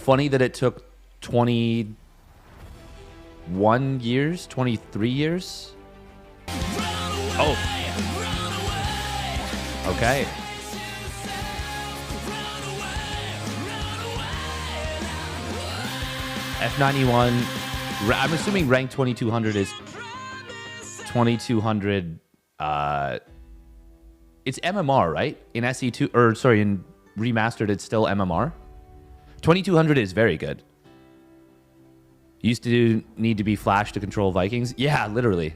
funny that it took 21 years, 23 years? Oh. Okay. F91. I'm assuming rank 2200 is 2200. It's MMR, right? In SE2, or sorry, in remastered, it's still MMR. 2200 is very good. Used to need to be Flash to control Vikings. Yeah, literally.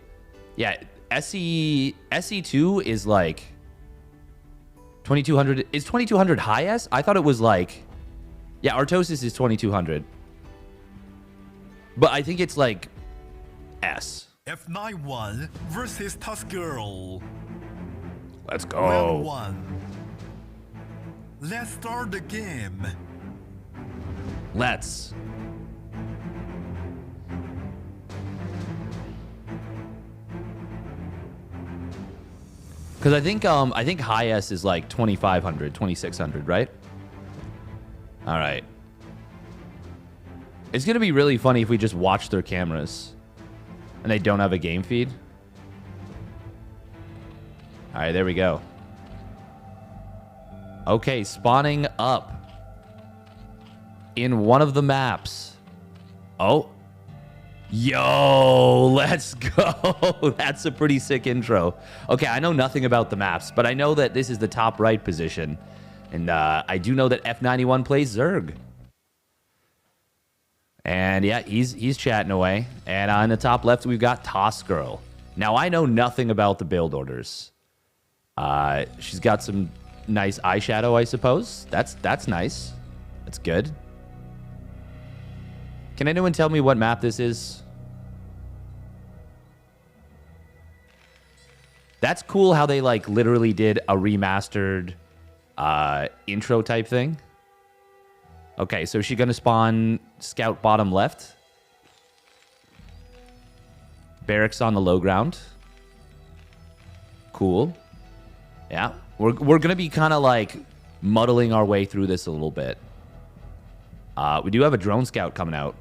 Yeah, SE2 is like 2200. Is 2200 high S? I thought it was like, yeah, Artosis is 2200. But I think it's like S. F91 versus Tusk Girl. Let's go. Round 1. Let's start the game. Let's. Because I think high S is like 2500, 2600, right? All right. It's going to be really funny if we just watch their cameras and they don't have a game feed. All right, there we go. Okay, spawning up in one of the maps. Oh. Yo, let's go. That's a pretty sick intro. Okay, I know nothing about the maps, but I know that this is the top right position. And I do know that F91 plays Zerg. And yeah, he's chatting away. And on the top left, we've got Toss Girl. Now, I know nothing about the build orders. She's got some nice eyeshadow, I suppose. That's nice. That's good. Can anyone tell me what map this is? That's cool how they like literally did a remastered intro type thing. Okay, so is she gonna spawn scout bottom left? Barracks on the low ground. Cool. Yeah, we're gonna be kind of like muddling our way through this a little bit. We do have a drone scout coming out.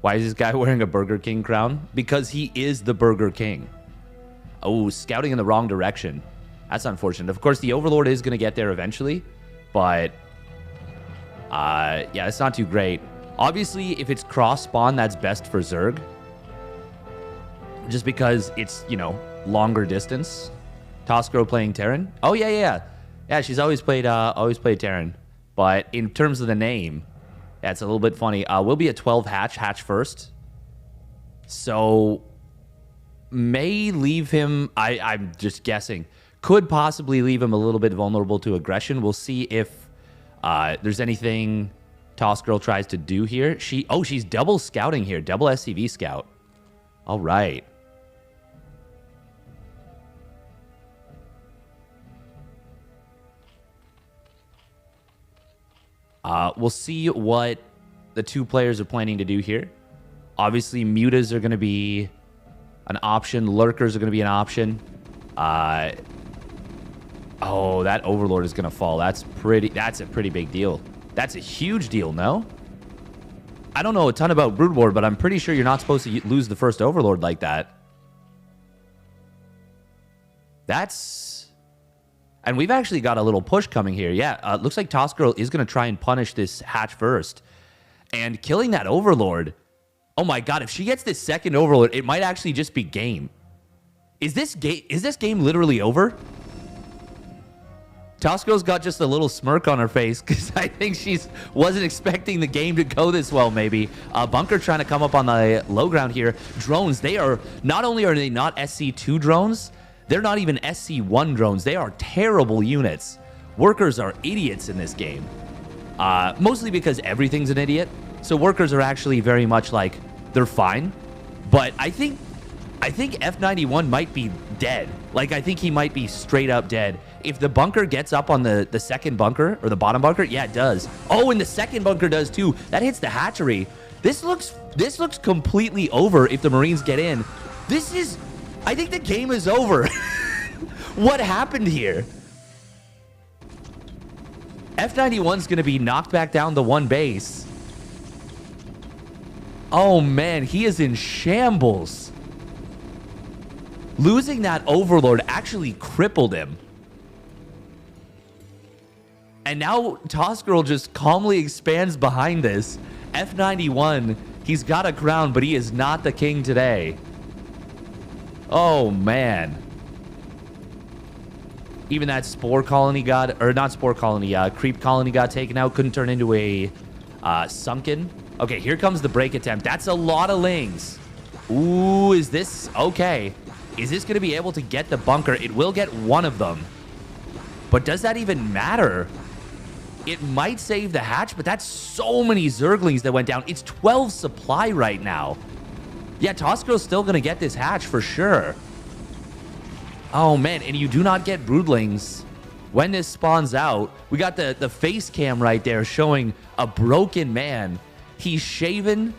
Why is this guy wearing a Burger King crown? Because he is the Burger King. Oh, scouting in the wrong direction. That's unfortunate. Of course, the Overlord is going to get there eventually. But, yeah, it's not too great. Obviously, if it's cross-spawn, that's best for Zerg. Just because it's, you know, longer distance. Toscro playing Terran. Oh, yeah. Yeah, she's always played Terran. But in terms of the name... Yeah, it's a little bit funny. We'll be a 12 hatch first. So, may leave him, I'm just guessing, could possibly leave him a little bit vulnerable to aggression. We'll see if there's anything Toss Girl tries to do here. She's double scouting here, double SCV scout. All right. We'll see what the two players are planning to do here. Obviously, mutas are going to be an option. Lurkers are going to be an option. Oh, that Overlord is going to fall. That's a pretty big deal. That's a huge deal, no? I don't know a ton about Brood War, but I'm pretty sure you're not supposed to lose the first Overlord like that. And we've actually got a little push coming here. Yeah, looks like Toss Girl is going to try and punish this hatch first. And killing that Overlord. Oh my god, if she gets this second Overlord, it might actually just be game. Is this game literally over? Toss Girl's got just a little smirk on her face because I think she wasn't expecting the game to go this well, maybe. Bunker trying to come up on the low ground here. Drones, not only are they not SC2 drones, they're not even SC1 drones. They are terrible units. Workers are idiots in this game. Mostly because everything's an idiot. So workers are actually very much like, they're fine. But I think F91 might be dead. Like, I think he might be straight up dead. If the bunker gets up on the second bunker, or the bottom bunker, yeah, it does. Oh, and the second bunker does too. That hits the hatchery. This looks completely over if the Marines get in. I think the game is over. What happened here? F91's going to be knocked back down to one base. Oh, man, he is in shambles. Losing that Overlord actually crippled him. And now Toss Girl just calmly expands behind this. F91, he's got a crown, but he is not the king today. Oh, man. Even that Spore Colony got, or not Spore Colony, Creep Colony got taken out. Couldn't turn into a Sunken. Okay, here comes the break attempt. That's a lot of Lings. Ooh, is this, okay. Is this going to be able to get the bunker? It will get one of them. But does that even matter? It might save the hatch, but that's so many Zerglings that went down. It's 12 supply right now. Yeah, Toss Girl's still going to get this hatch for sure. Oh, man, and you do not get Broodlings when this spawns out. We got the face cam right there showing a broken man. He's shaven.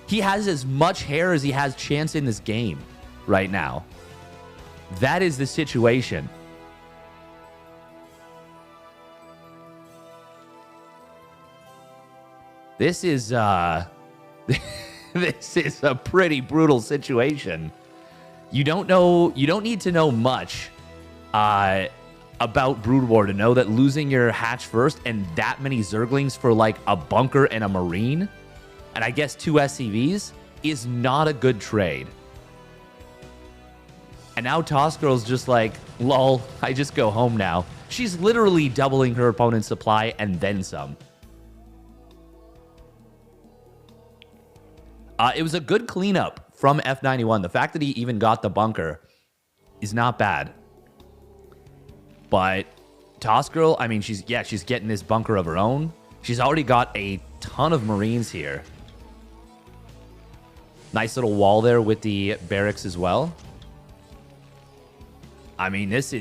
He has as much hair as he has chance in this game right now. That is the situation. This is this is a pretty brutal situation. You don't need to know much about Brood War to know that losing your hatch first and that many Zerglings for like a bunker and a Marine, and I guess 2 SCVs, is not a good trade. And now Toss Girl's just like, lol, I just go home now. She's literally doubling her opponent's supply and then some. It was a good cleanup from F91. The fact that he even got the bunker is not bad. But Toss Girl, I mean, she's getting this bunker of her own. She's already got a ton of Marines here. Nice little wall there with the barracks as well. I mean, this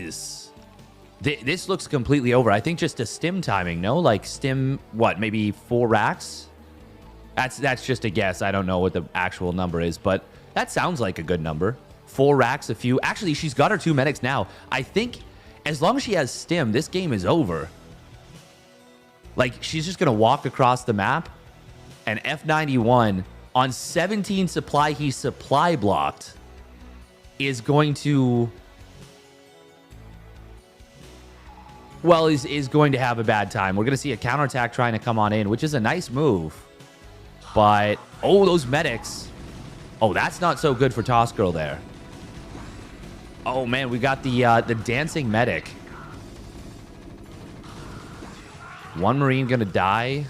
looks completely over. I think just a stim timing, no? Like stim, what, maybe 4 racks? That's just a guess. I don't know what the actual number is, but that sounds like a good number. 4 racks, a few. Actually, she's got her 2 medics now. I think as long as she has stim, this game is over. Like, she's just going to walk across the map, and F91 on 17 supply, he's supply blocked, is going to... well, is going to have a bad time. We're going to see a counterattack trying to come on in, which is a nice move. But, oh, those medics. Oh, that's not so good for Toss Girl there. Oh, man, we got the dancing medic. 1 Marine going to die.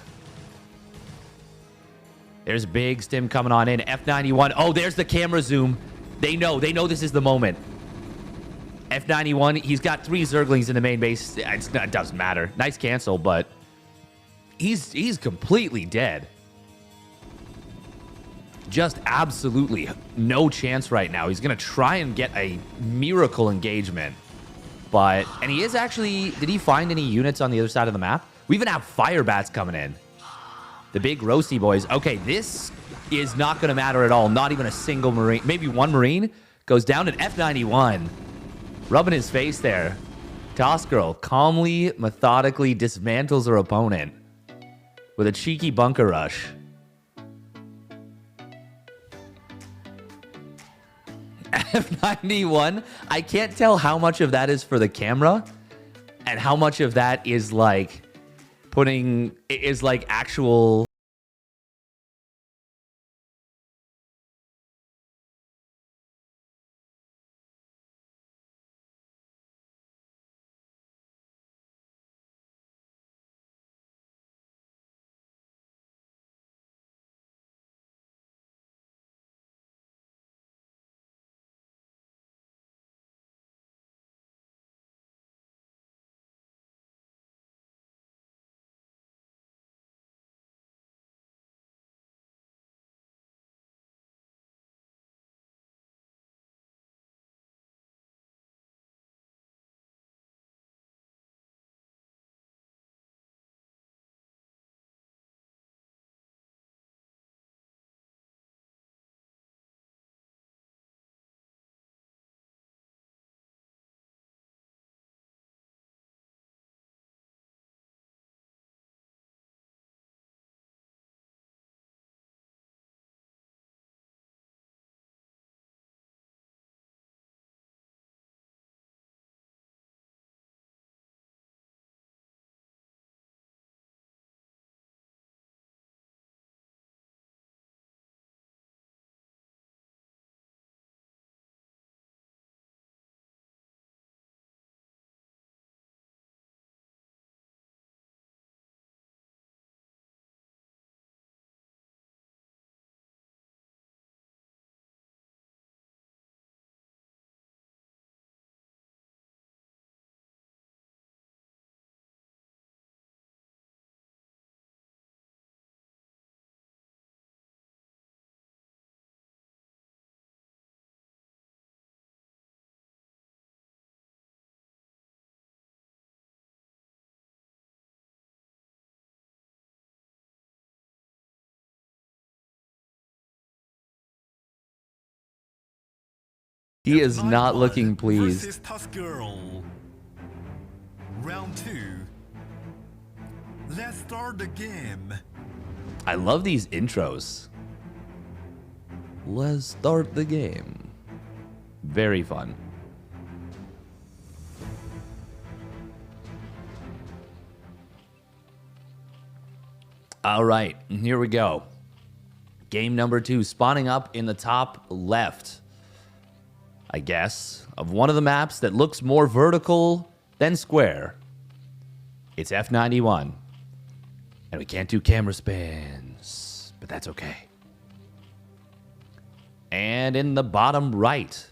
There's big stim coming on in. F91. Oh, there's the camera zoom. They know this is the moment. F91, he's got 3 Zerglings in the main base. It doesn't matter. Nice cancel, but he's completely dead. Just absolutely no chance right now. He's going to try and get a miracle engagement. And he is actually... did he find any units on the other side of the map? We even have fire bats coming in. The big roasty boys. Okay, this is not going to matter at all. Not even a single Marine. Maybe 1 Marine goes down at F91. Rubbing his face there. Toss Girl calmly, methodically dismantles her opponent with a cheeky bunker rush. F91, I can't tell how much of that is for the camera and how much of that is like actual He is not F91 looking pleased. versus Tusk Girl. Round 2. Let's start the game. I love these intros. Let's start the game. Very fun. All right, here we go. Game number 2, spawning up in the top left, I guess, of one of the maps that looks more vertical than square. It's F91. And we can't do camera spins, but that's okay. And in the bottom right.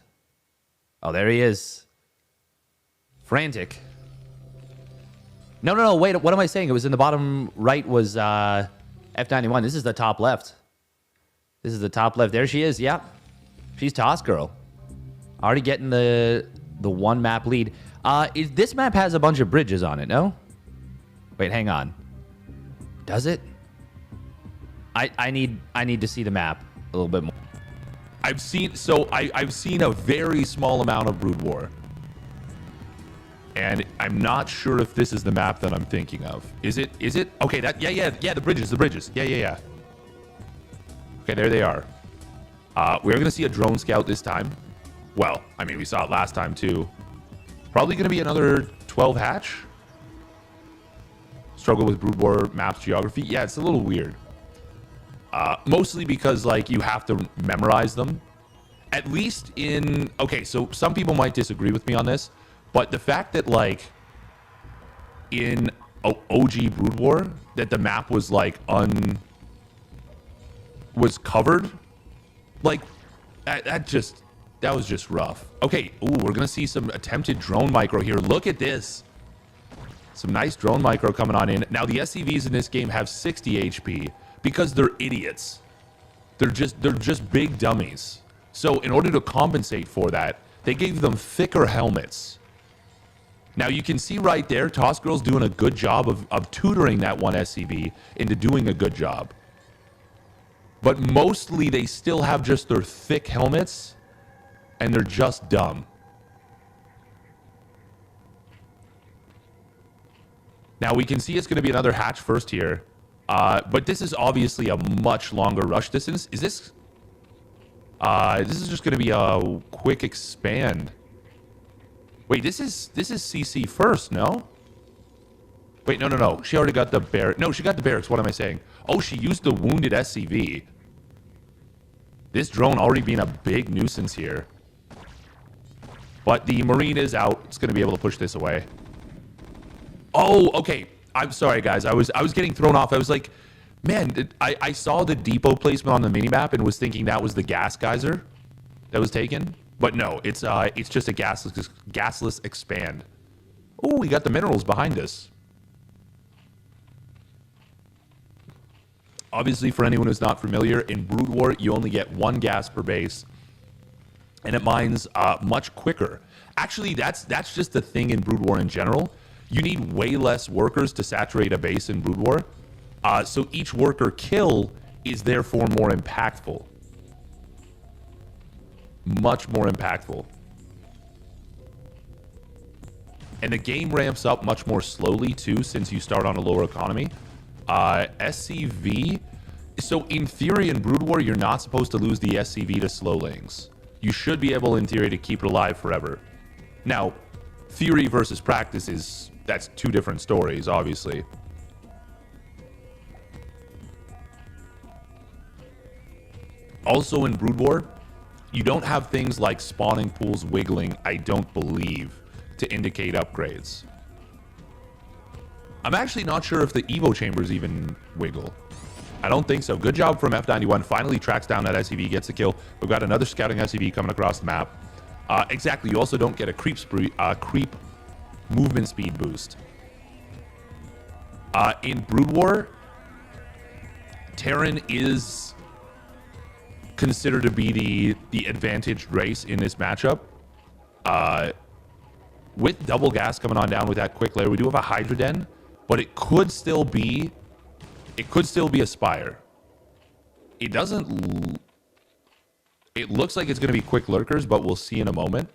Oh, there he is. Frantic. No, wait, what am I saying? It was in the bottom right was F91. This is the top left. This is the top left. There she is, yep. She's Toss Girl. Already getting the one map lead. This map has a bunch of bridges on it, no? Wait, hang on. Does it? I need to see the map a little bit more. I've seen a very small amount of Brood War. And I'm not sure if this is the map that I'm thinking of. Is it? Okay, yeah, the bridges. Yeah. Okay, there they are. We're going to see a drone scout this time. Well, I mean, we saw it last time too. Probably going to be another 12 hatch. Struggle with Brood War maps geography. Yeah, it's a little weird. Mostly because, like, you have to memorize them. At least in... Okay, so some people might disagree with me on this. But the fact that, like, in OG Brood War, that the map was, like, was covered. Like, that was just rough. Okay, ooh, we're going to see some attempted drone micro here. Look at this. Some nice drone micro coming on in. Now, the SCVs in this game have 60 HP because they're idiots. They're just big dummies. So in order to compensate for that, they gave them thicker helmets. Now, you can see right there, Toss Girl's doing a good job of tutoring that one SCV into doing a good job. But mostly, they still have just their thick helmets, and they're just dumb. Now, we can see it's going to be another hatch first here. But this is obviously a much longer rush distance. Is this... this is just going to be a quick expand. Wait, this is CC first, no? Wait, no. She already got the barracks. No, she got the barracks. What am I saying? Oh, she used the wounded SCV. This drone already being a big nuisance here. But the Marine is out. It's going to be able to push this away. Oh, okay. I'm sorry, guys. I was getting thrown off. I was like, man, I saw the depot placement on the minimap and was thinking that was the gas geyser that was taken. But no, it's just a gasless expand. Oh, we got the minerals behind us. Obviously, for anyone who's not familiar, in Brood War, you only get one gas per base, and it mines much quicker. Actually, that's just the thing in Brood War in general. You need way less workers to saturate a base in Brood War, so each worker kill is therefore more impactful. Much more impactful. And the game ramps up much more slowly too, since you start on a lower economy. SCV. So in theory in Brood War, you're not supposed to lose the SCV to slowlings. You should be able in theory to keep it alive forever. Now, theory versus practice that's two different stories, obviously. Also in Brood War, you don't have things like spawning pools wiggling, I don't believe, to indicate upgrades. I'm actually not sure if the Evo chambers even wiggle. I don't think so. Good job from F91. Finally tracks down that SCV, gets a kill. We've got another scouting SCV coming across the map. Exactly. You also don't get a creep movement speed boost. In Brood War, Terran is considered to be the advantaged race in this matchup. With double gas coming on down with that quick layer, we do have a Hydra Den, but it could still be a Spire. It doesn't It looks like it's going to be quick lurkers, but we'll see in a moment.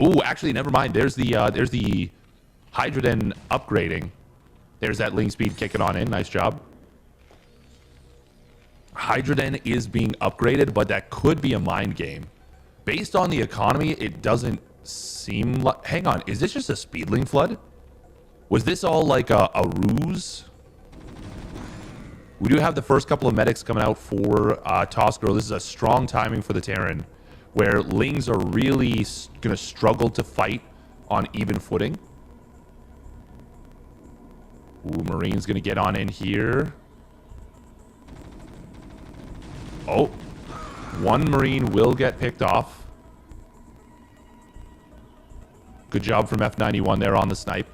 Ooh, actually, never mind. There's the Hydroden upgrading. There's that Ling speed kicking on in. Nice job. Hydroden is being upgraded, but that could be a mind game. Based on the economy, it doesn't seem like... Hang on, is this just a Speedling flood? Was this all like a ruse? We do have the first couple of medics coming out for Toss Girl. This is a strong timing for the Terran, where Lings are really going to struggle to fight on even footing. Ooh, Marine's going to get on in here. Oh, one Marine will get picked off. Good job from F91 there on the snipe.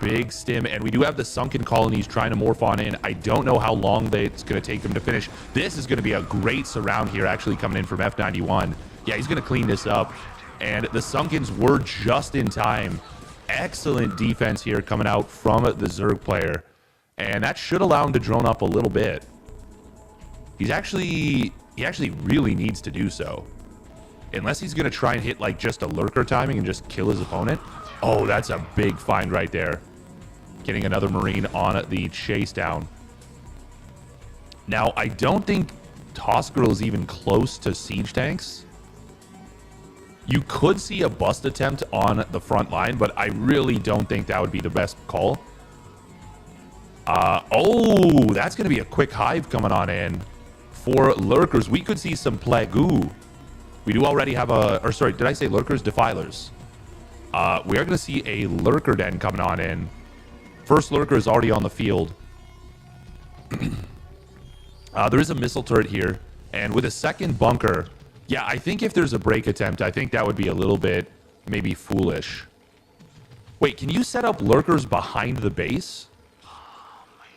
Big stim, and we do have the sunken colonies trying to morph on in. I don't know how long it's going to take them to finish. This is going to be a great surround here, actually, coming in from F91. Yeah, he's going to clean this up, and the sunkens were just in time. Excellent defense here coming out from the Zerg player, and that should allow him to drone up a little bit. He actually really needs to do so, unless he's going to try and hit like just a lurker timing and just kill his opponent. Oh, that's a big find right there. Getting another Marine on the chase down. Now, I don't think Toss Girl is even close to siege tanks. You could see a bust attempt on the front line, but I really don't think that would be the best call. Oh, that's going to be a quick hive coming on in. For lurkers, we could see some Plague-oo. We do already have or sorry, did I say lurkers? Defilers. We are going to see a lurker den coming on in. First lurker is already on the field. There is a missile turret here, and with a second bunker, yeah, I think if there's a break attempt, I think that would be a little bit maybe foolish. Wait, can you set up lurkers behind the base?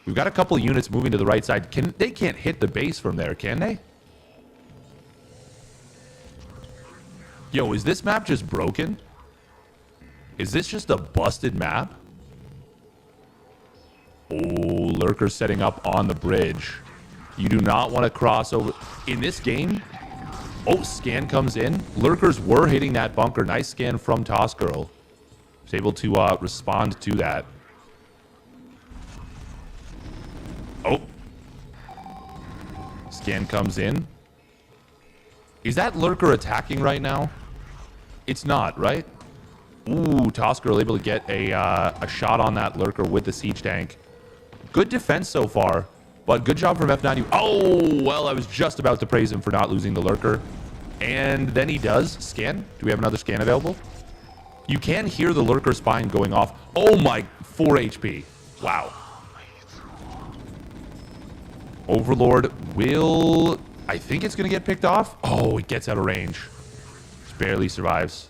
We've got a couple of units moving to the right side. They can't hit the base from there, can they? Yo, is this map just broken? Is this just a busted map? Oh, lurkers setting up on the bridge. You do not want to cross over. In this game, oh, scan comes in. Lurkers were hitting that bunker. Nice scan from Toss Girl. Was able to respond to that. Oh. Scan comes in. Is that lurker attacking right now? It's not, right? Ooh, Toss Girl able to get a shot on that lurker with the siege tank. Good defense so far, but good job from F90. Oh, well, I was just about to praise him for not losing the lurker. And then he does. Scan. Do we have another scan available? You can hear the lurker spine going off. Oh my, 4 HP. Wow. Overlord will... I think it's going to get picked off. Oh, it gets out of range. Just barely survives.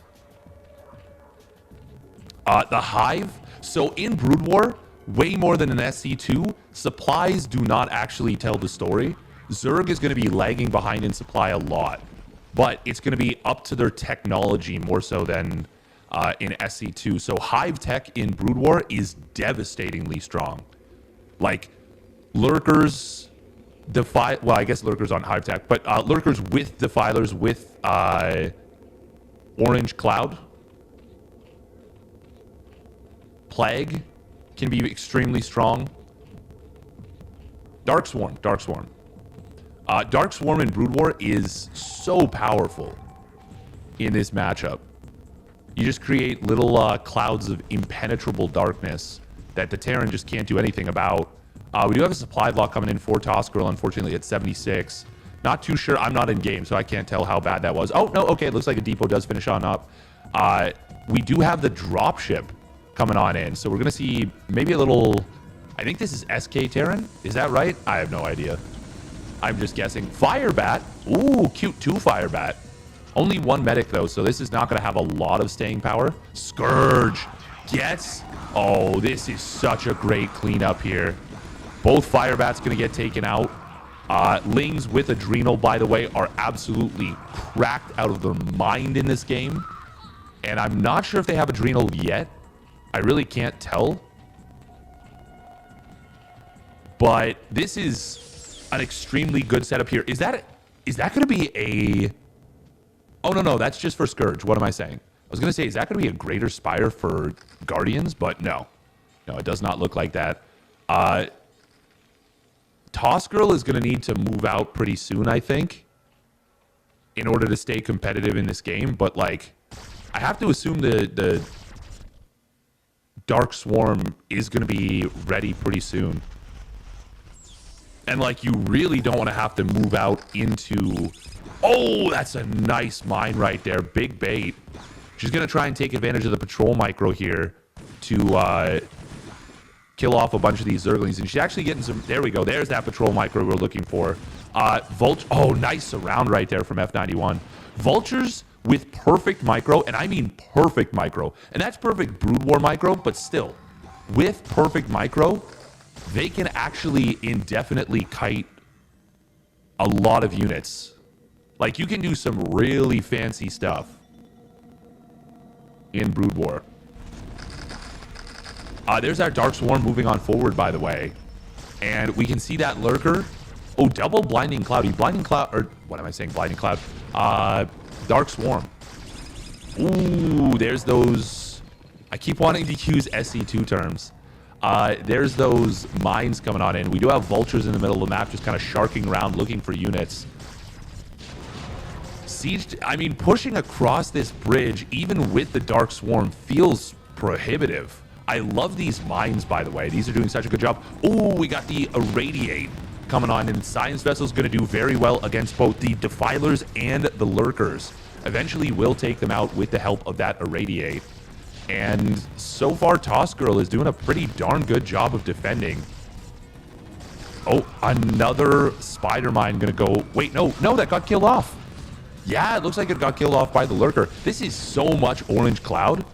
The Hive. So in Brood War, way more than an SC2, supplies do not actually tell the story. Zerg is going to be lagging behind in supply a lot. But it's going to be up to their technology more so than in SC2. So Hive tech in Brood War is devastatingly strong. Like, lurkers... well, I guess lurkers on Hive tech, but lurkers with defilers with orange cloud. Plague can be extremely strong. Dark Swarm. Dark Swarm in Brood War is so powerful in this matchup. You just create little clouds of impenetrable darkness that the Terran just can't do anything about. We do have a supply block coming in for Toss Girl, unfortunately, at 76. Not too sure. I'm not in game, so I can't tell how bad that was. Oh, no, okay, it looks like a depot does finish on up. We do have the dropship coming on in, so we're going to see maybe a little... I think this is SK Terran. Is that right? I have no idea. I'm just guessing. Firebat. Ooh, cute 2 Firebat. Only 1 medic, though, so this is not going to have a lot of staying power. Scourge gets... Oh, this is such a great cleanup here. Both Firebats going to get taken out. Lings with Adrenal, by the way, are absolutely cracked out of their mind in this game. And I'm not sure if they have Adrenal yet. I really can't tell. But this is an extremely good setup here. Is that Is that going to be a... Oh, no, that's just for Scourge. What am I saying? I was going to say, is that going to be a Greater Spire for Guardians? But no. No, it does not look like that. Toss Girl is going to need to move out pretty soon, I think, in order to stay competitive in this game. But, like, I have to assume the Dark Swarm is going to be ready pretty soon. And, like, you really don't want to have to move out into... Oh, that's a nice mine right there. Big bait. She's going to try and take advantage of the Patrol Micro here to kill off a bunch of these Zerglings. And she's actually getting some... There we go. There's that Patrol Micro we're looking for. Oh, nice surround right there from F91. Vultures with perfect micro, and I mean perfect micro. And that's perfect Brood War micro, but still, with perfect micro, they can actually indefinitely kite a lot of units. Like, you can do some really fancy stuff in Brood War. There's our Dark Swarm moving on forward, by the way. And we can see that Lurker. Oh, double Blinding Cloud. Blinding Cloud, or what am I saying? Blinding Cloud. Dark Swarm. Ooh, there's those... I keep wanting to use SC2 terms. There's those mines coming on in. We do have vultures in the middle of the map just kind of sharking around looking for units. Siege, I mean, pushing across this bridge, even with the Dark Swarm, feels prohibitive. I love these mines, by the way. These are doing such a good job. Oh, we got the Irradiate coming on, and Science Vessel's going to do very well against both the Defilers and the Lurkers. Eventually, we'll take them out with the help of that Irradiate. And so far, Toss Girl is doing a pretty darn good job of defending. Oh, another Spider Mine going to go... Wait, no, that got killed off. Yeah, it looks like it got killed off by the Lurker. This is so much Orange Cloud.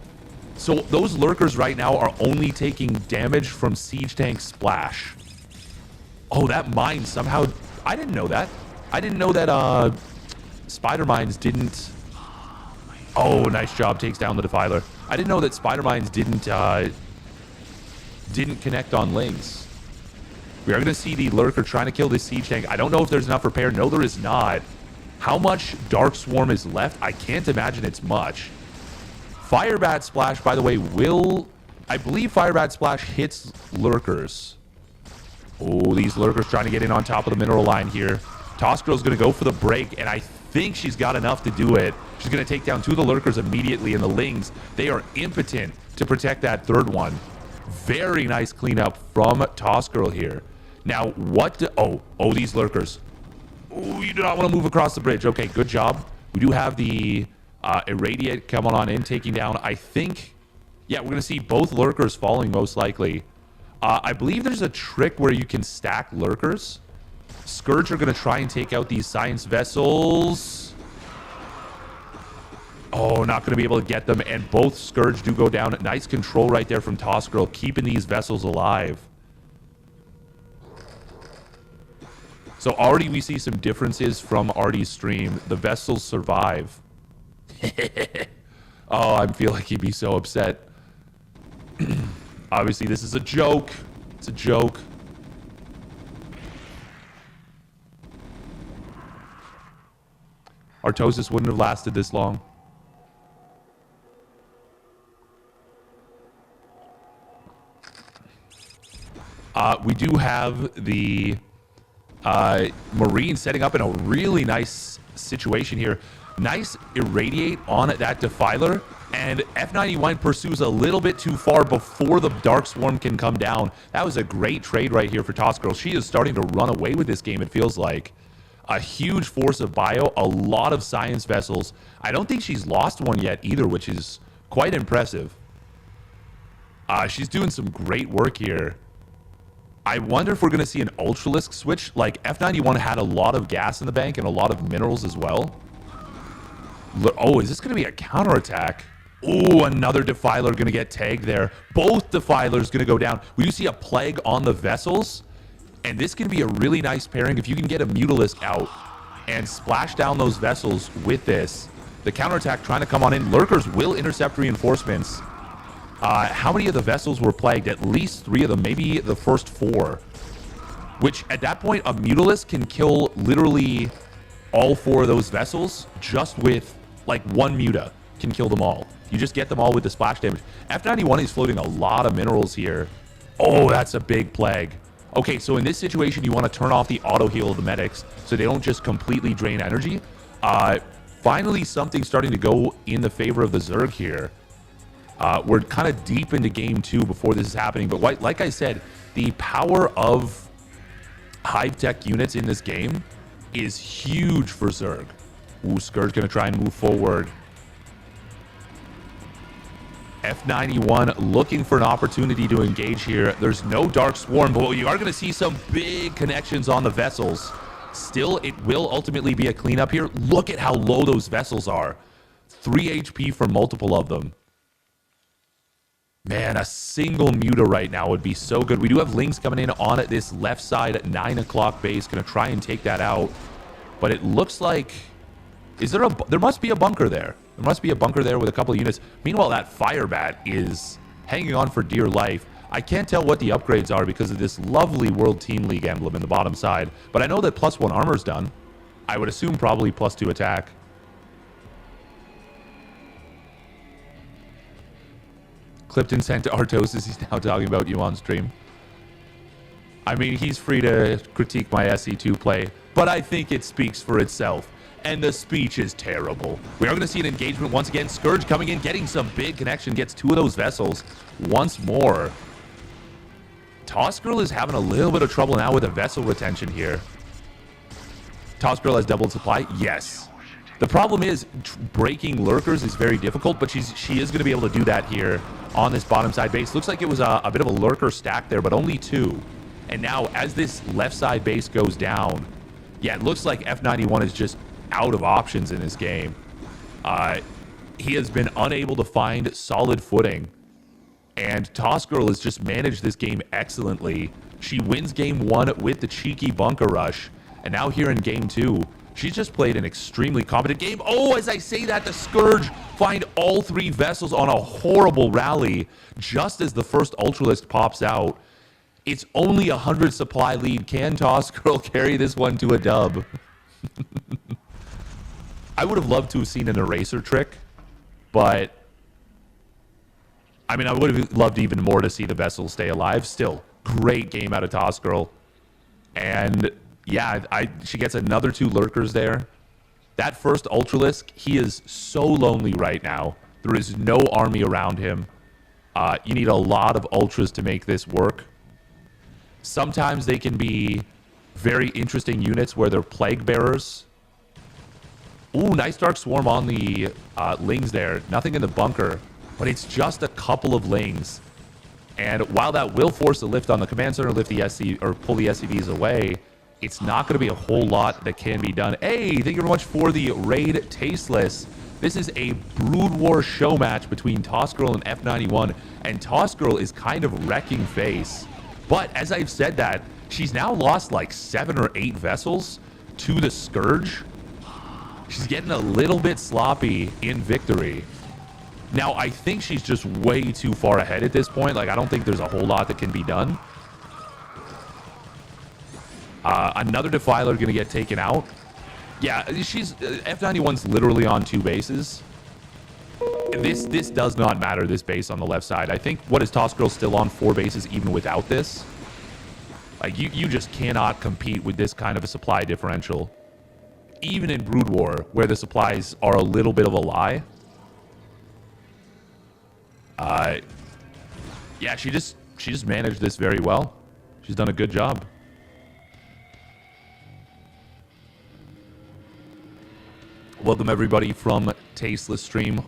So those Lurkers right now are only taking damage from Siege Tank Splash. Oh, that mine somehow... I didn't know that. I didn't know that Spider Mines didn't... Oh, nice job. Takes down the Defiler. I didn't know that Spider Mines didn't connect on Lings. We are going to see the Lurker trying to kill this Siege Tank. I don't know if there's enough repair. No, there is not. How much Dark Swarm is left? I can't imagine it's much. Firebat Splash, by the way, will... I believe Firebat Splash hits Lurkers. Oh, these Lurkers trying to get in on top of the mineral line here. Toss Girl's going to go for the break, and I think she's got enough to do it. She's going to take down two of the Lurkers immediately, and the Lings, they are impotent to protect that third one. Very nice cleanup from Toss Girl here. Now, what... Oh, these Lurkers. Oh, you do not want to move across the bridge. Okay, good job. We do have the... Irradiate coming on in, taking down, I think... Yeah, we're going to see both Lurkers falling, most likely. I believe there's a trick where you can stack Lurkers. Scourge are going to try and take out these Science Vessels. Oh, not going to be able to get them, and both Scourge do go down. Nice control right there from Toss Girl, keeping these Vessels alive. So already we see some differences from Artie's stream. The Vessels survive. Oh, I feel like he'd be so upset. Obviously, this is a joke. It's a joke. Artosis wouldn't have lasted this long. We do have the Marine setting up in a really nice situation here. Nice Irradiate on that Defiler, and F91 pursues a little bit too far before the Dark Swarm can come down. That was a great trade right here for Toss Girl. She is starting to run away with this game, it feels like. A huge force of bio, a lot of Science Vessels. I don't think she's lost one yet either, which is quite impressive. She's doing some great work here. I wonder if we're going to see an Ultralisk switch. Like, F91 had a lot of gas in the bank and a lot of minerals as well. Oh, is this going to be a counterattack? Oh, another Defiler going to get tagged there. Both Defilers going to go down. We do see a Plague on the Vessels. And this can be a really nice pairing if you can get a Mutalisk out and splash down those Vessels with this. The counterattack trying to come on in. Lurkers will intercept reinforcements. How many of the Vessels were plagued? At least 3 of them, maybe the first 4. Which, at that point, a Mutalisk can kill literally all 4 of those vessels just with like 1 Muta can kill them all. You just get them all with the splash damage. F91 is floating a lot of minerals here. Oh, that's a big plague. Okay, so in this situation, you want to turn off the auto heal of the medics so they don't just completely drain energy. Finally, something's starting to go in the favor of the Zerg here. We're kind of deep into game 2 before this is happening, but like I said, the power of hive tech units in this game is huge for Zerg. Ooh, Scourge gonna try and move forward. F91 looking for an opportunity to engage here. There's no Dark Swarm, but you are going to see some big connections on the vessels. Still, it will ultimately be a cleanup here. Look at how low those vessels are. 3 HP for multiple of them. Man, a single Muta right now would be so good. We do have Lings coming in on this left side at 9 o'clock base. Going to try and take that out. But it looks like... There must be a bunker there. There must be a bunker there with a couple of units. Meanwhile, that Fire Bat is hanging on for dear life. I can't tell what the upgrades are because of this lovely World Team League emblem in the bottom side. But I know that +1 armor's done. I would assume probably +2 attack. Clipton sent to Artosis. He's now talking about you on stream. I mean, he's free to critique my SE2 play, but I think it speaks for itself. And the speech is terrible. We are going to see an engagement once again. Scourge coming in, getting some big connection. Gets 2 of those vessels once more. Toss Girl is having a little bit of trouble now with a vessel retention here. Toss Girl has doubled supply. Yes. The problem is breaking lurkers is very difficult, but she is going to be able to do that here on this bottom side base. Looks like it was a bit of a lurker stack there, but only 2. And now as this left side base goes down, yeah, it looks like F91 is just out of options in this game. He has been unable to find solid footing, and Toss Girl has just managed this game excellently. She wins game 1 with the cheeky bunker rush, and now here in game 2, she's just played an extremely competent game. Oh, as I say that, the Scourge find all 3 vessels on a horrible rally just as the first Ultralisk pops out. It's only 100 supply lead. Can Toss Girl carry this one to a dub? I would have loved to have seen an eraser trick, but I mean, I would have loved even more to see the vessel stay alive. Still, great game out of Toss Girl. And yeah, she gets another 2 lurkers there. That first Ultralisk, he is so lonely right now. There is no army around him. You need a lot of Ultras to make this work. Sometimes they can be very interesting units where they're Plague Bearers. Ooh, nice Dark Swarm on the Lings there. Nothing in the bunker, but it's just a couple of Lings. And while that will force a lift on the command center, lift the SC or pull the SCVs away, it's not going to be a whole lot that can be done. Hey, thank you very much for the raid, Tasteless. This is a Brood War show match between Toss Girl and F91, and Toss Girl is kind of wrecking face. But as I've said that, she's now lost like 7 or 8 vessels to the Scourge. She's getting a little bit sloppy in victory. Now, I think she's just way too far ahead at this point. Like, I don't think there's a whole lot that can be done. Another Defiler going to get taken out. Yeah, F91's literally on 2 bases. This does not matter, this base on the left side. I think, what is Toss Girl still on 4 bases even without this? Like, you just cannot compete with this kind of a supply differential. Even in Brood War, where the supplies are a little bit of a lie. Yeah, she just managed this very well. She's done a good job. Welcome everybody from Tasteless Stream.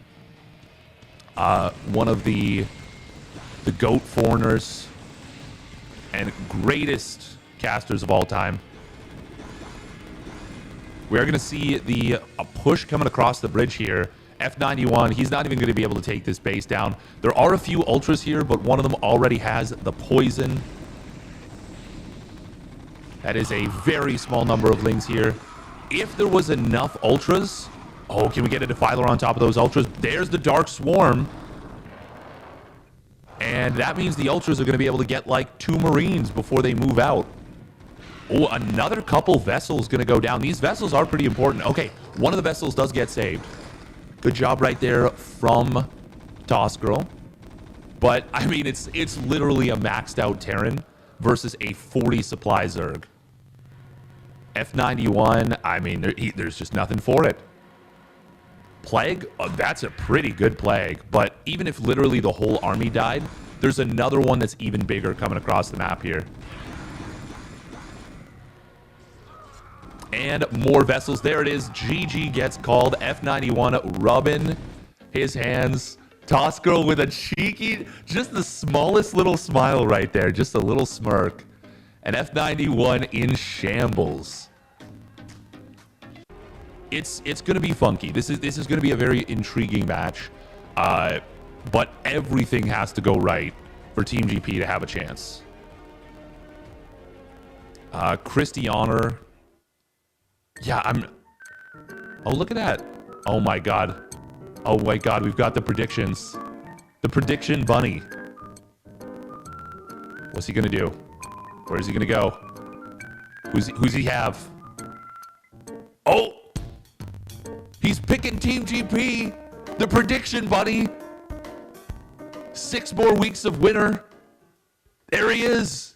One of the GOAT foreigners and greatest casters of all time. We are going to see a push coming across the bridge here. F91, he's not even going to be able to take this base down. There are a few Ultras here, but one of them already has the poison. That is a very small number of Lings here. If there was enough Ultras... Oh, can we get a Defiler on top of those Ultras? There's the Dark Swarm. And that means the Ultras are going to be able to get like 2 Marines before they move out. Oh, another couple vessels going to go down. These vessels are pretty important. Okay, one of the vessels does get saved. Good job right there from Toss Girl. But, I mean, it's literally a maxed out Terran versus a 40 supply Zerg. F91, I mean, there's just nothing for it. Plague, that's a pretty good Plague. But even if literally the whole army died, there's another one that's even bigger coming across the map here. And more vessels. There it is. GG gets called. F91 rubbing his hands. Toss Girl with a cheeky, just the smallest little smile right there. Just a little smirk. And F91 in shambles. It's going to be funky. This is going to be a very intriguing match. But everything has to go right for Team GP to have a chance. Christianer. Yeah, Oh, look at that. Oh, my God. Oh, my God. We've got the predictions. The prediction bunny. What's he going to do? Where is he going to go? Who's he have? Oh! He's picking Team GP. The prediction bunny. 6 more weeks of winter. There he is.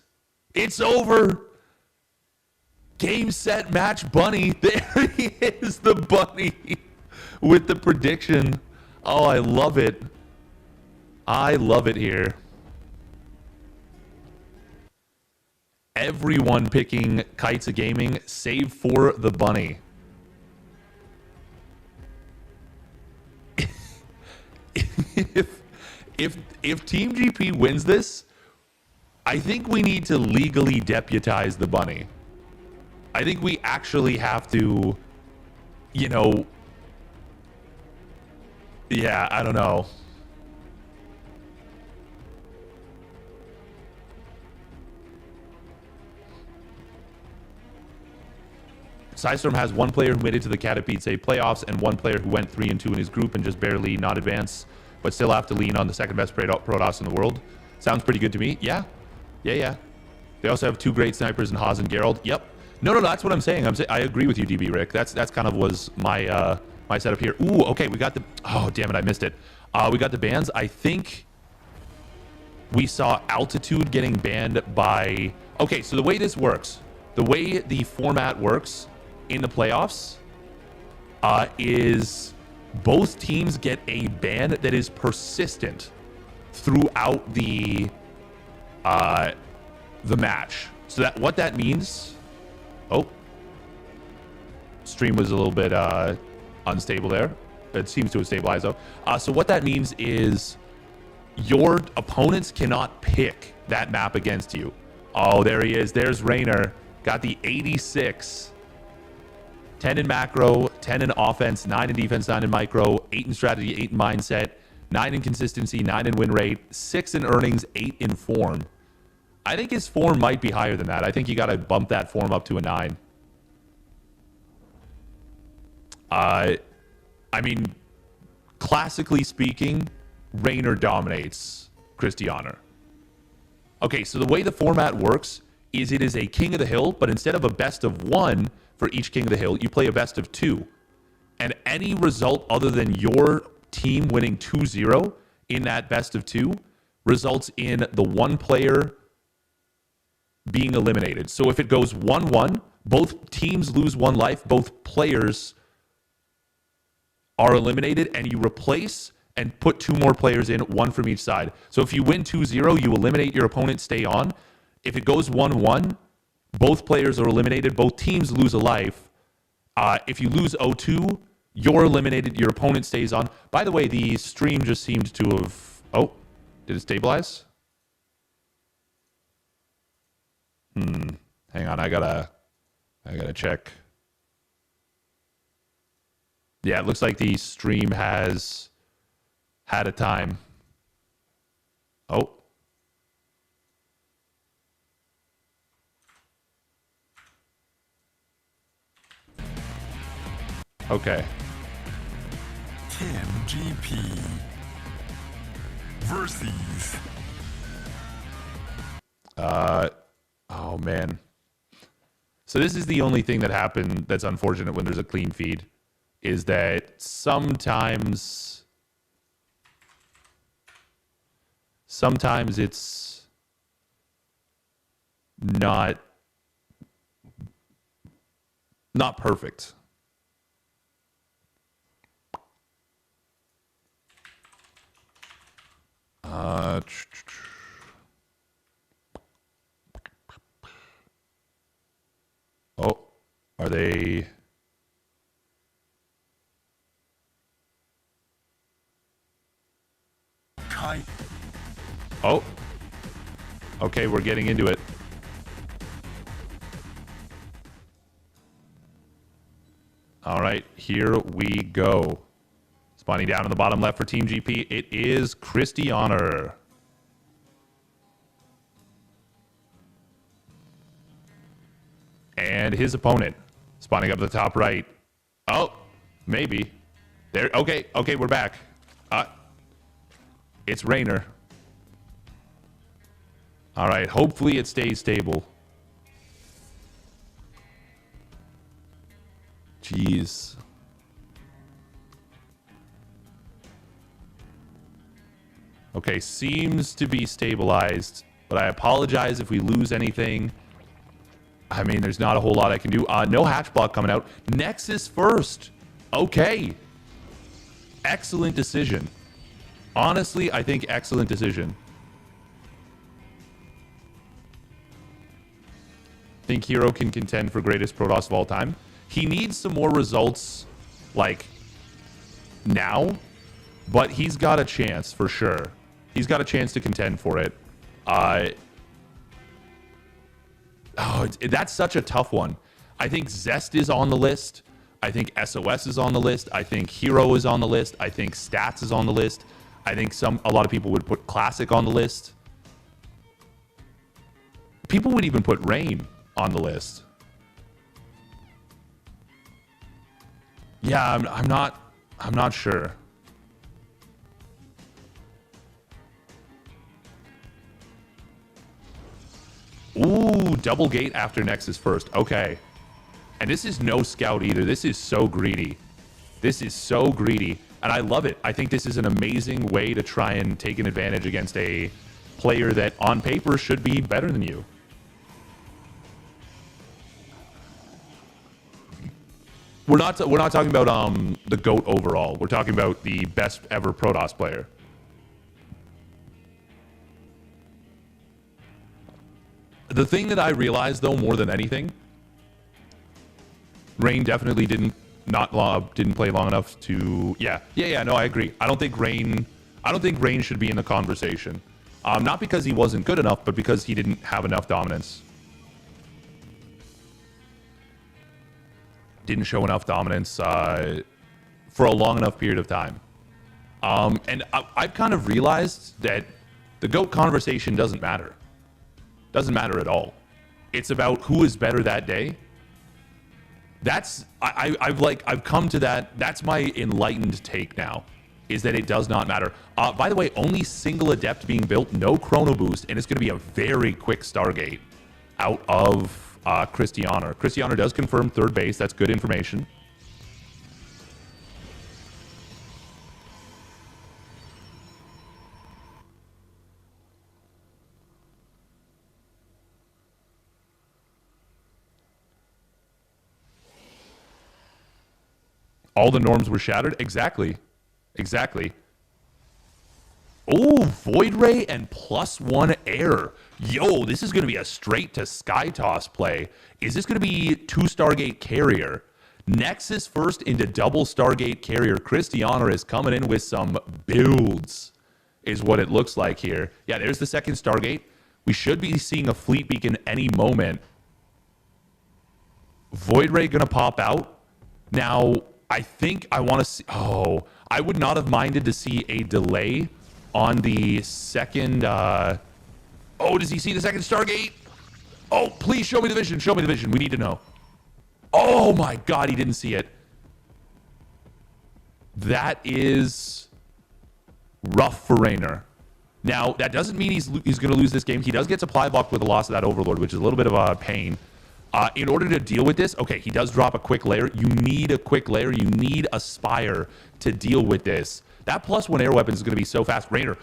It's over. Game, set, match, bunny. There he is, the bunny with the prediction. Oh, I love it. I love it here. Everyone picking Kites of Gaming, save for the bunny. If Team GP wins this, I think we need to legally deputize the bunny. I think we actually have to, you know, yeah, I don't know. Psystorm has 1 player who made it to the Catapult say playoffs and 1 player who went 3-2 in his group and just barely not advance, but still have to lean on the second best Protoss in the world. Sounds pretty good to me. Yeah. Yeah. They also have 2 great snipers in Haas and Gerald. Yep. No, that's what I'm saying. I agree with you, DB Rick. That's kind of was my my setup here. Ooh, okay, we got the... Oh, damn it, I missed it. We got the bans. I think we saw Altitude getting banned by... Okay, so the way this works, the way the format works in the playoffs is both teams get a ban that is persistent throughout the match. So that what that means... Oh, stream was a little bit unstable there. It seems to have stabilized though. So what that means is your opponents cannot pick that map against you. Oh, there he is. There's Raynor. Got the 86. 10 in macro, 10 in offense, 9 in defense, 9 in micro, 8 in strategy, 8 in mindset, 9 in consistency, 9 in win rate, 6 in earnings, 8 in form. I think his form might be higher than that. I think you got to bump that form up to a 9. I mean, classically speaking, Raynor dominates Christianer. Okay, so the way the format works is it is a King of the Hill, but instead of a best of 1 for each King of the Hill, you play a best of 2. And any result other than your team winning 2-0 in that best of 2 results in the 1 player being eliminated. So if it goes 1-1, both teams lose 1 life, both players are eliminated, and you replace and put 2 more players in, 1 from each side. So if you win 2-0, you eliminate your opponent, stay on. If it goes 1-1, both players are eliminated, both teams lose a life. If you lose 0-2, you're eliminated, your opponent stays on. By the way, the stream just seemed to have... Oh, did it stabilize? Hang on, I gotta check. Yeah, it looks like the stream has had a time. Oh. Okay. Team GP versus Oh man. So this is the only thing that happened that's unfortunate when there's a clean feed, is that sometimes it's not perfect. Oh, are they? Kai. Oh, okay, we're getting into it. All right, here we go. Spawning down in the bottom left for Team GP, it is Christianer. And his opponent spawning up the top right. Oh, maybe. There. Okay, we're back. It's Rainer. All right, hopefully it stays stable. Jeez. Okay, seems to be stabilized, but I apologize if we lose anything. I mean, there's not a whole lot I can do. No hatch block coming out. Nexus first. Okay. Excellent decision. Honestly, I think excellent decision. Think Hero can contend for greatest Protoss of all time. He needs some more results, like, now, but he's got a chance for sure. He's got a chance to contend for it. That's such a tough one. I think Zest is on the list. I think SOS is on the list. I think Hero is on the list. I think Stats is on the list. I think a lot of people would put Classic on the list. People would even put Rain on the list. Yeah, I'm not sure. Ooh, double gate after Nexus first. Okay. And this is no scout either. This is so greedy. This is so greedy. And I love it. I think this is an amazing way to try and take an advantage against a player that on paper should be better than you. We're not talking about the GOAT overall. We're talking about the best ever Protoss player. The thing that I realized, though, more than anything, Rain definitely didn't play long enough to. Yeah. No, I agree. I don't think Rain should be in the conversation. Not because he wasn't good enough, but because he didn't have enough dominance. Didn't show enough dominance for a long enough period of time. And I've kind of realized that the GOAT conversation doesn't matter. Doesn't matter at all. It's about who is better that day. I've come to that. That's my enlightened take now, is that it does not matter. By the way, only single Adept being built, no Chrono Boost, and it's going to be a very quick Stargate out of Christianer. Christianer does confirm third base. That's good information. All the norms were shattered? Exactly. Oh, Void Ray and +1 air. Yo, this is going to be a straight to Sky Toss play. Is this going to be 2 Stargate Carrier? Nexus first into double Stargate Carrier. Christianer is coming in with some builds, is what it looks like here. Yeah, there's the second Stargate. We should be seeing a Fleet Beacon any moment. Void Ray going to pop out. Now, I think I want to see... Oh, I would not have minded to see a delay on the second... Oh, does he see the second Stargate? Oh, please show me the vision. Show me the vision. We need to know. Oh, my God. He didn't see it. That is rough for Rainer. Now, that doesn't mean he's going to lose this game. He does get supply blocked with the loss of that Overlord, which is a little bit of a pain. In order to deal with this, okay, he does drop a quick layer. You need a quick layer. You need a Spire to deal with this. That +1 air weapon is going to be so fast. Raynor,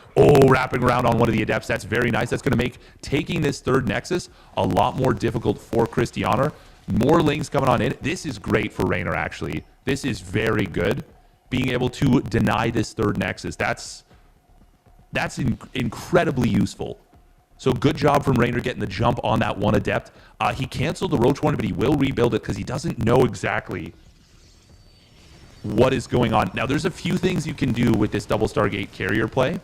wrapping around on one of the Adepts. That's very nice. That's going to make taking this third Nexus a lot more difficult for Christiana. More Lings coming on in. This is great for Raynor, actually. This is very good. Being able to deny this third Nexus. That's incredibly useful. So good job from Raynor getting the jump on that one Adept. He canceled the Roach one, but he will rebuild it because he doesn't know exactly what is going on. Now, there's a few things you can do with this double Stargate carrier play.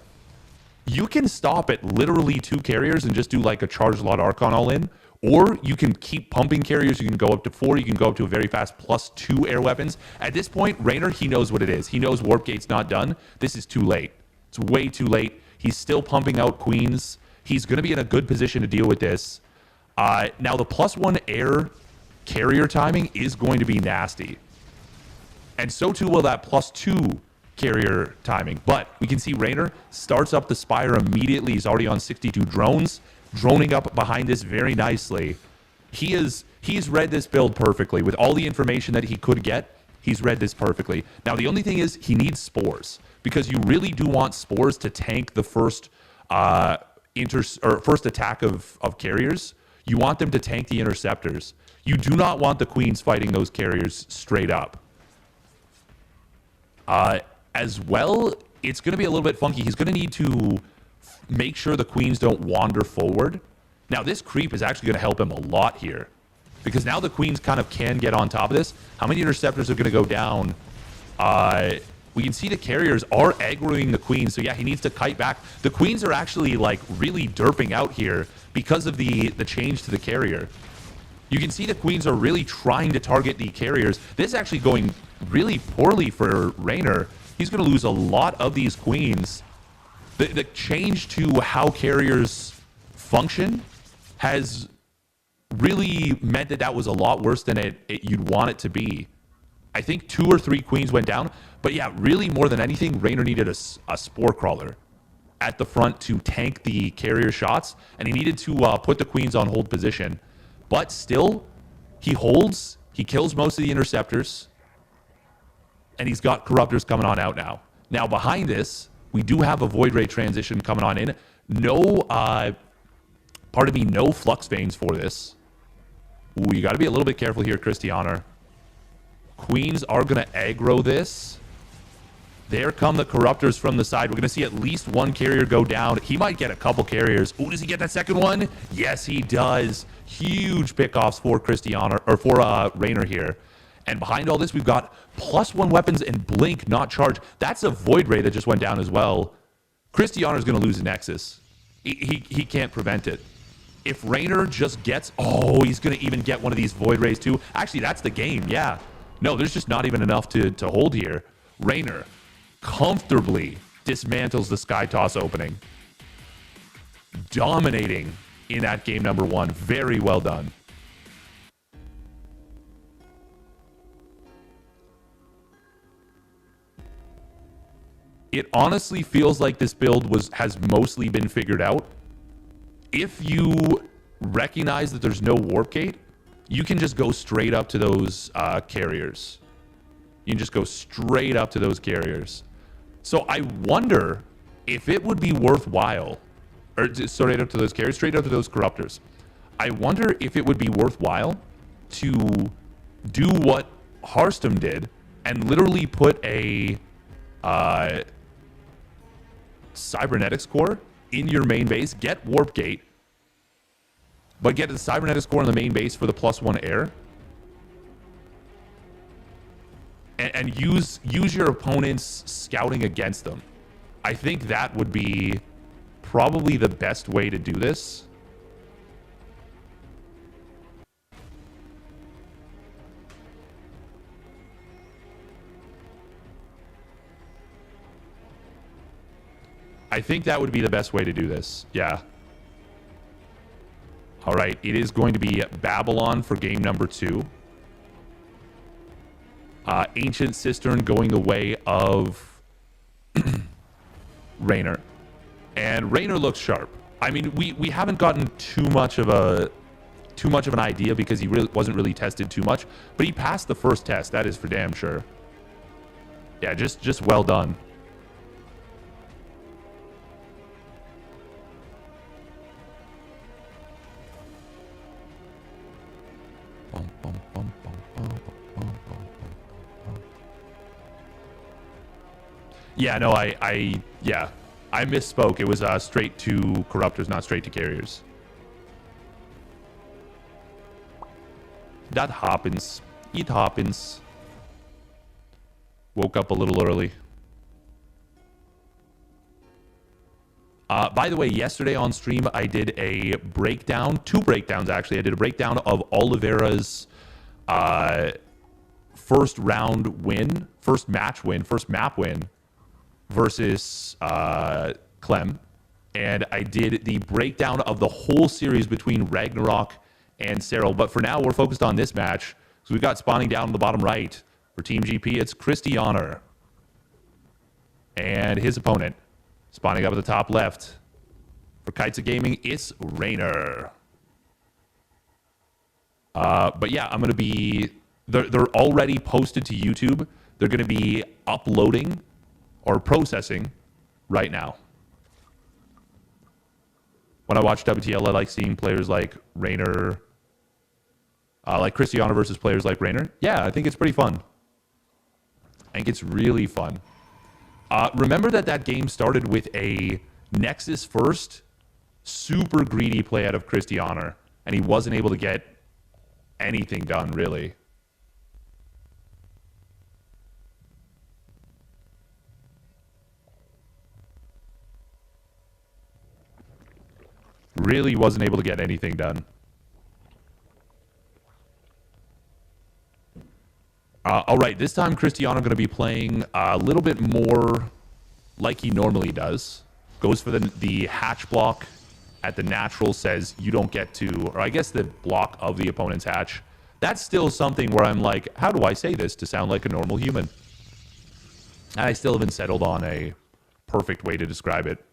You can stop at literally 2 carriers and just do like a Charge Lot Archon all in, or you can keep pumping carriers. You can go up to 4. You can go up to a very fast +2 air weapons. At this point, Raynor, he knows what it is. He knows Warp Gate's not done. This is too late. It's way too late. He's still pumping out Queens. He's going to be in a good position to deal with this. Now, the +1 air carrier timing is going to be nasty. And so too will that +2 carrier timing. But we can see Raynor starts up the Spire immediately. He's already on 62 drones, droning up behind this very nicely. He's read this build perfectly. With all the information that he could get, he's read this perfectly. Now, the only thing is he needs Spores, because you really do want Spores to tank the first first attack of carriers. You want them to tank the interceptors. You do not want the Queens fighting those carriers straight up. As well, it's going to be a little bit funky. He's going to need to make sure the Queens don't wander forward. Now, this creep is actually going to help him a lot here, because now the Queens kind of can get on top of this. How many interceptors are going to go down? We can see the carriers are aggroing the Queens. So yeah, he needs to kite back. The Queens are actually like really derping out here because of the change to the carrier. You can see the Queens are really trying to target the carriers. This is actually going really poorly for Raynor. He's going to lose a lot of these Queens. The change to how carriers function has really meant that was a lot worse than you'd want it to be. I think 2 or 3 Queens went down. But yeah, really more than anything, Raynor needed a Spore Crawler at the front to tank the carrier shots. And he needed to put the Queens on hold position. But still, he holds. He kills most of the interceptors. And he's got Corruptors coming on out now. Now, behind this, we do have a Void Ray transition coming on in. No, no Flux Veins for this. Ooh, you got to be a little bit careful here, Christiana. Queens are going to aggro this. There come the Corruptors from the side. We're going to see at least 1 carrier go down. He might get a couple carriers. Oh, does he get that second one? Yes, he does. Huge pickoffs for Christiana, or for Raynor here. And behind all this, we've got +1 weapons and Blink, not charge. That's a Void Ray that just went down as well. Christiana is going to lose the Nexus. He can't prevent it. If Raynor just gets... Oh, he's going to even get one of these Void Rays too. Actually, that's the game, yeah. No, there's just not even enough to hold here. Raynor comfortably dismantles the Sky Toss opening. Dominating in that game number 1. Very well done. It honestly feels like this build has mostly been figured out. If you recognize that there's no Warp Gate, you can just go straight up to those carriers. You can just go straight up to those carriers. So I wonder if it would be worthwhile, or straight up to those carriers, straight up to those Corruptors. I wonder if it would be worthwhile to do what Hearthstone did and literally put a Cybernetics core in your main base, get Warp Gate, but get the Cybernetics core in the main base for the +1 air. And use your opponent's scouting against them. I think that would be probably the best way to do this. I think that would be the best way to do this. Yeah. All right. It is going to be Babylon for game number 2. Ancient Cistern going the way of Raynor. And Raynor looks sharp. I mean, we haven't gotten too much of a too much of an idea because he really wasn't really tested too much. But he passed the first test. That is for damn sure. Yeah, just well done. Yeah, no, I misspoke. It was straight to corruptors, not straight to carriers. That happens. It happens. Woke up a little early. By the way, yesterday on stream, I did a breakdown, 2 breakdowns actually. I did a breakdown of Oliveira's first round win, first match win, first map win versus Clem. And I did the breakdown of the whole series between Ragnarok and Cyril. But for now, we're focused on this match. So we've got spawning down in the bottom right for Team GP. It's Christianer and his opponent. Spawning up at the top left for Kites of Gaming, it's Rainer. But yeah, I'm going to be... They're already posted to YouTube. They're going to be uploading or processing right now. When I watch WTL, I like seeing players like Rainer, like Christiana versus players like Rainer. Yeah, I think it's pretty fun. I think it's really fun. Remember that game started with a Nexus first, super greedy play out of Christiana, and he wasn't able to get anything done, really. Really wasn't able to get anything done. All right, this time Cristiano going to be playing a little bit more like he normally does. Goes for the hatch block at the natural, says you don't get to, or I guess the block of the opponent's hatch. That's still something where I'm like, how do I say this to sound like a normal human? And I still haven't settled on a perfect way to describe it.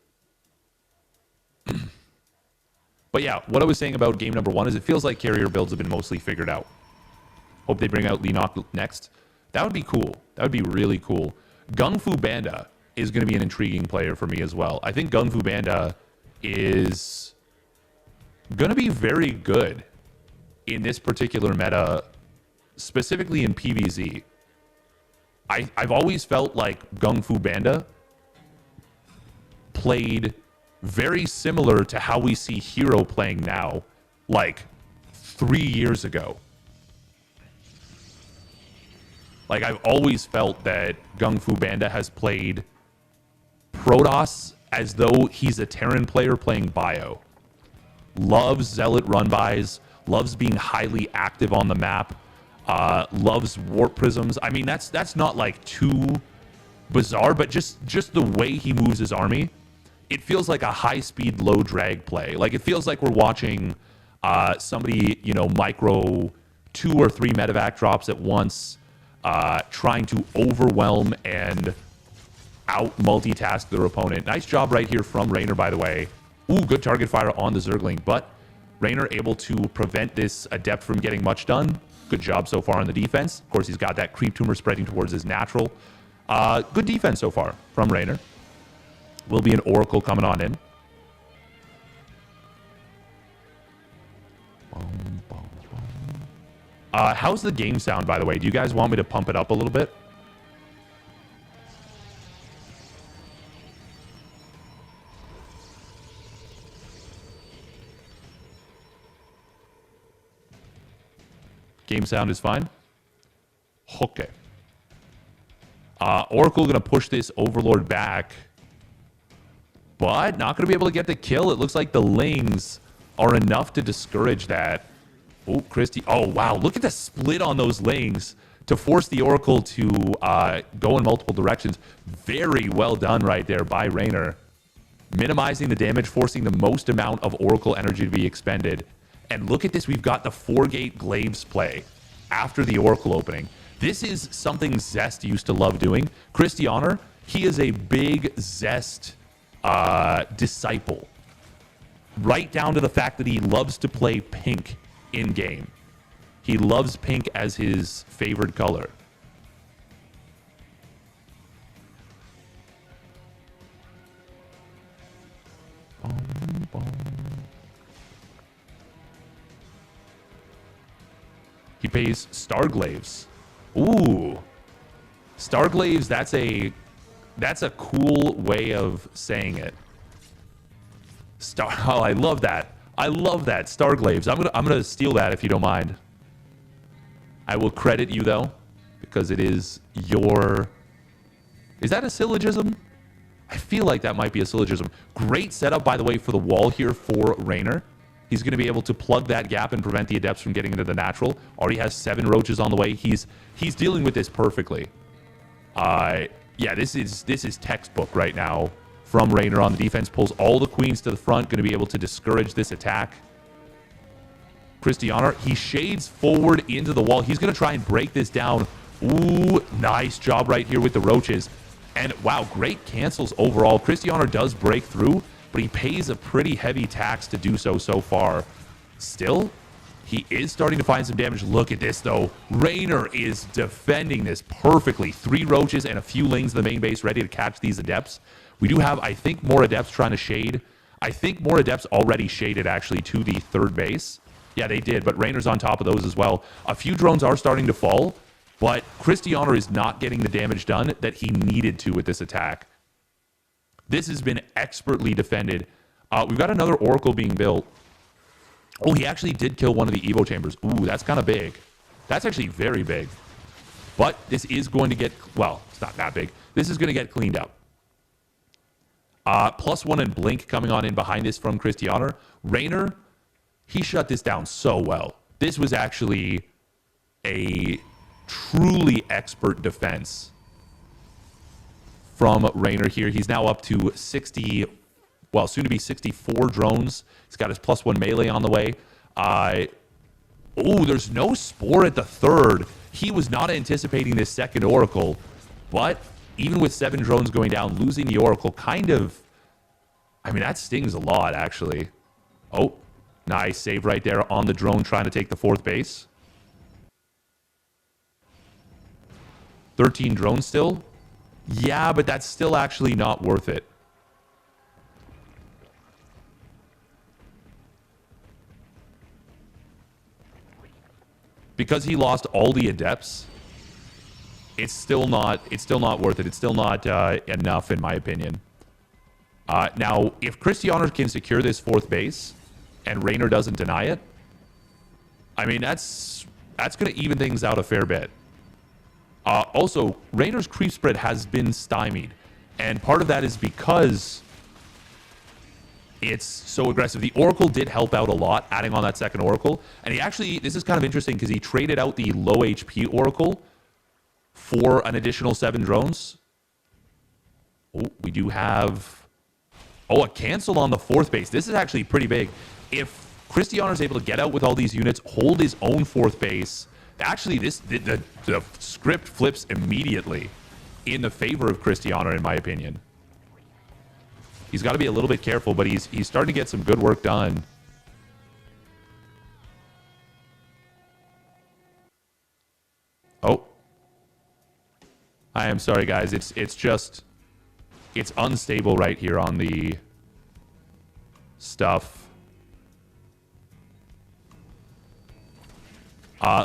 But yeah, what I was saying about game number 1 is it feels like carrier builds have been mostly figured out. Hope they bring out Leenock next. That would be cool. That would be really cool. Gung Fu Banda is going to be an intriguing player for me as well. I think Gung Fu Banda is going to be very good in this particular meta, specifically in PvZ. I've always felt like Gung Fu Banda played very similar to how we see Hero playing now, like 3 years ago. Like, I've always felt that Gung Fu Banda has played Protoss as though he's a Terran player playing Bio. Loves Zealot run-bys, loves being highly active on the map, loves Warp Prisms. I mean, that's not, like, too bizarre, but just the way he moves his army, it feels like a high-speed, low-drag play. Like, it feels like we're watching somebody, you know, micro 2 or 3 medevac drops at once, trying to overwhelm and out-multitask their opponent. Nice job right here from Rainer, by the way. Ooh, good target fire on the Zergling, but Rainer able to prevent this Adept from getting much done. Good job so far on the defense. Of course, he's got that creep tumor spreading towards his natural. Good defense so far from Rainer. Will be an Oracle coming on in. How's the game sound, by the way? Do you guys want me to pump it up a little bit? Game sound is fine? Okay. Oracle going to push this Overlord back, but not going to be able to get the kill. It looks like the Lings are enough to discourage that. Oh, Christy. Oh, wow. Look at the split on those Lings to force the Oracle to go in multiple directions. Very well done right there by Rainer. Minimizing the damage, forcing the most amount of Oracle energy to be expended. And look at this. We've got the 4-gate Glaives play after the Oracle opening. This is something Zest used to love doing. Christianer, he is a big Zest disciple. Right down to the fact that he loves to play pink in game. He loves pink as his favored color. He pays Starglaves. Ooh. Starglaves, that's a cool way of saying it. Oh, I love that. I love that. Starglaves. I'm gonna steal that if you don't mind. I will credit you though, because it is your... Is that a syllogism? I feel like that might be a syllogism. Great setup, by the way, for the wall here for Raynor. He's going to be able to plug that gap and prevent the Adepts from getting into the natural. Already has 7 roaches on the way. He's dealing with this perfectly. Yeah, this is textbook right now from Raynor on the defense. Pulls all the queens to the front. Going to be able to discourage this attack. Cristiano, he shades forward into the wall. He's going to try and break this down. Ooh, nice job right here with the roaches. And wow, great cancels overall. Cristiano does break through, but he pays a pretty heavy tax to do so far. Still, he is starting to find some damage. Look at this, though. Raynor is defending this perfectly. 3 roaches and a few lings in the main base ready to catch these Adepts. We do have, I think, more Adepts trying to shade. I think more Adepts already shaded, actually, to the 3rd base. Yeah, they did, but Raynor's on top of those as well. A few drones are starting to fall, but Cristiano is not getting the damage done that he needed to with this attack. This has been expertly defended. We've got another Oracle being built. Oh, he actually did kill one of the Evo Chambers. Ooh, that's kind of big. That's actually very big. But this is going to get... Well, it's not that big. This is going to get cleaned up. +1 and Blink coming on in behind this from Cristiano. Raynor, he shut this down so well. This was actually a truly expert defense from Raynor here. He's now up to 60, well, soon to be 64 drones. He's got his +1 melee on the way. Oh, there's no Spore at the 3rd. He was not anticipating this 2nd Oracle, but even with 7 drones going down, losing the Oracle kind of, I mean, that stings a lot, actually. Oh, nice save right there on the drone trying to take the 4th base. 13 drones still. Yeah, but that's still actually not worth it. Because he lost all the Adepts, it's still not worth it. It's still not enough, in my opinion. Now, if Cristiano can secure this 4th base and Raynor doesn't deny it, I mean, that's going to even things out a fair bit. Also, Raynor's creep spread has been stymied, and part of that is because it's so aggressive. The Oracle did help out a lot, adding on that 2nd Oracle, and he actually, this is kind of interesting because he traded out the low HP Oracle for an additional 7 drones. Oh, we do have, a cancel on the 4th base. This is actually pretty big. If Cristiano is able to get out with all these units, hold his own 4th base, actually, the script flips immediately in the favor of Cristiano, in my opinion. He's got to be a little bit careful, but he's starting to get some good work done. Oh. I am sorry, guys. It's unstable right here on the stuff.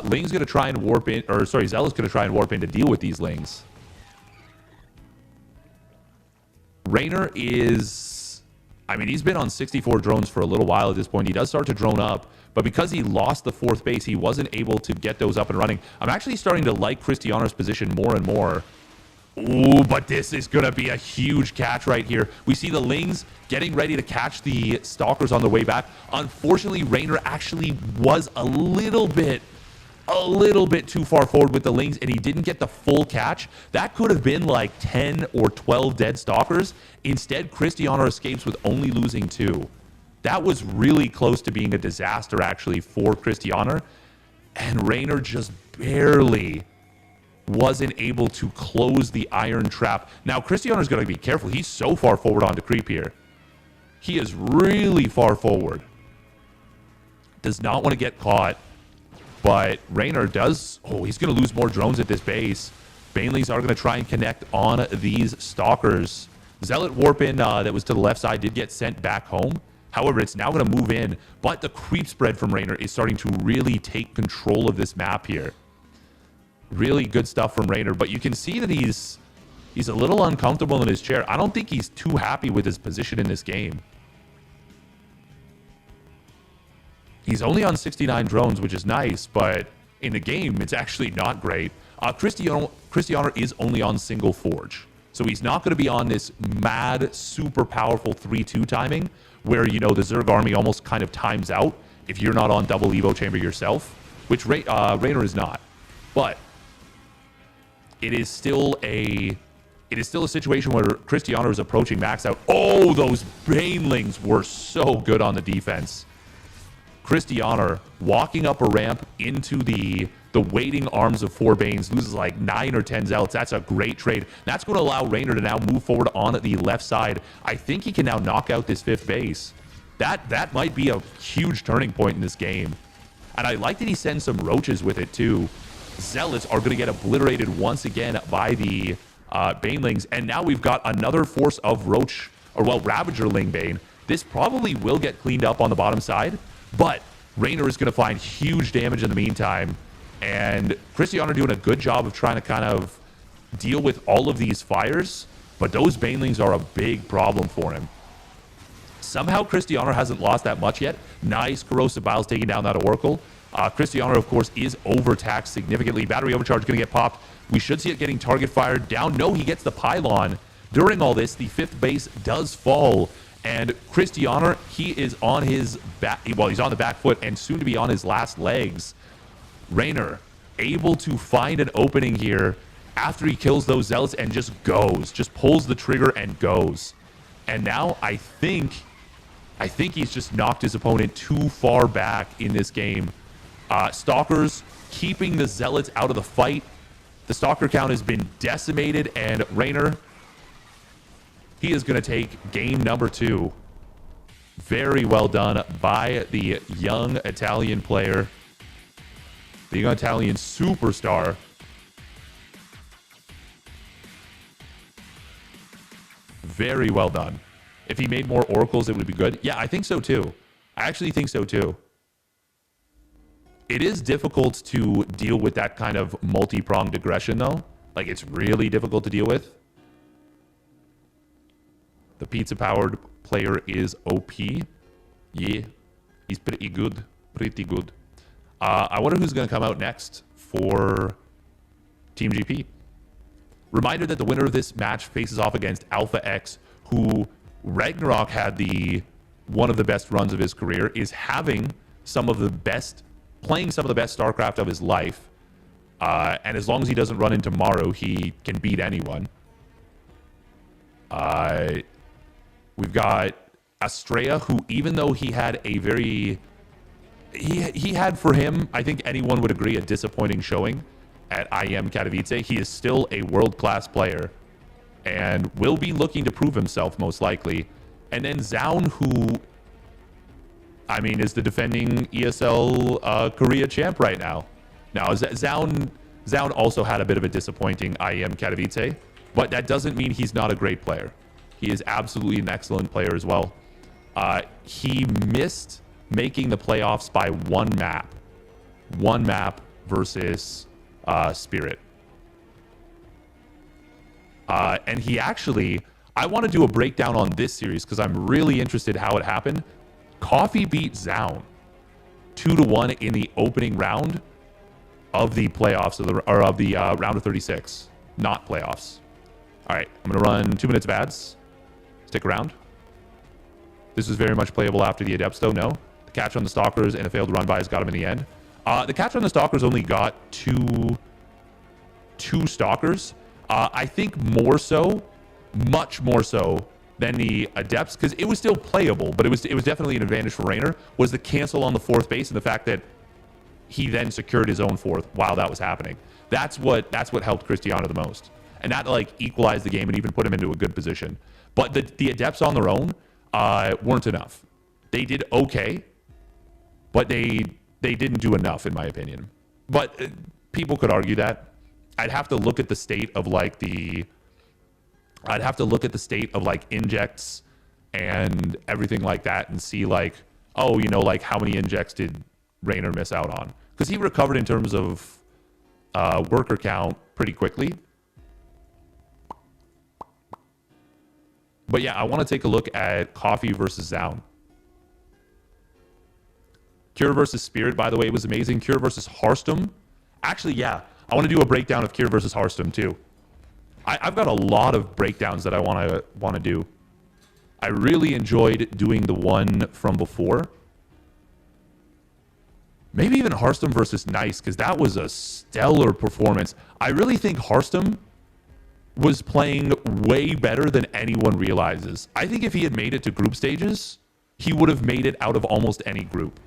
Ling's going to try and warp in, or sorry, Zealot's going to try and warp in to deal with these Lings. Raynor is, I mean, he's been on 64 drones for a little while at this point. He does start to drone up, but because he lost the 4th base, he wasn't able to get those up and running. I'm actually starting to like Cristiano's position more and more. Ooh, but this is going to be a huge catch right here. We see the Lings getting ready to catch the Stalkers on their way back. Unfortunately, Raynor actually was a little bit too far forward with the Lings, and he didn't get the full catch. That could have been like 10 or 12 dead Stalkers. Instead, Cristiano escapes with only losing 2. That was really close to being a disaster, actually, for Cristiano. And Raynor just barely wasn't able to close the Iron Trap. Now, Cristiano's going to be careful. He's so far forward onto creep here. He is really far forward. Does not want to get caught. But Raynor does... Oh, he's going to lose more drones at this base. Banelings are going to try and connect on these Stalkers. Zealot Warp in that was to the left side did get sent back home. However, it's now going to move in. But the creep spread from Raynor is starting to really take control of this map here. Really good stuff from Raynor. But you can see that he's a little uncomfortable in his chair. I don't think he's too happy with his position in this game. He's only on 69 drones, which is nice, but in the game, it's actually not great. Cristiano is only on single forge. So he's not going to be on this mad, super powerful 3-2 timing where, you know, the Zerg army almost kind of times out if you're not on double Evo chamber yourself, which Raynor is not. But it is still a situation where Cristiano is approaching max out. Oh, those Banelings were so good on the defense. Cristiano walking up a ramp into the waiting arms of 4 Banes, loses like 9 or 10 Zealots. That's a great trade. That's going to allow Raynor to now move forward on the left side. I think he can now knock out this 5th base. That might be a huge turning point in this game. And I like that he sends some roaches with it too. Zealots are going to get obliterated once again by the Banelings. And now we've got another force of Roach, or well, Ravager Lingbane. This probably will get cleaned up on the bottom side. But Raynor is going to find huge damage in the meantime. And Cristiano doing a good job of trying to kind of deal with all of these fires. But those Banelings are a big problem for him. Somehow Cristiano hasn't lost that much yet. Nice Corrosive Biles taking down that Oracle. Cristiano, of course, is overtaxed significantly. Battery overcharge going to get popped. We should see it getting target fired down. No, he gets the pylon. During all this, the 5th base does fall. And Cristiano, he is on his back, well, he's on the back foot and soon to be on his last legs. Raynor able to find an opening here after he kills those Zealots and just goes, just pulls the trigger and goes. And now I think he's just knocked his opponent too far back in this game. Stalkers keeping the Zealots out of the fight. The Stalker count has been decimated, and Raynor, he is going to take game number 2. Very well done by the young Italian player. The young Italian superstar. Very well done. If he made more Oracles, it would be good. Yeah, I think so too. I actually think so too. It is difficult to deal with that kind of multi-pronged aggression though. Like, it's really difficult to deal with. The pizza-powered player is OP. Yeah, he's pretty good. Pretty good. I wonder who's going to come out next for Team GP. Reminder that the winner of this match faces off against Alpha X, who Ragnarok had one of the best runs of his career, is having playing some of the best StarCraft of his life. And as long as he doesn't run into Maru, he can beat anyone. We've got Astrea, who, even though he had a very... He had, for him, I think anyone would agree, a disappointing showing at IEM Katowice. He is still a world-class player and will be looking to prove himself, most likely. And then Zaun, who, I mean, is the defending ESL Korea champ right now. Now, Zaun also had a bit of a disappointing IEM Katowice, but that doesn't mean he's not a great player. He is absolutely an excellent player as well. He missed making the playoffs by one map. One map versus Spirit. And he actually... I want to do a breakdown on this series because I'm really interested how it happened. Coffee beat Zaun 2-1 in the opening round of the playoffs, or of the round of 36. Not playoffs. All right, I'm going to run 2 minutes of ads. Stick around. This is very much playable after the Adepts, though. No. The catch on the Stalkers and the failed run by has got him in the end. The catch on the Stalkers only got two Stalkers. I think more so, much more so than the Adepts, because it was still playable, but it was definitely an advantage for Raynor, was the cancel on the 4th base and the fact that he then secured his own 4th while that was happening. That's what helped Cristiano the most. And that like equalized the game and even put him into a good position. But the Adepts on their own weren't enough. They did okay, but they didn't do enough, in my opinion. But people could argue that. I'd have to look at the state of like injects and everything like that and see like, oh, you know, like how many injects did Rayner miss out on? Because he recovered in terms of worker count pretty quickly. But yeah, I want to take a look at Coffee versus Zound. Cure versus Spirit, by the way, was amazing. Cure versus Hearthstone. Actually, yeah, I want to do a breakdown of Cure versus Hearthstone too. I've got a lot of breakdowns that I want to do. I really enjoyed doing the one from before. Maybe even Hearthstone versus Nice, because that was a stellar performance. I really think Hearthstone was playing way better than anyone realizes. I think if he had made it to group stages, he would have made it out of almost any group.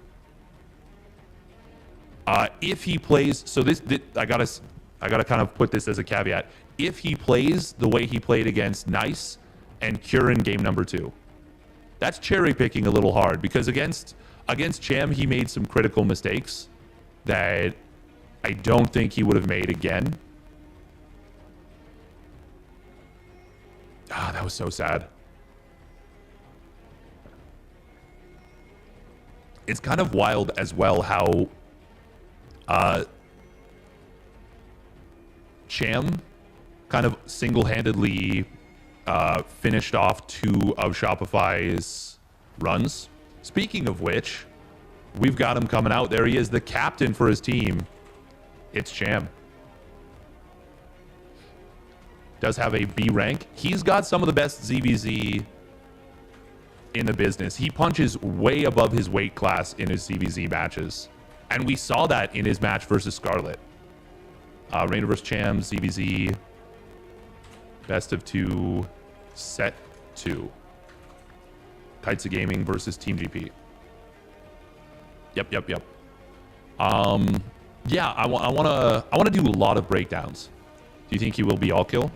If he plays, so this I gotta kind of put this as a caveat. If he plays the way he played against Nice and Cure in game number 2, that's cherry picking a little hard, because against Cham he made some critical mistakes that I don't think he would have made again. Ah, that was so sad. It's kind of wild as well how Cham kind of single-handedly finished off 2 of Shopify's runs. Speaking of which, we've got him coming out. There he is, the captain for his team. It's Cham. Does have a B rank. He's got some of the best ZVZ in the business. He punches way above his weight class in his ZVZ matches. And we saw that in his match versus Scarlet. Rayner vs. Cham, ZVZ, best of 2, set 2. Kites of Gaming versus Team GP. Yep. Yeah, I want to do a lot of breakdowns. Do you think he will be all kill?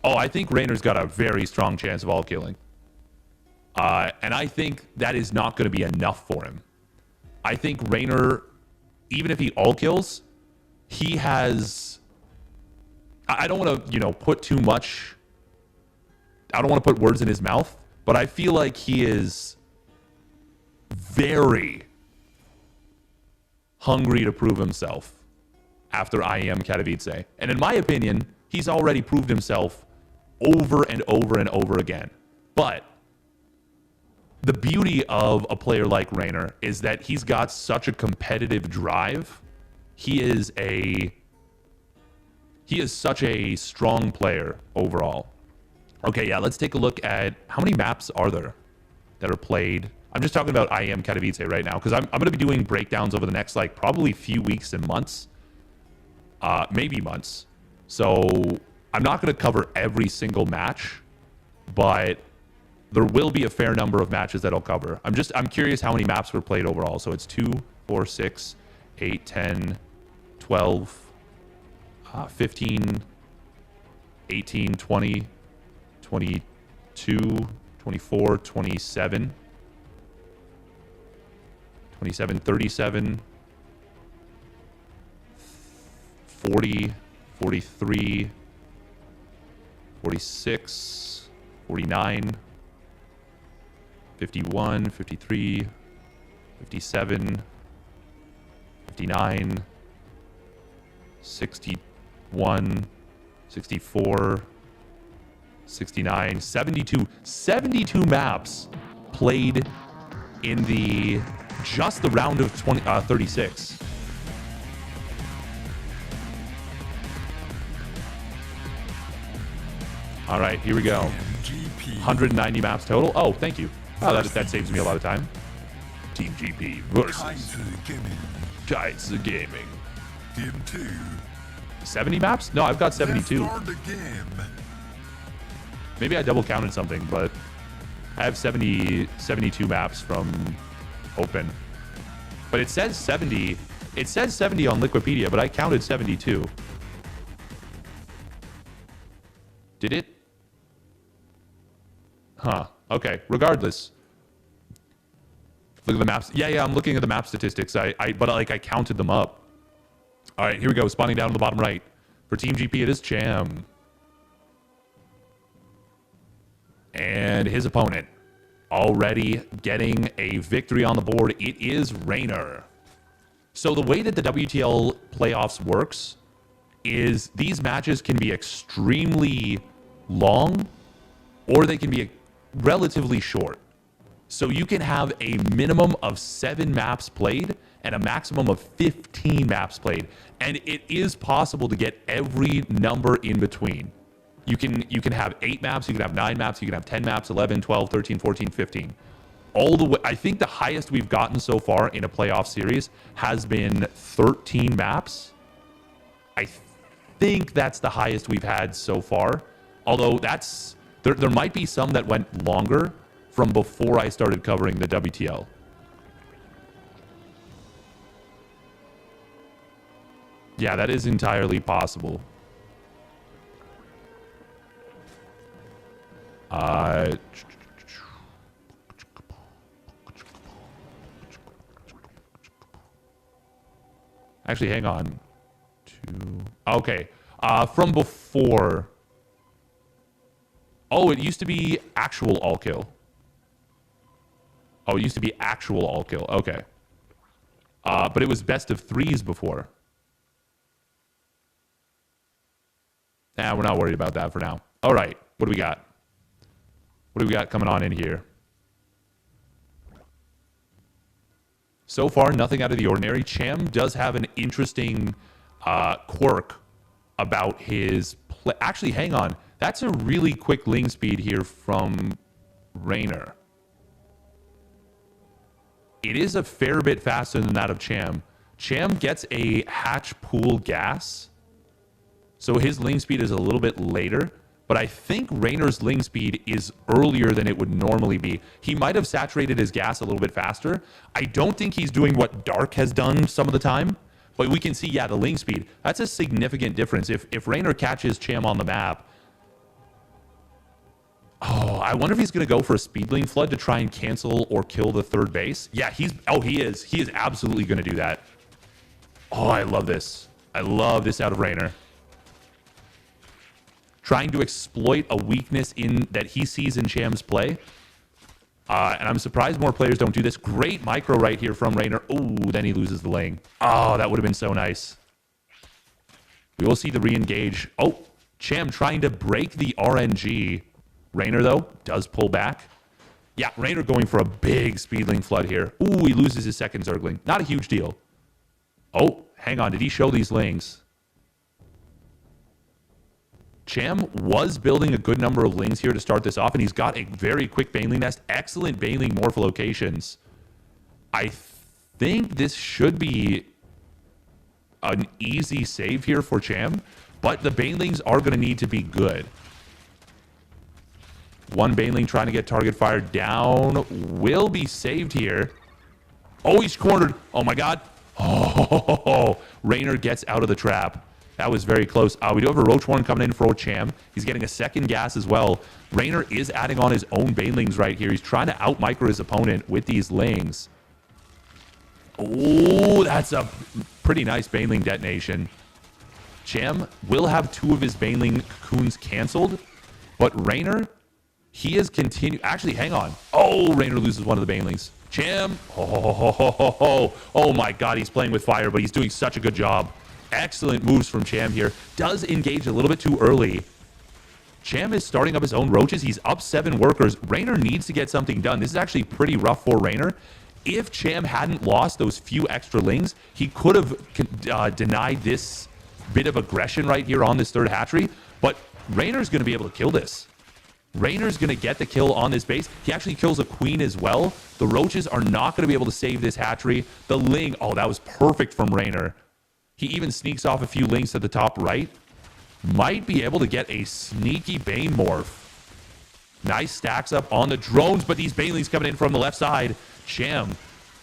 Oh, I think Rayner's got a very strong chance of all killing. And I think that is not going to be enough for him. I think Rayner, even if he all kills, he has... I don't want to, put too much... I don't want to put words in his mouth, but I feel like he is very hungry to prove himself after IEM Katowice. And in my opinion, he's already proved himself over and over and over again. But the beauty of a player like Rayner is that he's got such a competitive drive. He is such a strong player overall. Okay, yeah, let's take a look at how many maps are there that are played. I'm just talking about IEM Katowice right now, because I'm going to be doing breakdowns over the next, probably few weeks and months. Maybe months. So I'm not going to cover every single match, but there will be a fair number of matches that I'll cover. I'm curious how many maps were played overall. So it's 2, 4, 6, 8, 10, 12, 15, 18, 20, 22, 24, 27, 37, 40, 43, 46, 49, 51, 53, 57, 59, 61, 64, 69, 72 maps played in just the round of 36. All right, here we go. 190 maps total. Oh, thank you. Oh, that saves me a lot of time. Team GP versus Kites of Gaming. Game 2. 70 maps? No, I've got 72. Let's start the game. Maybe I double counted something, but I have 72 maps from Open. But it says 70. It says 70 on Liquipedia, but I counted 72. Did it? Huh. Okay. Regardless. Look at the maps. Yeah, I'm looking at the map statistics. But like I counted them up. All right, here we go. Spawning down to the bottom right. For Team GP, it is Cham. And his opponent already getting a victory on the board. It is Rainer. So the way that the WTL playoffs works is these matches can be extremely long or they can be relatively short. So you can have a minimum of 7 maps played and a maximum of 15 maps played. And it is possible to get every number in between. You can have 8 maps, you can have 9 maps, you can have 10 maps, 11, 12, 13, 14, 15. All the way, I think the highest we've gotten so far in a playoff series has been 13 maps. I think that's the highest we've had so far. Although there might be some that went longer from before I started covering the WTL. Yeah, that is entirely possible. Actually, hang on. Okay. From before. Oh, it used to be actual all kill. Oh, it used to be actual all kill. Okay. But it was best of 3s before. Nah, we're not worried about that for now. All right. What do we got? What do we got coming on in here? So far, nothing out of the ordinary. Cham does have an interesting quirk about his play. Actually, hang on. That's a really quick ling speed here from Rainer. It is a fair bit faster than that of Cham. Cham gets a hatch pool gas, so his ling speed is a little bit later. But I think Rainer's ling speed is earlier than it would normally be. He might have saturated his gas a little bit faster. I don't think he's doing what Dark has done some of the time. But we can see, yeah, the ling speed. That's a significant difference. If Rainer catches Cham on the map... Oh, I wonder if he's going to go for a speedling flood to try and cancel or kill the third base. Yeah, he is. He is absolutely going to do that. Oh, I love this. I love this out of Rainer. Trying to exploit a weakness that he sees in Cham's play. And I'm surprised more players don't do this. Great micro right here from Rainer. Oh, then he loses the lane. Oh, that would have been so nice. We will see the re-engage. Oh, Cham trying to break the RNG. Rainer, though, does pull back. Yeah, Rainer going for a big speedling flood here. Ooh, he loses his second Zergling. Not a huge deal. Oh, hang on. Did he show these lings? Cham was building a good number of lings here to start this off, and he's got a very quick Baneling nest. Excellent Baneling morpholocations. I think this should be an easy save here for Cham, but the Banelings are going to need to be good. One Baneling trying to get target fire down. Will be saved here. Oh, he's cornered. Oh, my God. Oh, Rainer gets out of the trap. That was very close. We do have a Roachhorn coming in for Cham. He's getting a second gas as well. Rainer is adding on his own Banelings right here. He's trying to out-micro his opponent with these lings. Oh, that's a pretty nice Baneling detonation. Cham will have 2 of his Baneling cocoons canceled, but Rainer, he is continuing. Actually, hang on. Oh, Rainer loses one of the Banelings. Cham, oh my God, he's playing with fire, but he's doing such a good job. Excellent moves from Cham here. Does engage a little bit too early. Cham is starting up his own roaches. He's up 7 workers. Rainer needs to get something done. This is actually pretty rough for Rainer. If Cham hadn't lost those few extra lings, he could have denied this bit of aggression right here on this third hatchery. But Rainer's going to be able to kill this. Rainer's going to get the kill on this base. He actually kills a queen as well. The roaches are not going to be able to save this hatchery. The ling, oh, that was perfect from Rainer. He even sneaks off a few lings to the top right. Might be able to get a sneaky Bane morph. Nice stacks up on the drones, but these Banelings coming in from the left side. Cham,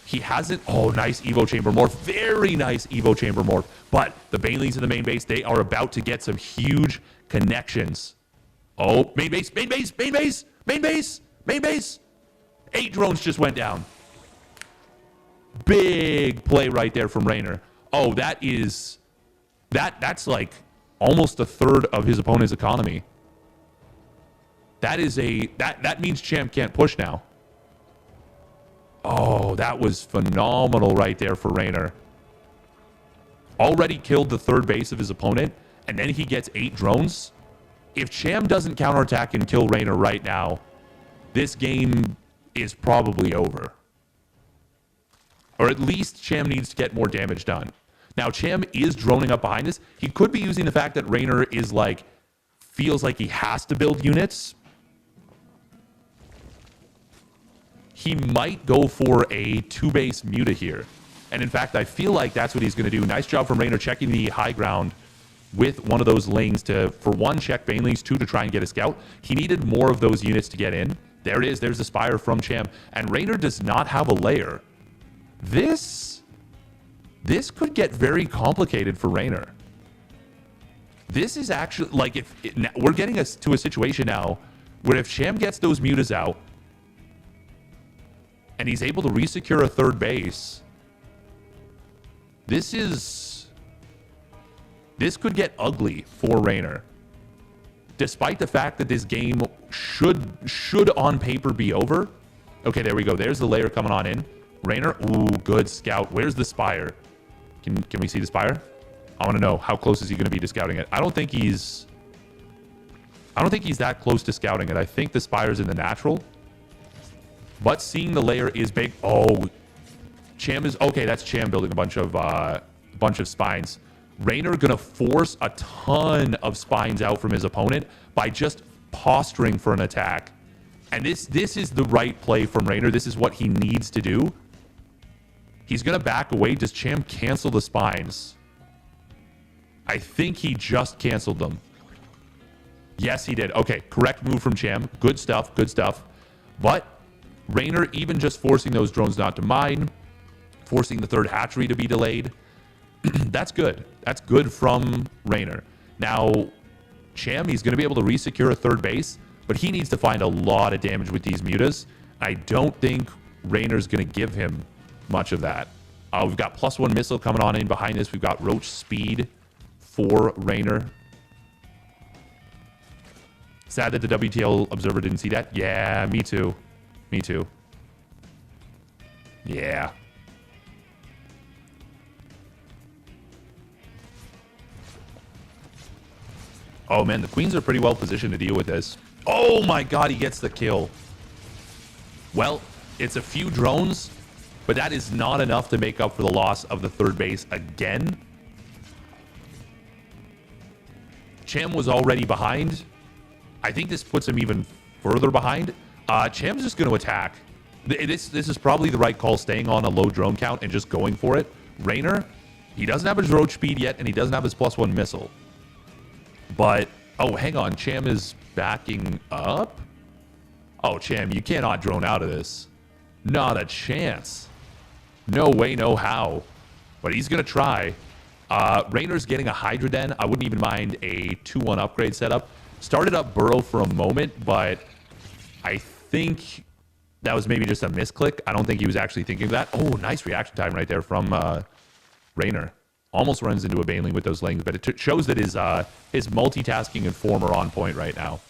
he hasn't... Oh, nice Evo Chamber morph. Very nice Evo Chamber morph. But the Banelings in the main base, they are about to get some huge connections. Oh, main base, main base, main base, main base, main base. 8 drones just went down. Big play right there from Raynor. Oh, that's like almost a third of his opponent's economy. That means Champ can't push now. Oh, that was phenomenal right there for Raynor. Already killed the third base of his opponent, and then he gets 8 drones. If Cham doesn't counterattack and kill Raynor right now, this game is probably over. Or at least Cham needs to get more damage done. Now, Cham is droning up behind this. He could be using the fact that Raynor is like, feels like he has to build units. He might go for a 2-base Muta here. And in fact, I feel like that's what he's going to do. Nice job from Raynor checking the high ground with one of those lings to, for 1, check Banelings, 2, to try and get a scout. He needed more of those units to get in. There it is. There's the Spire from Cham. And Raynor does not have a lair. This could get very complicated for Raynor. This is actually, like, we're getting us to a situation now where if Cham gets those Mutas out and he's able to resecure a third base, this could get ugly for Raynor. Despite the fact that this game should on paper be over. Okay, there we go. There's the layer coming on in. Raynor, ooh, good scout. Where's the Spire? Can we see the Spire? I want to know, how close is he going to be to scouting it? I don't think he's that close to scouting it. I think the Spire's in the natural. But seeing the layer is big. Oh, Cham is okay. That's Cham building a bunch of spines. Raynor gonna force a ton of spines out from his opponent by just posturing for an attack. And this is the right play from Raynor. This is what he needs to do. He's gonna back away. Does Cham cancel the spines? I think he just canceled them. Yes, he did. Okay, correct move from Cham. Good stuff, good stuff. But Raynor, even just forcing those drones not to mine, forcing the third hatchery to be delayed, that's good. That's good from Raynor. Now, Cham, he's going to be able to resecure a third base, but he needs to find a lot of damage with these Mutas. I don't think Raynor's going to give him much of that. We've got +1 missile coming on in behind this. We've got Roach speed for Raynor. Sad that the WTL observer didn't see that. Yeah, me too. Me too. Yeah. Oh, man, the Queens are pretty well positioned to deal with this. Oh, my God, he gets the kill. Well, it's a few drones, but that is not enough to make up for the loss of the third base again. Cham was already behind. I think this puts him even further behind. Cham's just going to attack. This is probably the right call, staying on a low drone count and just going for it. Raynor, he doesn't have his roach speed yet, and he doesn't have his +1 missile. But, oh, hang on. Cham is backing up? Oh, Cham, you cannot drone out of this. Not a chance. No way, no how. But he's going to try. Raynor's getting a Hydra Den. I wouldn't even mind a 2-1 upgrade setup. Started up Burrow for a moment, but I think that was maybe just a misclick. I don't think he was actually thinking of that. Oh, nice reaction time right there from Raynor. Almost runs into a Baneling with those lings, but it shows that his multitasking and form are on point right now.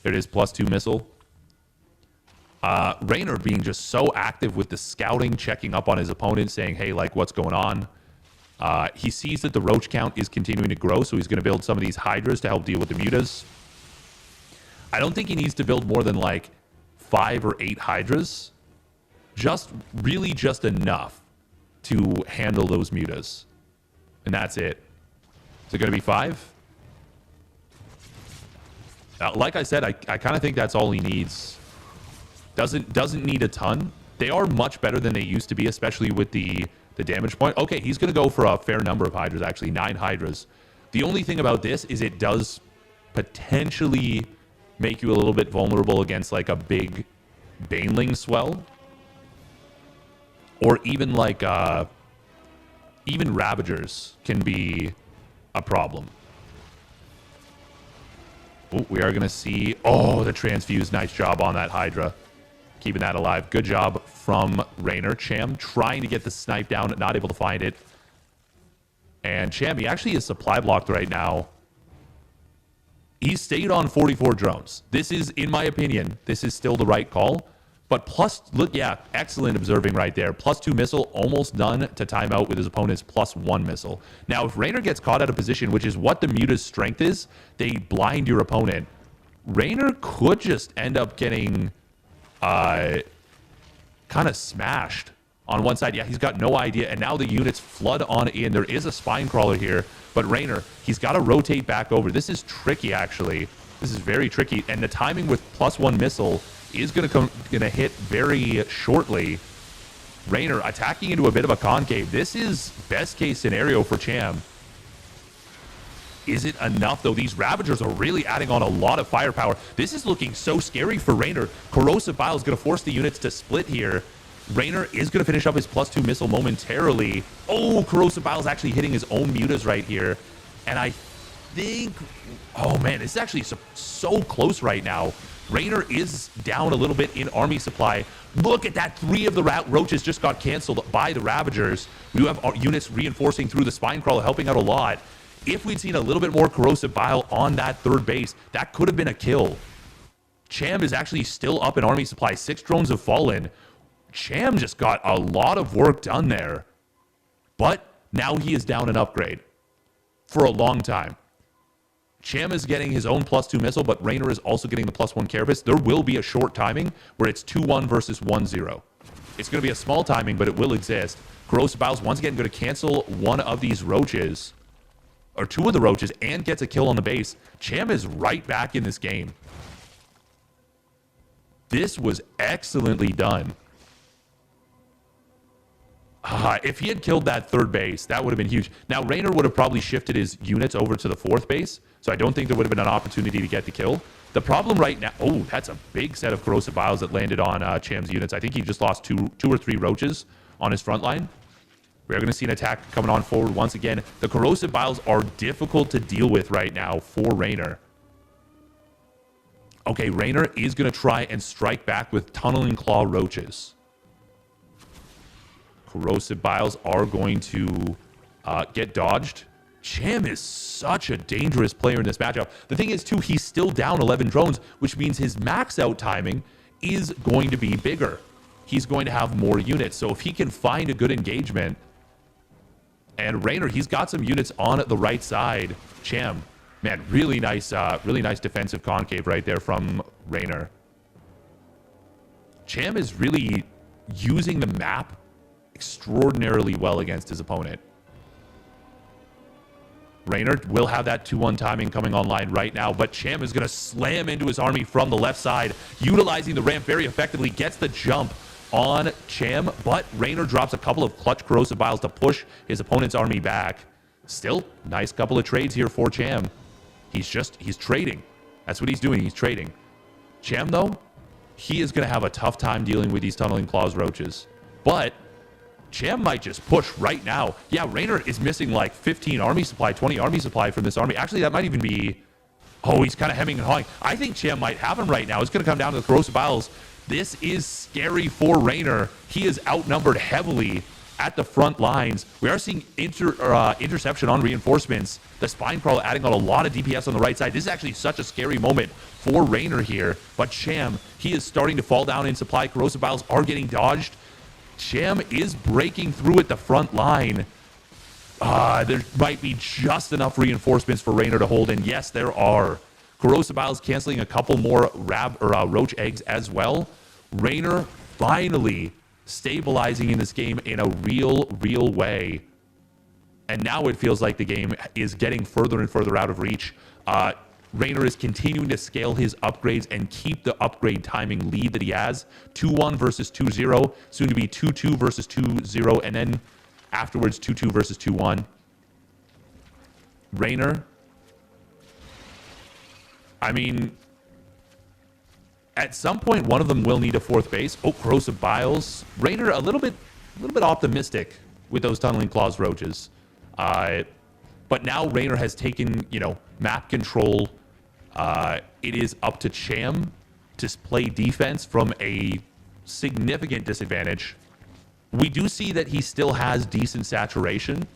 There it is, +2 missile. Raynor being just so active with the scouting, checking up on his opponent, saying, hey, like, what's going on? He sees that the roach count is continuing to grow, so he's going to build some of these Hydras to help deal with the Mutas. I don't think he needs to build more than, like, 5 or 8 Hydras. Really just enough to handle those Mutas. And that's it. Is it going to be 5? Like I said, I kind of think that's all he needs. Doesn't need a ton. They are much better than they used to be, especially with the damage point. Okay, he's going to go for a fair number of Hydras, actually. 9 Hydras. The only thing about this is it does potentially make you a little bit vulnerable against, like, a big Baneling swell. Or even, like, even Ravagers can be a problem. Oh, we are going to see... Oh, the Transfuse. Nice job on that Hydra. keeping that alive. Good job from Raynor. Cham trying to get the snipe down, not able to find it. And Cham, he actually is supply blocked right now. He stayed on 44 drones. This is, in my opinion, this is still the right call. But plus, look, yeah, excellent observing right there. +2 missile, almost done to timeout with his opponent's +1 missile. Now, if Raynor gets caught out of position, which is what the Muta's strength is, they blind your opponent. Raynor could just end up getting kind of smashed on one side. Yeah, he's got no idea. And now the units flood on in. There is a spine crawler here. But Raynor, he's got to rotate back over. This is tricky, actually. This is very tricky. And the timing with +1 missile is going to hit very shortly. Raynor attacking into a bit of a concave. This is best case scenario for Cham. Is it enough, though? These Ravagers are really adding on a lot of firepower. This is looking so scary for Raynor. Corrosive Bile is going to force the units to split here. Raynor is going to finish up his +2 missile momentarily. Oh, Corrosive Bile is actually hitting his own mutas right here. And I think... Oh, man, this is actually so close right now. Raynor is down a little bit in army supply. Look at that. 3 of the roaches just got canceled by the Ravagers. We have our units reinforcing through the spine crawler, helping out a lot. If we'd seen a little bit more Corrosive Bile on that third base, that could have been a kill. Cham is actually still up in army supply. 6 drones have fallen. Cham just got a lot of work done there. But now he is down an upgrade for a long time. Cham is getting his own +2 missile, but Raynor is also getting the +1 carapace. There will be a short timing where it's 2-1 versus 1-0. It's going to be a small timing, but it will exist. Corrosive Bile is once again going to cancel one of these roaches, or 2 of the roaches, and gets a kill on the base. Cham is right back in this game. This was excellently done. If he had killed that third base, that would have been huge. Now, Raynor would have probably shifted his units over to the 4th base, so I don't think there would have been an opportunity to get the kill. The problem right now... Oh, that's a big set of Corrosive Biles that landed on Cham's units. I think he just lost two or three roaches on his front line. We're going to see an attack coming on forward once again. The Corrosive Biles are difficult to deal with right now for Raynor. Okay, Raynor is going to try and strike back with Tunneling Claw roaches. Corrosive Biles are going to get dodged. Cham is such a dangerous player in this matchup. The thing is, too, he's still down 11 drones, which means his max out timing is going to be bigger. He's going to have more units. So if he can find a good engagement, and Raynor, he's got some units on the right side. Cham, man, really nice defensive concave right there from Raynor. Cham is really using the map extraordinarily well against his opponent. Raynor will have that 2-1 timing coming online right now, but Cham is going to slam into his army from the left side, utilizing the ramp very effectively, gets the jump on Cham, but Raynor drops a couple of clutch Corrosive Biles to push his opponent's army back. Still, nice couple of trades here for Cham. He's trading. That's what he's doing. He's trading. Cham, though, he is going to have a tough time dealing with these Tunneling Claws roaches. But Cham might just push right now. Yeah, Raynor is missing like 15 army supply, 20 army supply from this army. Actually, that might even be... Oh, he's kind of hemming and hawing. I think Cham might have him right now. It's going to come down to the Corrosive Biles. This is scary for Raynor. He is outnumbered heavily at the front lines. We are seeing interception on reinforcements. The spine crawl adding on a lot of DPS on the right side. This is actually such a scary moment for Raynor here. But Cham, he is starting to fall down in supply. Corrosive Biles are getting dodged. Cham is breaking through at the front line. There might be just enough reinforcements for Raynor to hold in. Yes, there are. Corrosive Biles canceling a couple more roach eggs as well. Raynor finally stabilizing in this game in a real way. And now it feels like the game is getting further and further out of reach. Raynor is continuing to scale his upgrades and keep the upgrade timing lead that he has. 2-1 versus 2-0, soon to be 2-2 versus 2-0, and then afterwards 2-2 versus 2-1. Raynor, I mean, at some point one of them will need a 4th base. Oh, Corrosive Biles. Raynor a little bit optimistic with those Tunneling Claws roaches. But now Raynor has taken, map control. It is up to Cham to play defense from a significant disadvantage. We do see that he still has decent saturation.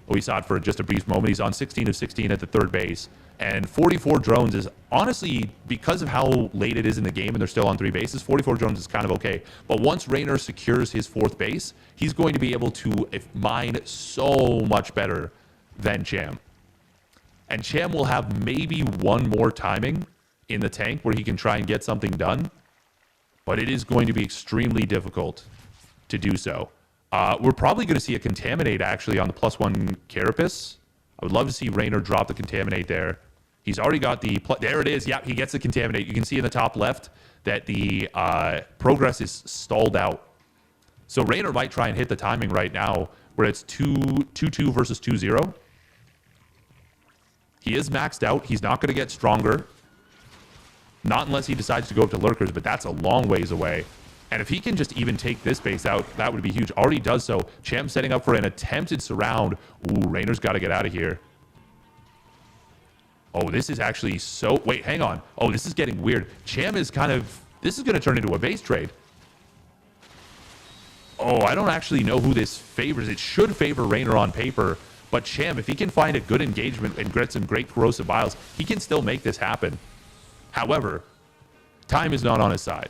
We saw it for just a brief moment. He's on 16 of 16 at the third base. And 44 drones is honestly, because of how late it is in the game and they're still on 3 bases, 44 drones is kind of okay. But once Raynor secures his 4th base, he's going to be able to mine so much better than Cham. And Cham will have maybe one more timing in the tank where he can try and get something done. But it is going to be extremely difficult to do so. We're probably going to see a Contaminate actually on the +1 Carapace. I would love to see Raynor drop the Contaminate there. He's already got the... There it is. Yeah, he gets the Contaminate. You can see in the top left that the progress is stalled out. So Raynor might try and hit the timing right now where it's 2-2 versus 2-0. He is maxed out. He's not going to get stronger. Not unless he decides to go up to Lurkers, but that's a long ways away. And if he can just even take this base out, that would be huge. Already does so. Cham setting up for an attempted surround. Ooh, Raynor's got to get out of here. Oh, this is actually so... Wait, hang on. Oh, this is getting weird. Cham is kind of... This is going to turn into a base trade. Oh, I don't actually know who this favors. It should favor Raynor on paper. But Cham, if he can find a good engagement and get some great corrosive biles, he can still make this happen. However, time is not on his side.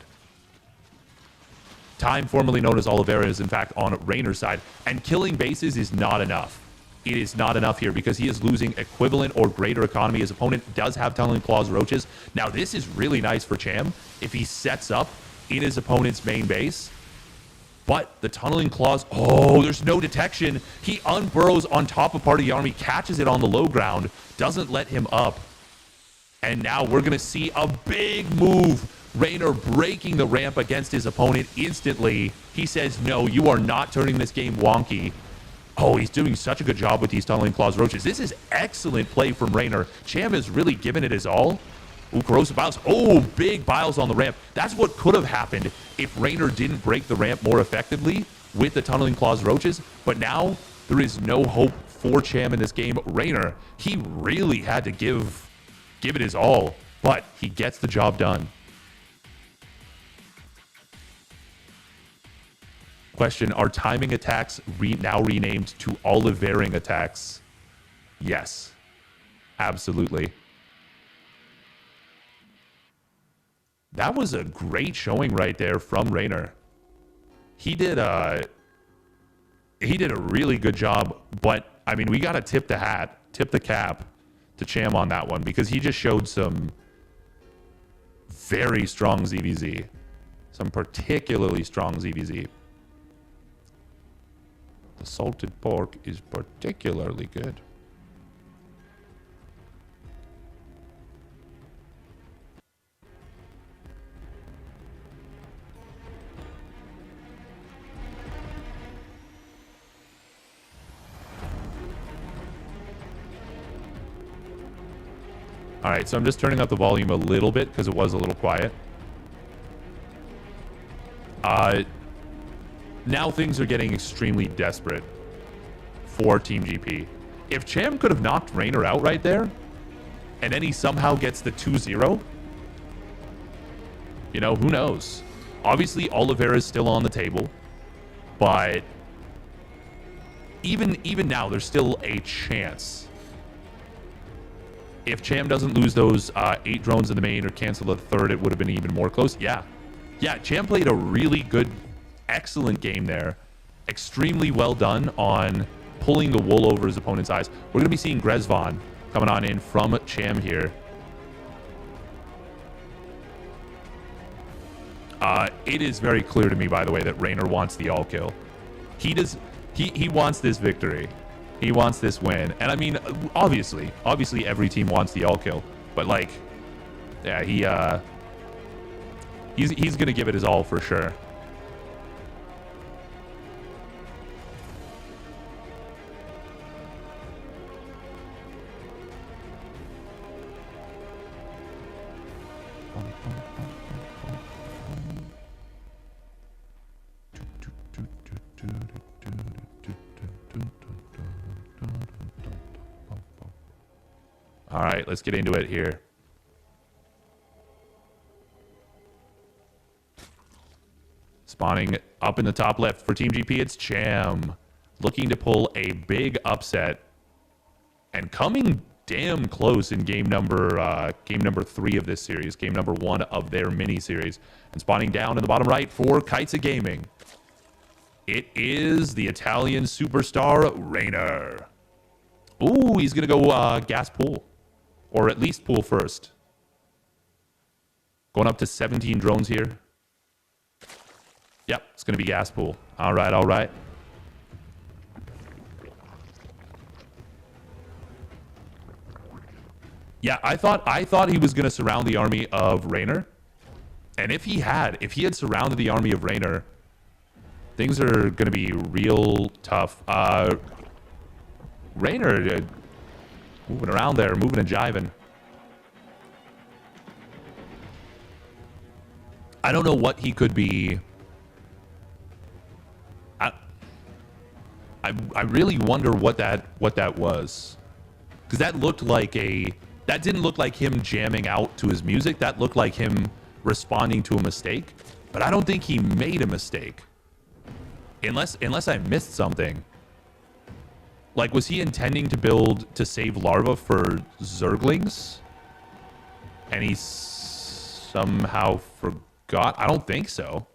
Time, formerly known as Oliveira, is in fact on Raynor's side. And killing bases is not enough. It is not enough here because he is losing equivalent or greater economy. His opponent does have Tunneling Claws Roaches. Now, this is really nice for Cham if he sets up in his opponent's main base. But the Tunneling Claws... Oh, there's no detection. He unburrows on top of part of the army, catches it on the low ground, doesn't let him up. And now we're going to see a big move. Raynor breaking the ramp against his opponent instantly. He says, no, you are not turning this game wonky. Oh, he's doing such a good job with these Tunneling Claws Roaches. This is excellent play from Raynor. Cham has really given it his all. Ooh, corrosive biles. Oh, big biles on the ramp. That's what could have happened if Raynor didn't break the ramp more effectively with the Tunneling Claws Roaches. But now there is no hope for Cham in this game. Raynor, he really had to give it his all, but he gets the job done. Question, are timing attacks now renamed to Olivering attacks? Yes, absolutely. That was a great showing right there from Raynor. He did a really good job, but I mean, we got to tip the cap to Cham on that one because he just showed some very strong ZVZ, some particularly strong ZVZ. The salted pork is particularly good. All right, so I'm just turning up the volume a little bit because it was a little quiet. Now things are getting extremely desperate for Team GP. If Cham could have knocked Raynor out right there, and then he somehow gets the 2-0, you know, who knows? Obviously, Oliveira is still on the table, but even now, there's still a chance. If Cham doesn't lose those 8 drones in the main or cancel the third, it would have been even more close. Yeah, Cham played a really good, excellent game there. Extremely well done on pulling the wool over his opponent's eyes. We're going to be seeing Grezvon coming on in from Cham here. It is very clear to me, by the way, that Raynor wants the all kill. He wants this victory. He wants this win. And I mean, obviously every team wants the all kill. But like, yeah, he's going to give it his all for sure. All right, let's get into it here. Spawning up in the top left for Team GP, it's Cham. Looking to pull a big upset. And coming damn close in game number 3 of this series. Game number 1 of their mini-series. And spawning down in the bottom right for Kites of Gaming. It is the Italian superstar, Rainer. Ooh, he's going to go gas pool. Or at least pool first. Going up to 17 drones here. Yep, it's going to be gas pool. All right, all right. Yeah, I thought he was going to surround the army of Rainer. And if he had surrounded the army of Rainer, things are going to be real tough. Rainer moving around there, moving and jiving. I don't know what he could be. I really wonder what that was, because that didn't look like him jamming out to his music. That looked like him responding to a mistake. But I don't think he made a mistake, unless I missed something. Like, was he intending to save larva for Zerglings, and he somehow forgot? I don't think so.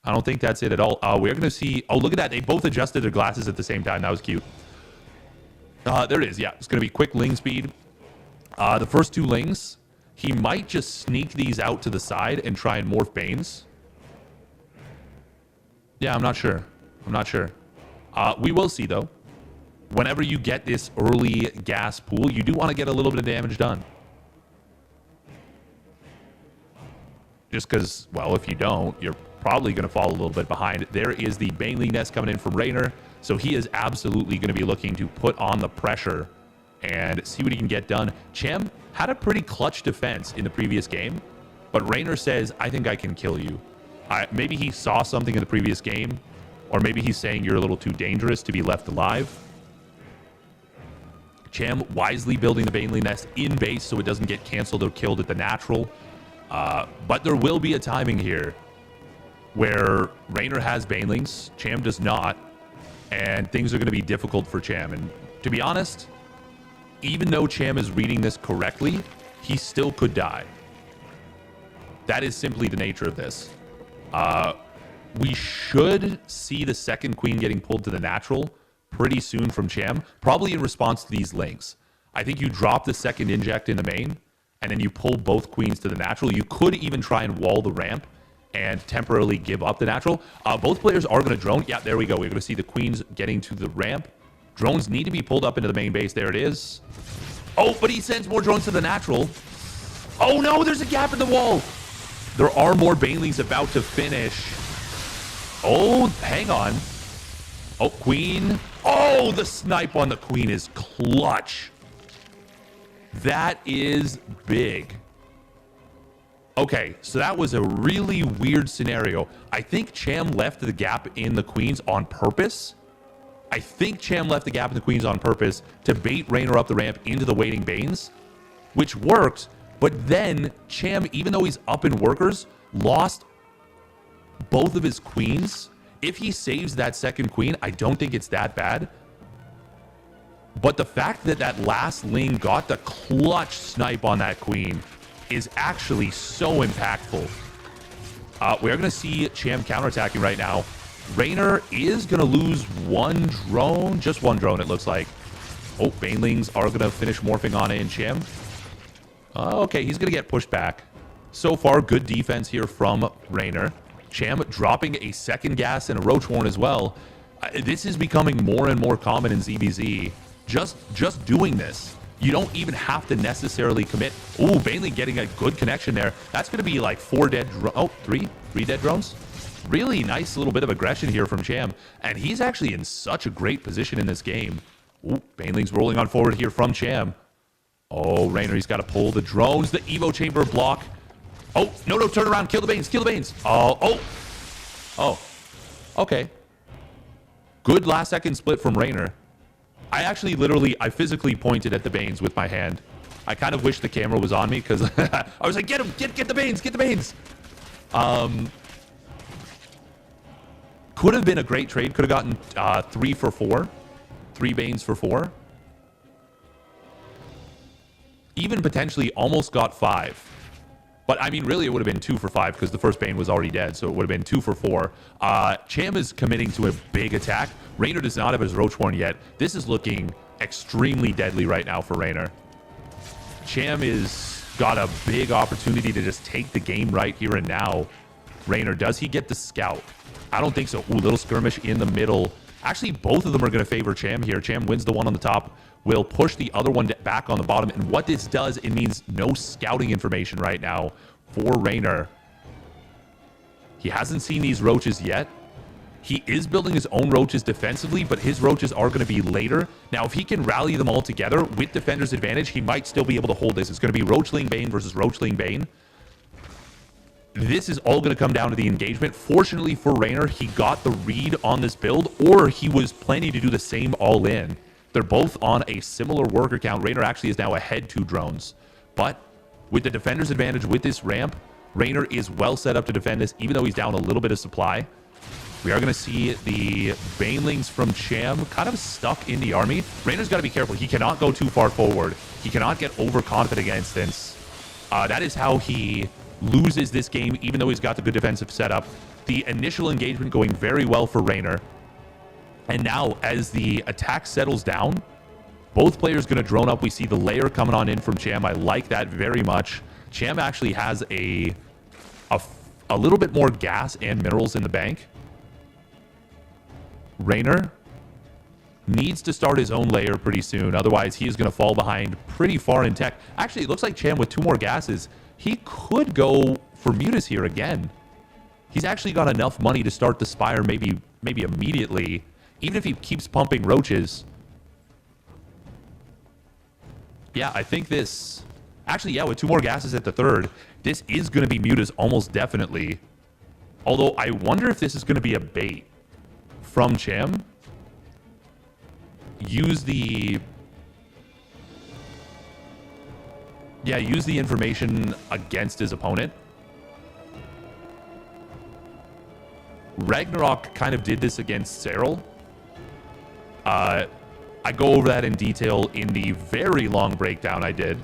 I don't think that's it at all. We're going to see... Oh, look at that. They both adjusted their glasses at the same time. That was cute. There it is. Yeah, it's going to be quick ling speed. The first 2 lings, he might just sneak these out to the side and try and morph Banes. Yeah, I'm not sure. We will see, though. Whenever you get this early gas pool, you do want to get a little bit of damage done. Just because, well, if you don't, you're probably going to fall a little bit behind. There is the Baneling Nest coming in from Rainer. So he is absolutely going to be looking to put on the pressure and see what he can get done. Cham had a pretty clutch defense in the previous game, but Rainer says, I think I can kill you. Maybe he saw something in the previous game, or maybe he's saying you're a little too dangerous to be left alive. Cham wisely building the Baneling Nest in base so it doesn't get canceled or killed at the natural. But there will be a timing here where Rainer has Banelings, Cham does not, and things are going to be difficult for Cham. And to be honest, even though Cham is reading this correctly, he still could die. That is simply the nature of this. We should see the second queen getting pulled to the natural pretty soon from Cham, probably in response to these links. I think you drop the second inject in the main, and then you pull both queens to the natural. You could even try and wall the ramp and temporarily give up the natural. Both players are going to drone. Yeah, there we go. We're going to see the queens getting to the ramp. Drones need to be pulled up into the main base. There it is. Oh, but he sends more drones to the natural. Oh, no, there's a gap in the wall. There are more Banelings about to finish. Oh, hang on. Oh, queen. Oh, the snipe on the queen is clutch. That is big. Okay, so that was a really weird scenario. I think Cham left the gap in the queens on purpose. I think Cham left the gap in the queens on purpose to bait Rainer up the ramp into the waiting Banes, which worked. But then Cham, even though he's up in workers, lost both of his queens. If he saves that second queen, I don't think it's that bad. But the fact that that last ling got the clutch snipe on that queen is actually so impactful. We're going to see Cham counterattacking right now. Rainer is going to lose one drone. Just one drone, it looks like. Oh, Banelings are going to finish morphing on in Cham. Okay, he's going to get pushed back. So far, good defense here from Rainer. Cham dropping a second gas and a Roach Horn as well. This is becoming more and more common in ZBZ. Just doing this. You don't even have to necessarily commit. Ooh, Baneling getting a good connection there. That's going to be like 4 dead three dead drones. Really nice little bit of aggression here from Cham. And he's actually in such a great position in this game. Ooh, Baneling's rolling on forward here from Cham. Oh, Rainer, he's got to pull the drones. The Evo Chamber block. Oh, no, turn around. Kill the Banes. Kill the Banes. Oh. Okay. Good last second split from Rainer. I physically pointed at the Banes with my hand. I kind of wish the camera was on me because I was like, get him, get the Banes, get the Banes. Could have been a great trade. Could have gotten 3 for 4. 3 Banes for 4. Even potentially almost got 5. But, I mean, really, it would have been 2 for 5 because the first Bane was already dead, so it would have been 2 for 4. Cham is committing to a big attack. Raynor does not have his Roachborn yet. This is looking extremely deadly right now for Raynor. Cham is got a big opportunity to just take the game right here and now. Raynor, does he get the scout? I don't think so. Ooh, little skirmish in the middle. Actually, both of them are going to favor Cham here. Cham wins the one on the top, will push the other one back on the bottom. And what this does, it means no scouting information right now for Raynor. He hasn't seen these roaches yet. He is building his own roaches defensively, but his roaches are going to be later. Now, if he can rally them all together with defender's advantage, he might still be able to hold this. It's going to be Roachling Bane versus Roachling Bane. This is all going to come down to the engagement. Fortunately for Raynor, he got the read on this build, or he was planning to do the same all in. They're both on a similar worker count. Raynor actually is now ahead 2 drones. But with the defender's advantage with this ramp, Raynor is well set up to defend this, even though he's down a little bit of supply. We are going to see the Banelings from Cham kind of stuck in the army. Raynor's got to be careful. He cannot go too far forward. He cannot get overconfident against this. That is how he loses this game, even though he's got the good defensive setup. The initial engagement going very well for Raynor. And now, as the attack settles down, both players going to drone up. We see the layer coming on in from Cham. I like that very much. Cham actually has a little bit more gas and minerals in the bank. Raynor needs to start his own layer pretty soon. Otherwise, he is going to fall behind pretty far in tech. Actually, it looks like Cham with 2 more gases, he could go for Mutas here again. He's actually got enough money to start the Spire maybe immediately, even if he keeps pumping roaches. Yeah, I think this... Actually, yeah, with 2 more gases at the 3rd, this is going to be Mutas almost definitely. Although, I wonder if this is going to be a bait from Cham. Use the information against his opponent. Ragnarok kind of did this against Cyril. I go over that in detail in the very long breakdown I did.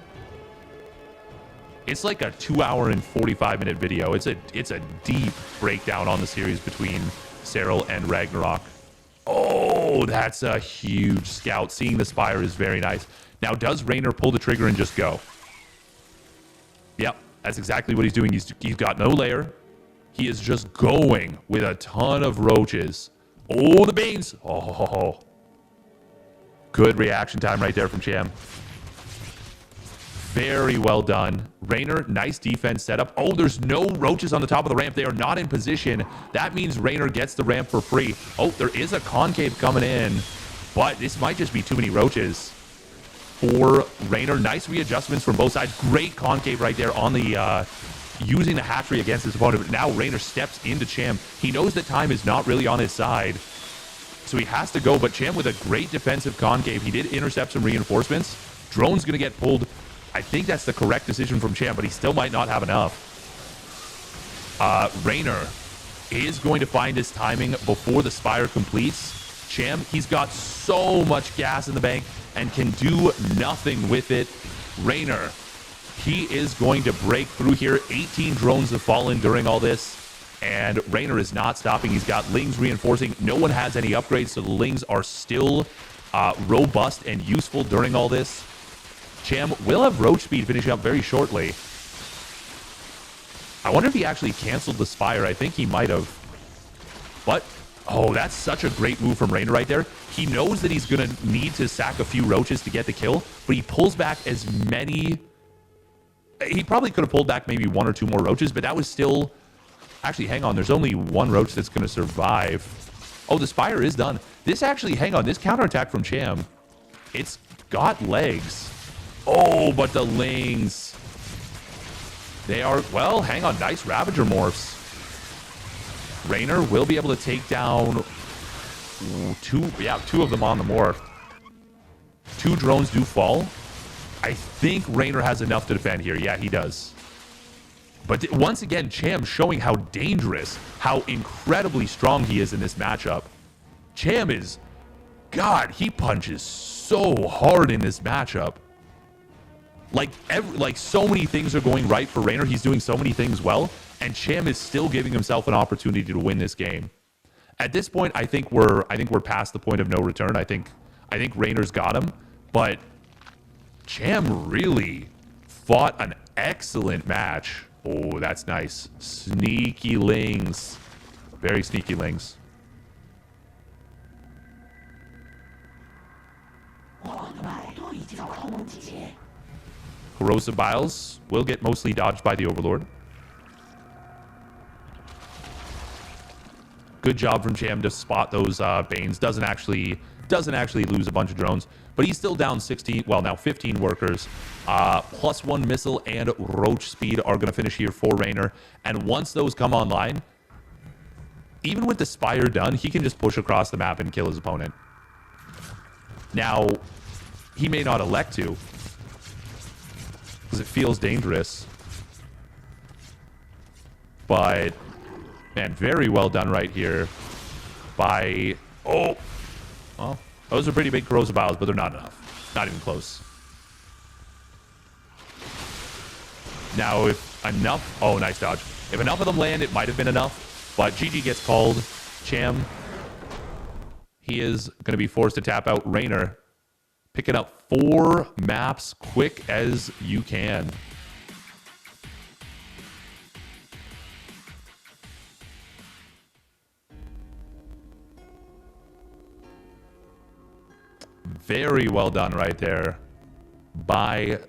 It's like a 2-hour and 45-minute video. It's a deep breakdown on the series between Cyril and Ragnarok. Oh, that's a huge scout. Seeing the Spire is very nice. Now, does Raynor pull the trigger and just go? Yep, that's exactly what he's doing. He's got no layer. He is just going with a ton of roaches. Oh, the Banes. Oh, good reaction time right there from Cham. Very well done. Raynor, nice defense setup. Oh, there's no roaches on the top of the ramp. They are not in position. That means Raynor gets the ramp for free. Oh, there is a concave coming in, but this might just be too many roaches for Raynor. Nice readjustments from both sides. Great concave right there on the using the hatchery against his opponent. But now Raynor steps into Cham. He knows that time is not really on his side, so he has to go. But Cham with a great defensive concave. He did intercept some reinforcements. Drone's going to get pulled. I think that's the correct decision from Cham, but he still might not have enough. Raynor is going to find his timing before the Spire completes. Cham, he's got so much gas in the bank and can do nothing with it. Raynor, he is going to break through here. 18 drones have fallen during all this, and Raynor is not stopping. He's got Lings reinforcing. No one has any upgrades, so the Lings are still robust and useful during all this. Cham will have roach speed finishing up very shortly. I wonder if he actually canceled the Spire. I think he might have. But, oh, that's such a great move from Raynor right there. He knows that he's going to need to sack a few roaches to get the kill, but he pulls back as many... He probably could have pulled back maybe 1 or 2 more roaches, but that was still... Actually, hang on. There's only 1 roach that's going to survive. Oh, the Spire is done. This actually, hang on. This counterattack from Cham, it's got legs. Oh, but the Lings. They are, well, hang on. Nice Ravager morphs. Raynor will be able to take down 2 of them on the morph. 2 drones do fall. I think Raynor has enough to defend here. Yeah, he does. But once again, Cham showing how dangerous, how incredibly strong he is in this matchup. Cham is, God, he punches so hard in this matchup. Like so many things are going right for Raynor. He's doing so many things well, and Cham is still giving himself an opportunity to win this game. At this point, I think we're past the point of no return. I think Raynor's got him, but Cham really fought an excellent match. Oh, that's nice. Sneaky Lings. Very sneaky Lings. Corrosive Biles will get mostly dodged by the Overlord. Good job from Cham to spot those Banes. Doesn't actually lose a bunch of drones, but he's still down 16. Well, now 15 workers. +1 missile and roach speed are going to finish here for Raynor. And once those come online, even with the Spire done, he can just push across the map and kill his opponent. Now, he may not elect to, because it feels dangerous. But, man, very well done right here by... Oh! Well, those are pretty big corrosive biles, but they're not enough. Not even close. Now, if enough... Oh, nice dodge. If enough of them land, it might have been enough. But GG gets called. Cham, he is going to be forced to tap out. Raynor, picking up 4 maps quick as you can. Very well done right there by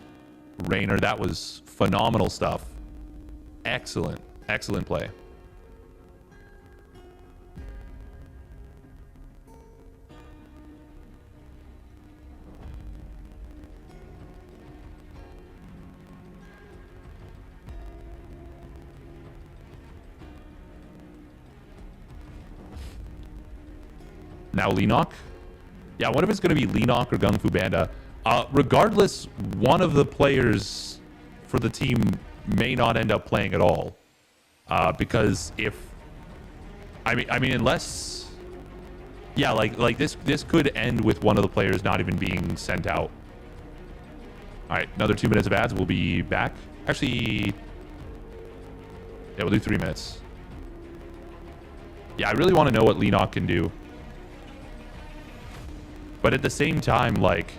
Raynor. That was phenomenal stuff. Excellent, excellent play. Now Leenock. Yeah, what if it's going to be Leenock or Gung Fu Banda? Regardless, one of the players for the team may not end up playing at all. Because if... I mean, unless... Yeah, like this could end with one of the players not even being sent out. Alright, another 2 minutes of ads. We'll be back. Actually... Yeah, we'll do 3 minutes. Yeah, I really want to know what Leenock can do. But at the same time, like,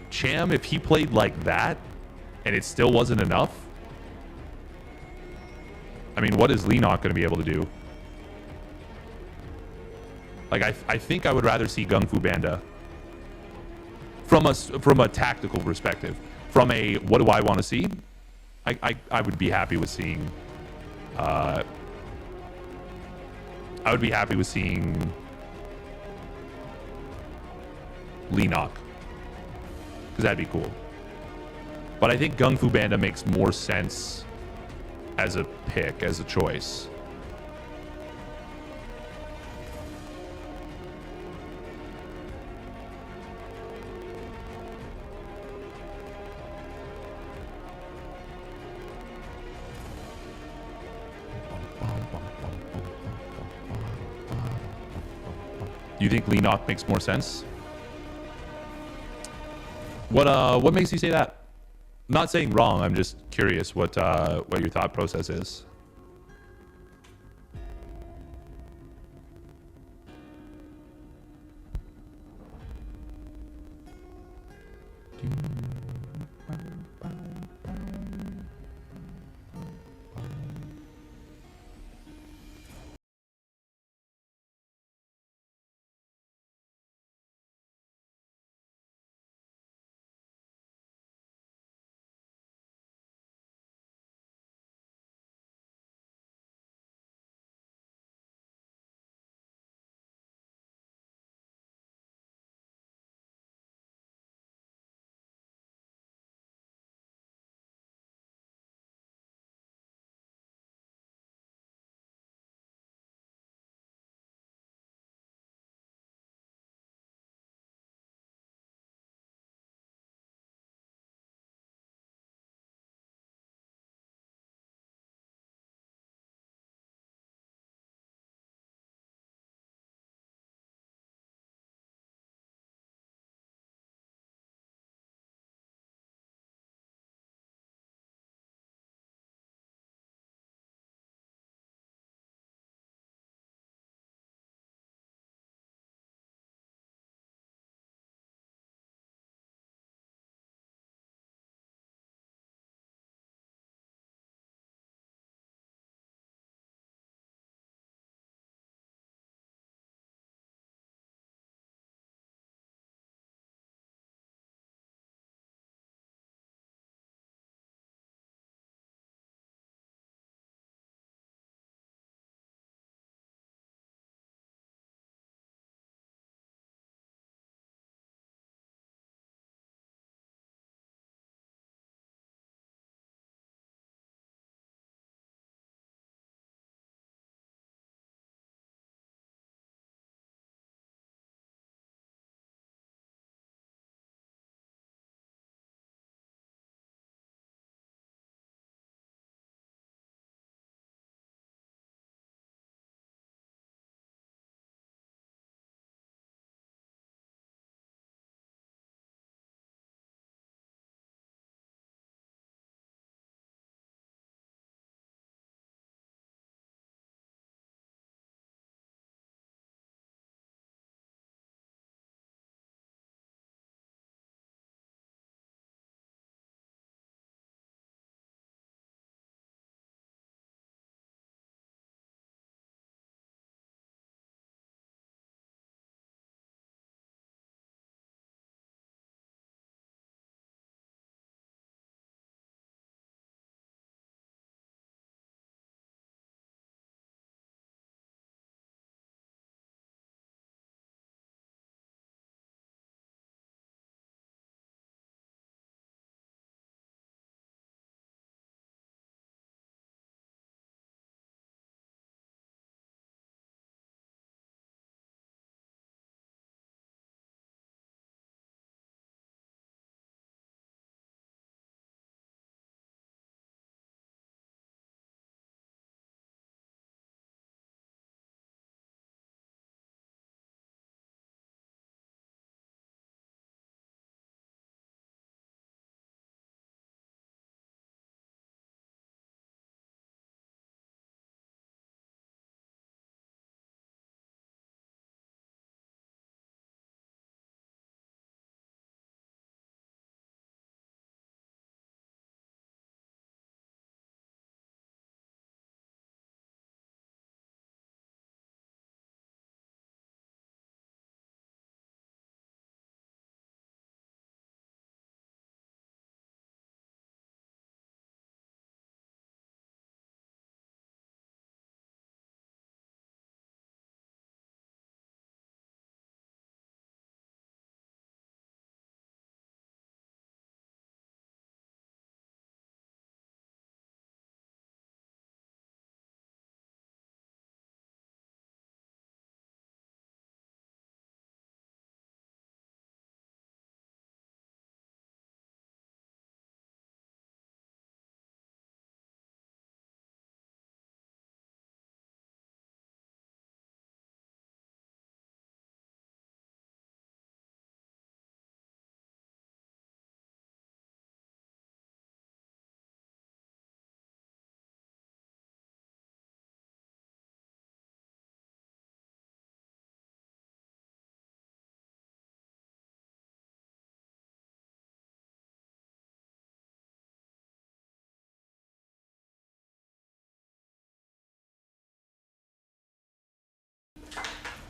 Cham, if he played like that, and it still wasn't enough, I mean, what is Leenock going to be able to do? Like, I think I would rather see Gung Fu Banda. From a tactical perspective. From a, what do I want to see? I would be happy with seeing... I would be happy with seeing... Leenock, because that'd be cool. But I think Gung Fu Banda makes more sense as a pick, as a choice. You think Leenock makes more sense? What makes you say that? I'm not saying wrong. I'm just curious what your thought process is.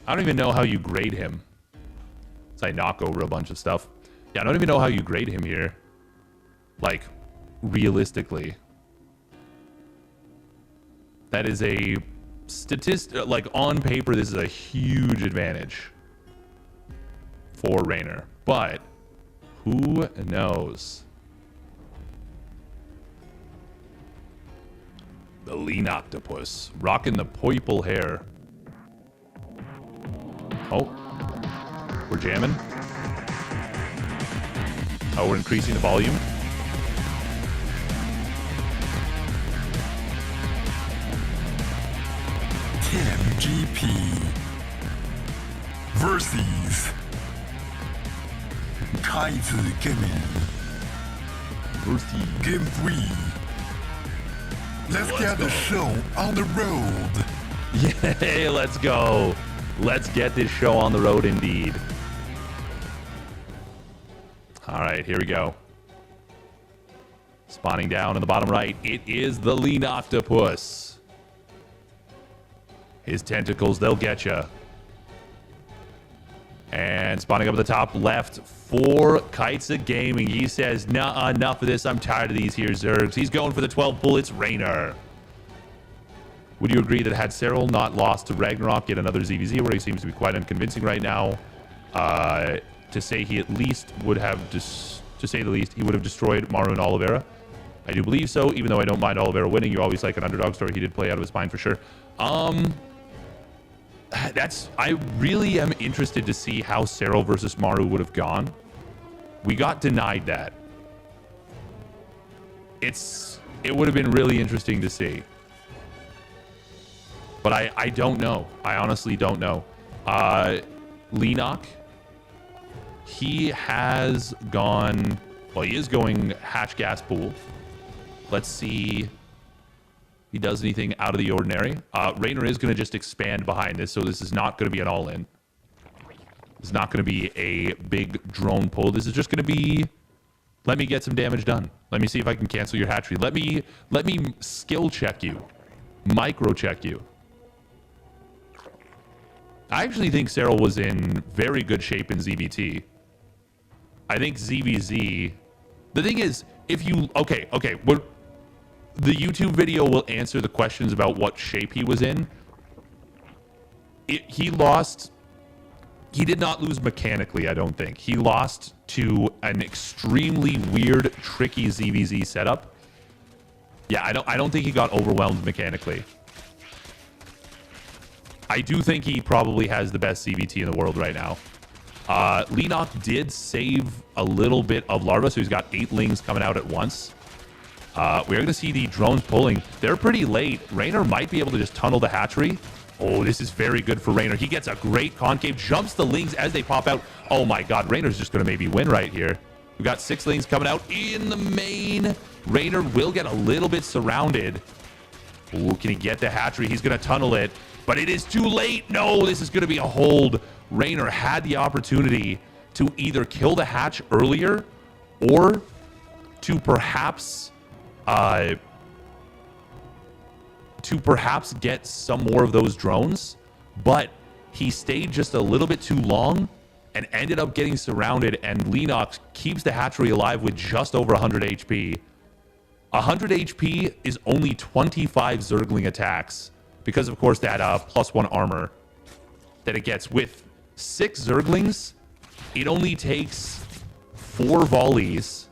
I don't even know how you grade him. So I knock over a bunch of stuff. Yeah, I don't even know how you grade him here. Like, realistically. That is a like on paper, this is a huge advantage for Raynor. But who knows? The lean octopus, rocking the purple hair. Oh, we're jamming. Oh, we're increasing the volume. GP versus 太子 Gaming Game 3. Let's get the show on the road. Yeah, let's go. Let's get this show on the road indeed. All right, here we go. Spawning down in the bottom right, it is the lean octopus. His tentacles, they'll get you. And spawning up at the top left for Kites of Gaming. He says, nah, enough of this. I'm tired of these here Zergs. He's going for the 12 bullets. Raynor. Would you agree that had Cyril not lost to Ragnarok, yet another ZVZ, where he seems to be quite unconvincing right now, to say he at least would have, to say the least, he would have destroyed Maru and Oliveira? I do believe so, even though I don't mind Oliveira winning. You always like an underdog story. He did play out of his mind for sure. I really am interested to see how Cyril versus Maru would have gone. We got denied that. It would have been really interesting to see. But I don't know. I honestly don't know. Lenok, he has gone, well, he is going hatch gas pool. Let's see if he does anything out of the ordinary. Raynor is going to just expand behind this, so this is not going to be an all-in. It's not going to be a big drone pull. This is just going to be, let me get some damage done. Let me see if I can cancel your hatchery. Let me skill check you, micro check you. I actually think Cyril was in very good shape in ZVT. I think ZVZ, the thing is, if you, okay, the YouTube video will answer the questions about what shape he was in. He did not lose mechanically, I don't think. He lost to an extremely weird, tricky ZVZ setup. Yeah, I don't think he got overwhelmed mechanically. I do think he probably has the best CVT in the world right now. Lenok did save a little bit of larva, so he's got 8 lings coming out at once. We're going to see the drones pulling. They're pretty late. Raynor might be able to just tunnel the hatchery. Oh, this is very good for Raynor. He gets a great concave, jumps the lings as they pop out. Oh my god, Raynor's just going to maybe win right here. We've got 6 lings coming out in the main. Raynor will get a little bit surrounded. Ooh, can he get the hatchery? He's going to tunnel it. But it is too late. No, this is going to be a hold. Raynor had the opportunity to either kill the hatch earlier or to perhaps get some more of those drones. But he stayed just a little bit too long and ended up getting surrounded. And Lenok keeps the hatchery alive with just over 100 HP. 100 HP is only 25 Zergling attacks. Because, of course, that +1 armor that it gets. With 6 Zerglings, it only takes 4 volleys,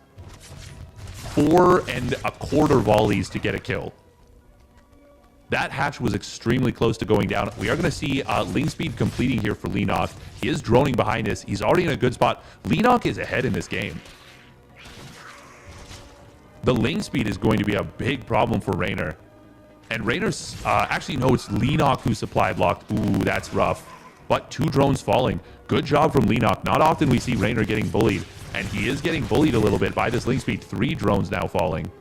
4 1/4 volleys to get a kill. That hatch was extremely close to going down. We are going to see ling speed completing here for Lenok. He is droning behind this. He's already in a good spot. Lenok is ahead in this game. The ling speed is going to be a big problem for Raynor. And Raynor's, actually, no, it's Lenok who supply blocked. Ooh, that's rough. But 2 drones falling. Good job from Lenok. Not often we see Raynor getting bullied. And he is getting bullied a little bit by this ling speed. 3 drones now falling.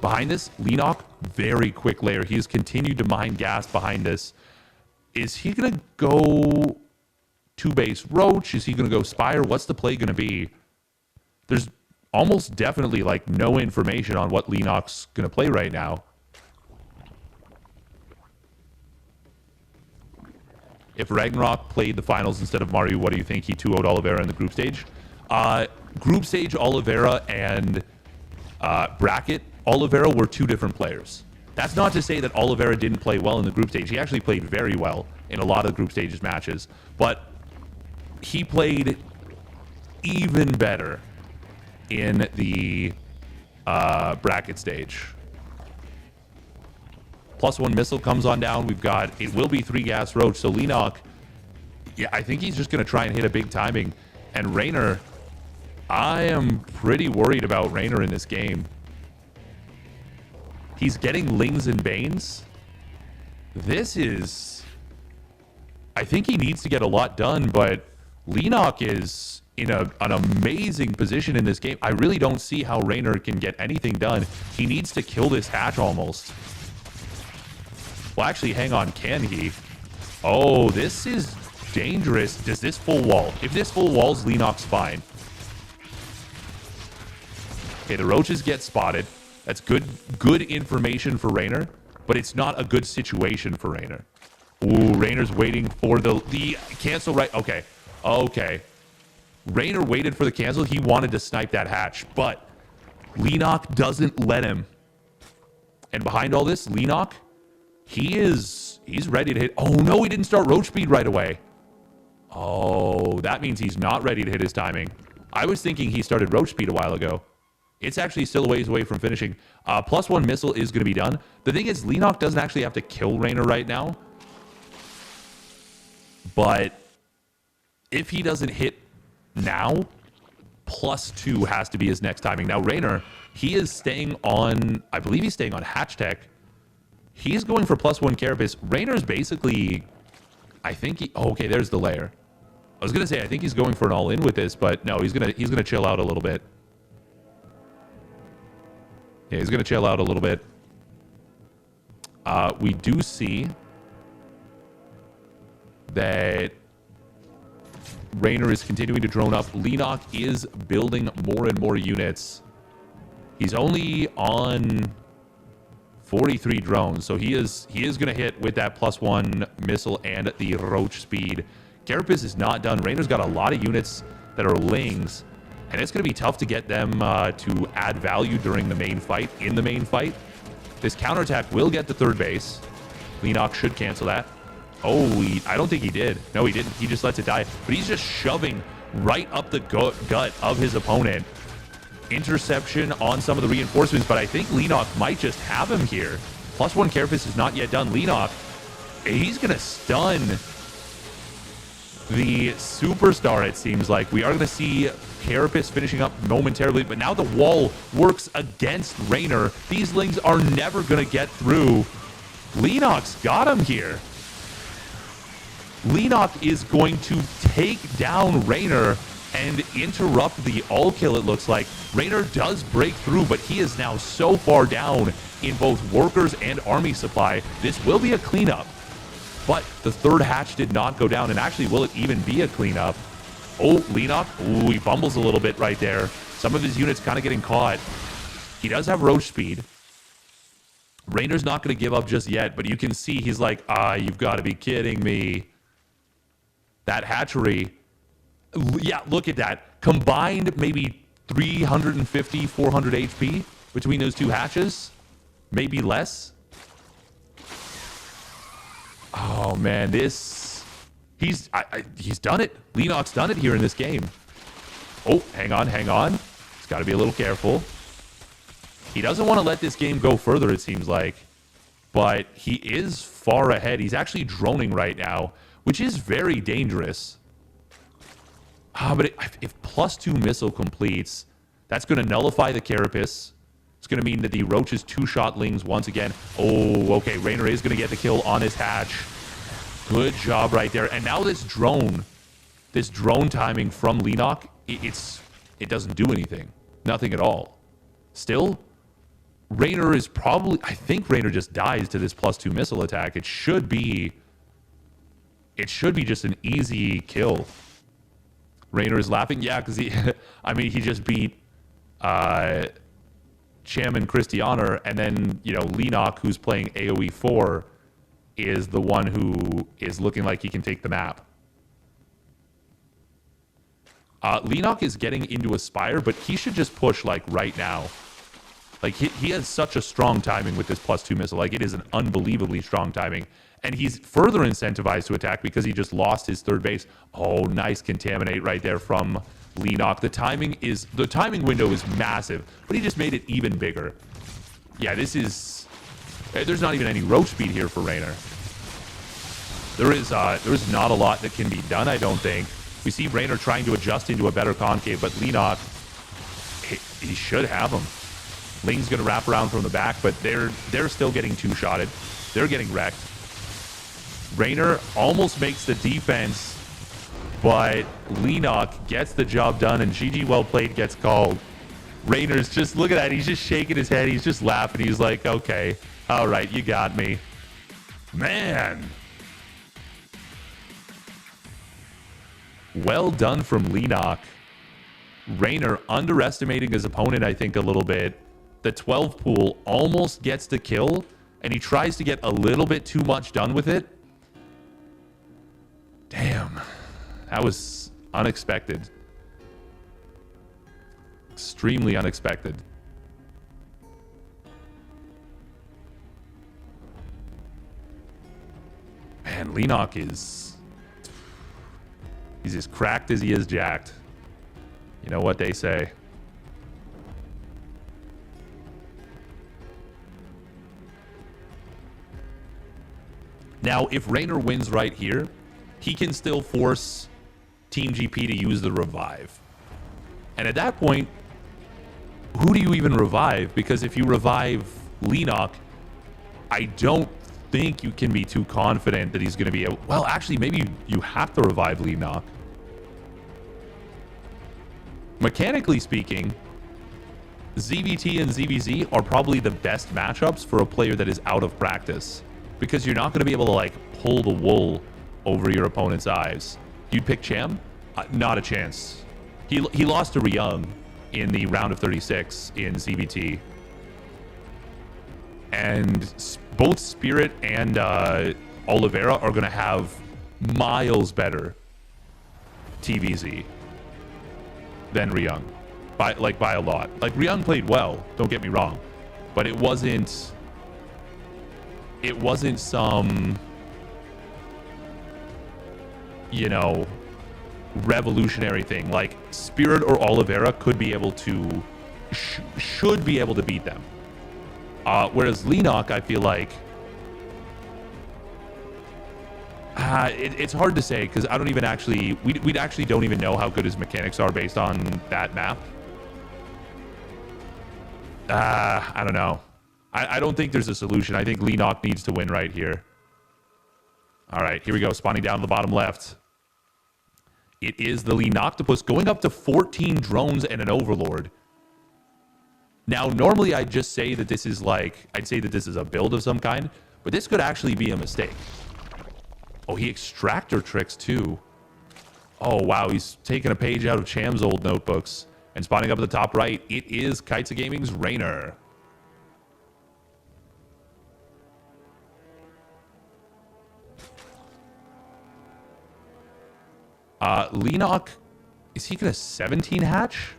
Behind this, Lenok, very quick layer. He has continued to mine gas behind this. Is he going to go 2-base Roach? Is he going to go Spire? What's the play going to be? There's almost definitely, like, no information on what Lenok's going to play right now. if Ragnarok played the finals instead of Mario, what do you think? He 2-0'd Oliveira in the group stage. Group stage Oliveira and bracket Oliveira were two different players. That's not to say that Oliveira didn't play well in the group stage. He actually played very well in a lot of the group stages matches, but he played even better in the bracket stage. +1 missile comes on down. We've got, it will be 3 gas roach. So Lenok, yeah, I think he's just going to try and hit a big timing. And Raynor, I am pretty worried about Raynor in this game. He's getting Lings and Banes. This is, I think he needs to get a lot done, but Lenok is in an amazing position in this game. I really don't see how Raynor can get anything done. He needs to kill this hatch almost. Well, actually, hang on. Can he? Oh, this is dangerous. Does this full wall? If this full walls, Lenok's fine. Okay, the roaches get spotted. That's good information for Raynor, but it's not a good situation for Raynor. Ooh, Raynor's waiting for the cancel, right? Okay. Okay. Raynor waited for the cancel. He wanted to snipe that hatch, but Lenok doesn't let him. And behind all this, Lenok, he's ready to hit. Oh, no, he didn't start roach speed right away. Oh, that means he's not ready to hit his timing. I was thinking he started roach speed a while ago. It's actually still a ways away from finishing. +1 missile is going to be done. The thing is, Lenok doesn't actually have to kill Raynor right now. But if he doesn't hit now, +2 has to be his next timing. Now, Raynor, he is staying on, I believe he's staying on Hatch Tech. He's going for +1 Carapace. Raynor's basically, I think he, oh, okay, there's the layer. I was going to say, I think he's going for an all-in with this, but no, he's gonna chill out a little bit. Yeah, he's going to chill out a little bit. We do see that Raynor is continuing to drone up. Lenok is building more and more units. He's only on 43 drones, so he is going to hit with that +1 missile and the roach speed. Carapace is not done. Raynor's got a lot of units that are Lings, and it's going to be tough to get them to add value during the main fight. In the main fight, this counterattack will get to third base. Lenok should cancel that. Oh, I don't think he did. No, he didn't. He just lets it die. But he's just shoving right up the gut of his opponent. Interception on some of the reinforcements, but I think Lenok might just have him here. +1 Carapace is not yet done. Lenok, he's going to stun the superstar, it seems like. We are going to see Carapace finishing up momentarily, but now the wall works against Raynor. These Lings are never going to get through. Lenok's got him here. Lenok is going to take down Raynor and interrupt the all-kill, it looks like. Raynor does break through, but he is now so far down in both workers and army supply. This will be a cleanup, but the third hatch did not go down, and actually, will it even be a cleanup? Oh, Lenok, ooh, he fumbles a little bit right there. Some of his units kind of getting caught. He does have roach speed. Raynor's not going to give up just yet, but you can see he's like, you've got to be kidding me. That hatchery, yeah, look at that. Combined maybe 350, 400 HP between those two hatches. Maybe less. Oh, man, this... He's done it. Lenok's done it here in this game. Oh, hang on. He's got to be a little careful. He doesn't want to let this game go further, it seems like. But he is far ahead. He's actually droning right now, which is very dangerous. But if +2 missile completes, that's going to nullify the Carapace. It's going to mean that the Roach's 2-shot Lings once again. Oh, okay. Raynor is going to get the kill on his hatch. Good job right there. And now this drone timing from Lenok, it doesn't do anything. Nothing at all. Still, Raynor is probably... I think Raynor just dies to this +2 missile attack. It should be just an easy kill. Raynor is laughing. Yeah, because he just beat Cham and Christianer, and then, Lenok, who's playing AoE 4 is the one who is looking like he can take the map. Lenok is getting into a Spire, but he should just push, like, right now. Like, he has such a strong timing with this +2 missile. Like, it is an unbelievably strong timing. And he's further incentivized to attack because he just lost his third base. Oh, nice contaminate right there from Lenok. The timing window is massive, but he just made it even bigger. Yeah, this is... There's not even any roach speed here for Raynor. There is not a lot that can be done, I don't think. We see Raynor trying to adjust into a better concave, but Lenok, he should have him. Ling's going to wrap around from the back, but they're still getting two-shotted. They're getting wrecked. Raynor almost makes the defense, but Lenok gets the job done, and GG well played gets called. Raynor's just, look at that, he's just shaking his head, he's just laughing, he's like, okay, all right, you got me. Man. Well done from Lenok. Raynor underestimating his opponent, I think, a little bit. The 12 pool almost gets the kill, and he tries to get a little bit too much done with it. Damn. That was unexpected. Extremely unexpected. Man, Lenok is... He's as cracked as he is jacked. You know what they say. Now, if Raynor wins right here, he can still force Team GP to use the revive. And at that point, who do you even revive? Because if you revive Lenok, I don't think you can be too confident that he's going to be able... Well, actually, maybe you have to revive Lenok. Mechanically speaking, ZVT and ZVZ are probably the best matchups for a player that is out of practice. Because you're not going to be able to, like, pull the wool over your opponent's eyes. You'd pick Cham? Not a chance. He lost to Ryung in the round of 36 in ZVT. And both Spirit and Oliveira are going to have miles better TVZ than Ryung. By a lot. Like, Ryung played well, don't get me wrong. But it wasn't some, you know, revolutionary thing. Like, Spirit or Oliveira could be able to, should be able to beat them. Whereas Lenok, I feel like, it's hard to say because I don't even actually, we actually don't even know how good his mechanics are based on that map. I don't know. I don't think there's a solution. I think Lenok needs to win right here. All right, here we go. Spawning down to the bottom left. It is the Lenoctopus going up to 14 drones and an Overlord. Now, normally I'd just say that this is like, I'd say that this is a build of some kind, but this could actually be a mistake. Oh, he extractor tricks too. Oh, wow, he's taking a page out of Cham's old notebooks. And spawning up at the top right, it is Kites of Gaming's Raynor. Lenok, is he gonna 17 hatch?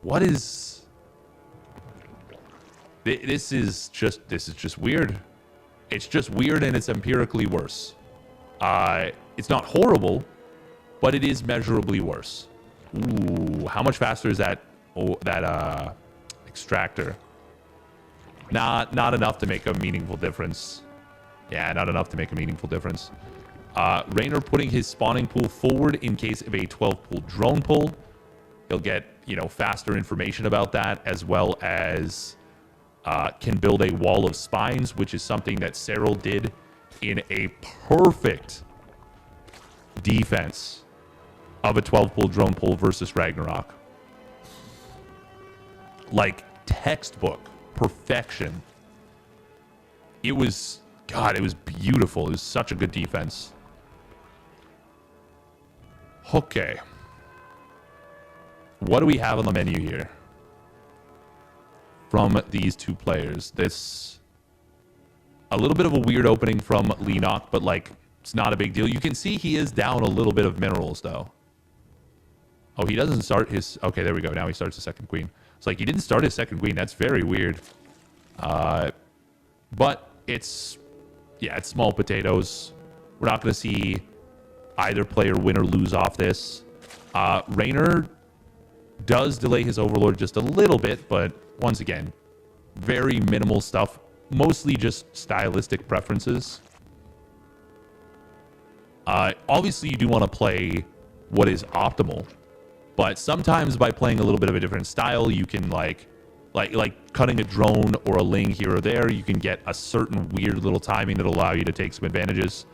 What is... This is just weird. It's just weird and it's empirically worse. It's not horrible, but it is measurably worse. Ooh, how much faster is that? Oh, that extractor. Not enough to make a meaningful difference. Yeah, not enough to make a meaningful difference. Raynor putting his spawning pool forward in case of a 12-pool drone pull. He'll get, you know, faster information about that, as well as can build a wall of spines, which is something that Cyril did in a perfect defense of a 12-pool drone pull versus Ragnarok. Like, textbook perfection. It was, God, it was beautiful. It was such a good defense. Okay. What do we have on the menu here from these two players? This A little bit of a weird opening from Leenock, but like it's not a big deal. You can see he is down a little bit of minerals though. Oh, he doesn't start his... Okay, there we go. Now he starts the second queen. It's like he didn't start his second queen. That's very weird. But it's... Yeah, it's small potatoes. We're not going to see either player win or lose off this. Raynor does delay his Overlord just a little bit, but once again, very minimal stuff. Mostly just stylistic preferences. Obviously, you do want to play what is optimal. But sometimes by playing a little bit of a different style, you can like cutting a drone or a Ling here or there, you can get a certain weird little timing that'll allow you to take some advantages.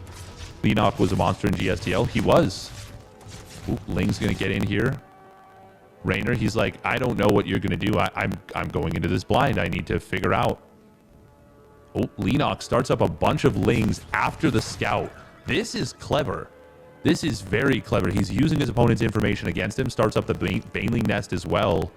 Leenock was a monster in GSTL. He was. Ooh, Ling's going to get in here. Raynor, he's like, I don't know what you're going to do. I'm going into this blind. I need to figure out. Oh, Leenock starts up a bunch of Lings after the scout. This is clever. This is very clever. He's using his opponent's information against him. Starts up the Baneling Nest as well.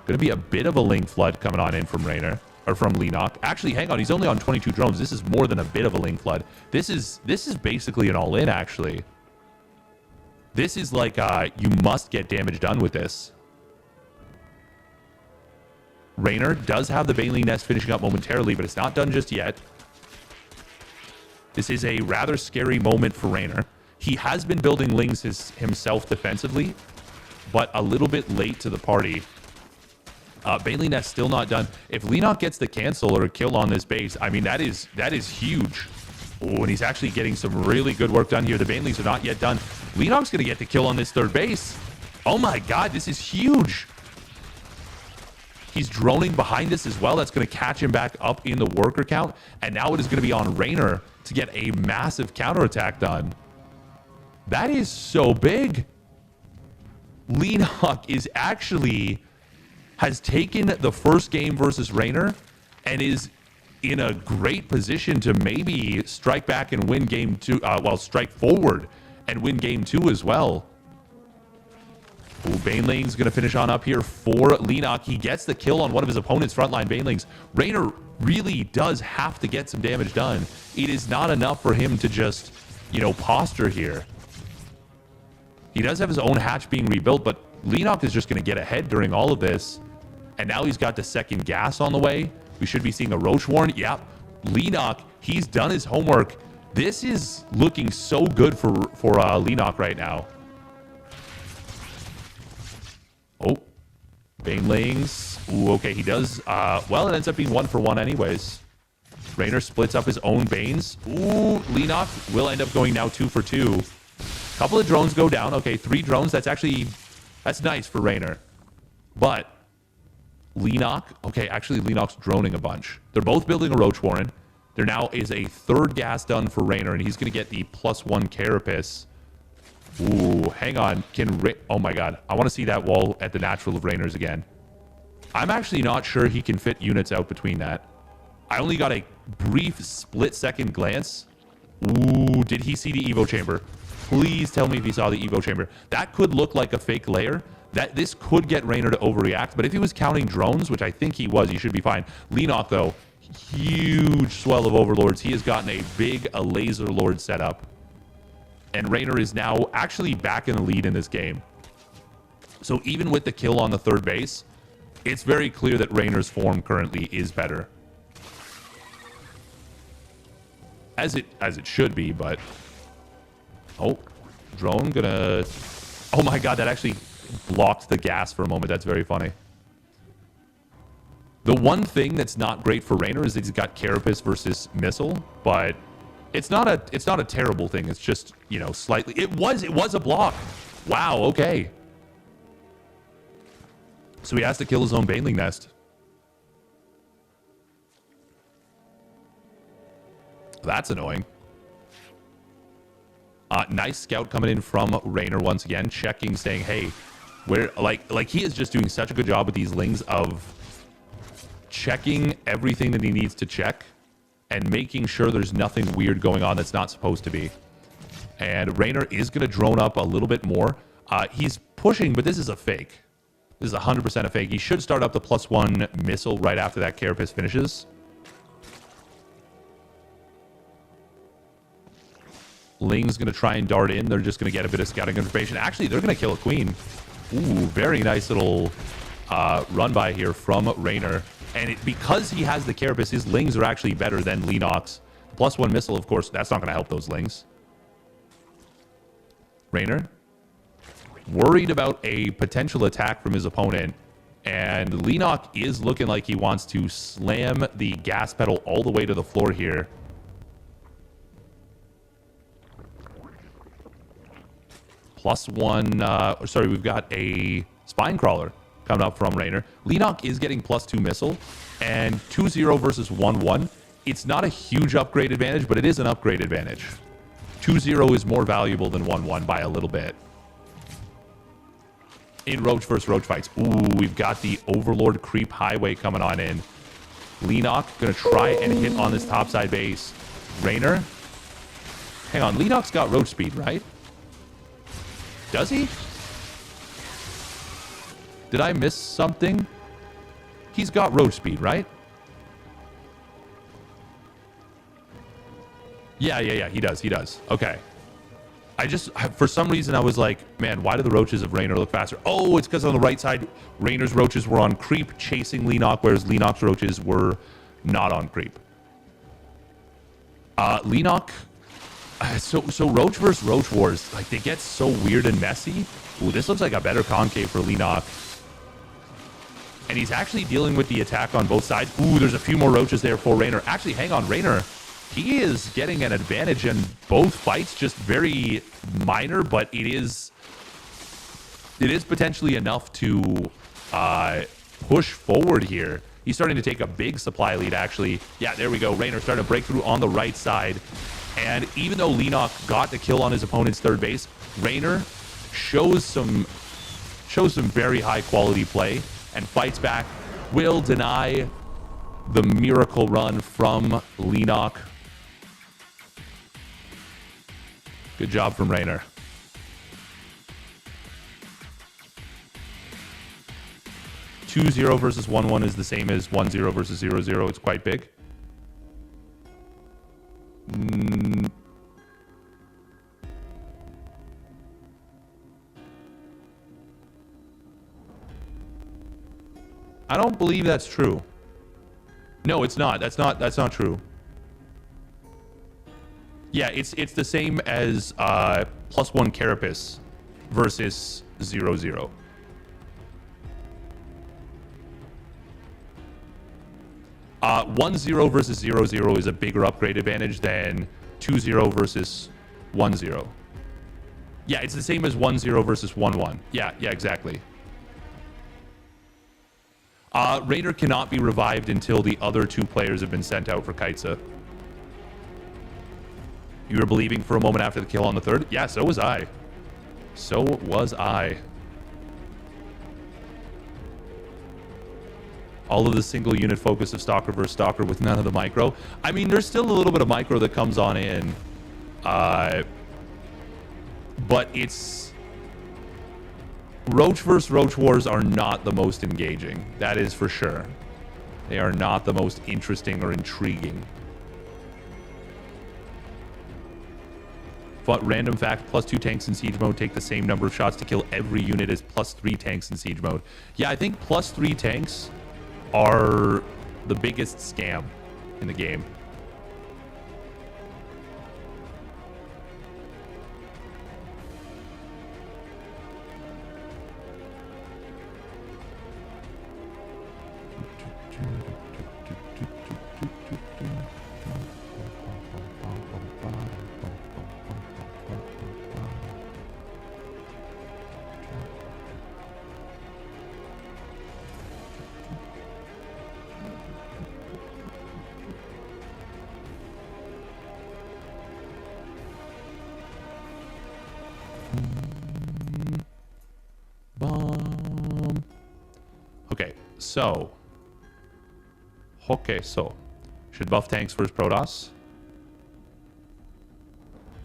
Going to be a bit of a Ling flood coming on in from Raynor. Or from Leenock. Actually, hang on. He's only on 22 drones. This is more than a bit of a Ling flood. This is basically an all-in, actually. This is like, you must get damage done with this. Raynor does have the Baneling Nest finishing up momentarily, but it's not done just yet. This is a rather scary moment for Raynor. He has been building Lings himself defensively, but a little bit late to the party. Baneling Nest still not done. If Leenock gets the cancel or a kill on this base, I mean, that is huge. Oh, and he's actually getting some really good work done here. The Banelings are not yet done. Leenock's going to get the kill on this third base. Oh my god, this is huge. He's droning behind us as well. That's going to catch him back up in the worker count. And now it is going to be on Raynor to get a massive counterattack done. That is so big. Leenock is actually... has taken the first game versus Raynor and is in a great position to maybe strike back and win game two. Strike forward and win game two as well. Ooh, Baneling's going to finish on up here for Leenock. He gets the kill on one of his opponent's frontline Banelings. Raynor really does have to get some damage done. It is not enough for him to just, posture here. He does have his own hatch being rebuilt, but Leenock is just going to get ahead during all of this. And now he's got the second gas on the way. We should be seeing a Roach Warren. Yep. Leenock, he's done his homework. This is looking so good for Leenock right now. Oh. Banelings. Ooh, okay, he does. Well, it ends up being 1-for-1 anyways. Raynor splits up his own Banes. Ooh, Leenock will end up going now 2-for-2. Couple of drones go down. Okay, 3 drones. That's nice for Raynor. But Leenock, okay, actually Leenock's droning a bunch. They're both building a Roach Warren. There now is a third gas done for Raynor, and he's going to get the +1 Carapace. Ooh, hang on. Oh my god. I want to see that wall at the natural of Raynor's again. I'm actually not sure he can fit units out between that. I only got a brief split-second glance. Ooh, did he see the Evo Chamber? Please tell me if he saw the Evo Chamber. That could look like a fake layer. This could get Raynor to overreact, but if he was counting drones, which I think he was, he should be fine. Leenock, though, huge swell of Overlords. He has gotten a Laser Lord setup. And Raynor is now actually back in the lead in this game. So even with the kill on the third base, it's very clear that Raynor's form currently is better. As it should be, but... Oh, drone gonna... Oh my god, that actually blocked the gas for a moment. That's very funny. The one thing that's not great for Raynor is that he's got Carapace versus Missile, but it's not a terrible thing. It's just, slightly... It was a block. Wow, okay. So he has to kill his own Baneling Nest. That's annoying. Nice scout coming in from Raynor once again, checking, saying, hey, where, like he is just doing such a good job with these Lings of checking everything that he needs to check and making sure there's nothing weird going on that's not supposed to be. And Raynor is going to drone up a little bit more. He's pushing, but this is a fake. This is 100% a fake. He should start up the +1 Missile right after that Carapace finishes. Ling's going to try and dart in. They're just going to get a bit of scouting information. Actually, they're going to kill a queen. Ooh, very nice little run by here from Raynor. And because he has the Carapace, his Lings are actually better than Leenox. +1 missile, of course, that's not going to help those Lings. Raynor, worried about a potential attack from his opponent. And Leenox is looking like he wants to slam the gas pedal all the way to the floor here. +1, sorry, we've got a Spine Crawler coming up from Raynor. Leenox is getting +2 missile, and 2-0 versus 1-1. It's not a huge upgrade advantage, but it is an upgrade advantage. 2-0 is more valuable than 1-1 by a little bit. In Roach versus Roach fights. Ooh, we've got the Overlord Creep Highway coming on in. Leenox going to try and hit on this topside base. Raynor. Hang on, Leenox got Roach speed, right? Does he? Did I miss something? He's got Roach speed, right? Yeah, he does. Okay. For some reason, I was like, man, why do the Roaches of Raynor look faster? Oh, it's because on the right side, Raynor's Roaches were on creep chasing Leenox, whereas Leenox Roaches were not on creep. Leenox, so Roach versus Roach Wars, like, they get so weird and messy. Ooh, this looks like a better concave for Leenox. And he's actually dealing with the attack on both sides. Ooh, there's a few more Roaches there for Raynor. Actually, hang on, Raynor, he is getting an advantage in both fights, just very minor, but it is potentially enough to push forward here. He's starting to take a big supply lead, actually. Yeah, there we go. Raynor starting to break through on the right side. And even though Leenox got the kill on his opponent's third base, Raynor shows some very high quality play and fights back. Will deny the miracle run from Leenox. Good job from Raynor. (2-0 versus 1-1 is the same as 1-0 versus 0-0. It's quite big. I don't believe that's true. No, it's not. That's not true. Yeah, it's the same as +1 Carapace versus 0-0. Uh, 1-0 versus 0-0 is a bigger upgrade advantage than 2-0 versus 1-0. Yeah, it's the same as 1-0 versus 1-1. Yeah, exactly. Raynor cannot be revived until the other two players have been sent out for Kaitsa. You were believing for a moment after the kill on the third? Yeah, so was I. So was I. All of the single unit focus of Stalker versus Stalker with none of the micro. I mean, there's still a little bit of micro that comes on in. But it's... Roach versus Roach Wars are not the most engaging. That is for sure. They are not the most interesting or intriguing. But random fact, +2 tanks in siege mode take the same number of shots to kill every unit as +3 tanks in siege mode. Yeah, I think +3 tanks are the biggest scam in the game. So, should buff tanks versus Protoss?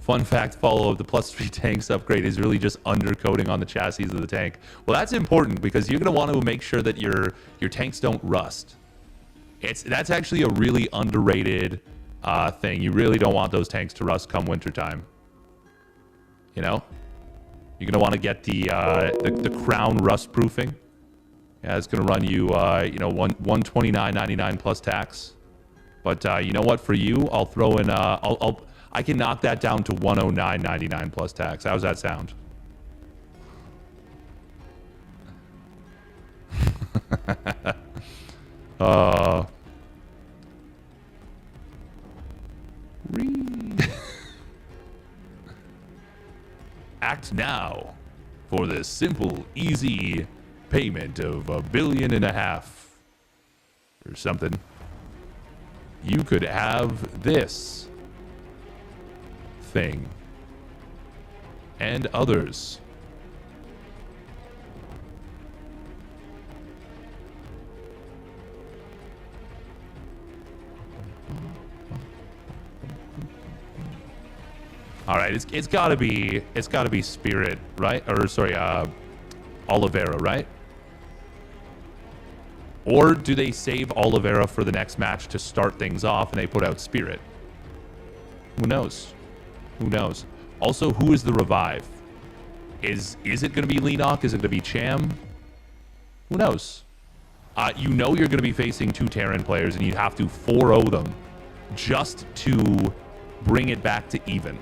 Fun fact, follow-up, the +3 tanks upgrade is really just undercoating on the chassis of the tank. Well, that's important because you're going to want to make sure that your tanks don't rust. That's actually a really underrated thing. You really don't want those tanks to rust come wintertime. You know, you're gonna want to get the crown rust proofing. Yeah, it's gonna run you you know, 129.99 plus tax. But you know what? For you, I'll throw in I can knock that down to 109.99 plus tax. How's that sound? uh Act now for the simple, easy payment of $1.5 billion or something. You could have this thing and others. All right, it's got to be Spirit, right? Or sorry, Oliveira, right? Or do they save Oliveira for the next match to start things off and they put out Spirit? Who knows? Who knows? Also, who is the revive? Is it going to be Leenock? Is it going to be Cham? Who knows? You know you're going to be facing two Terran players and you have to 4-0 them just to bring it back to even.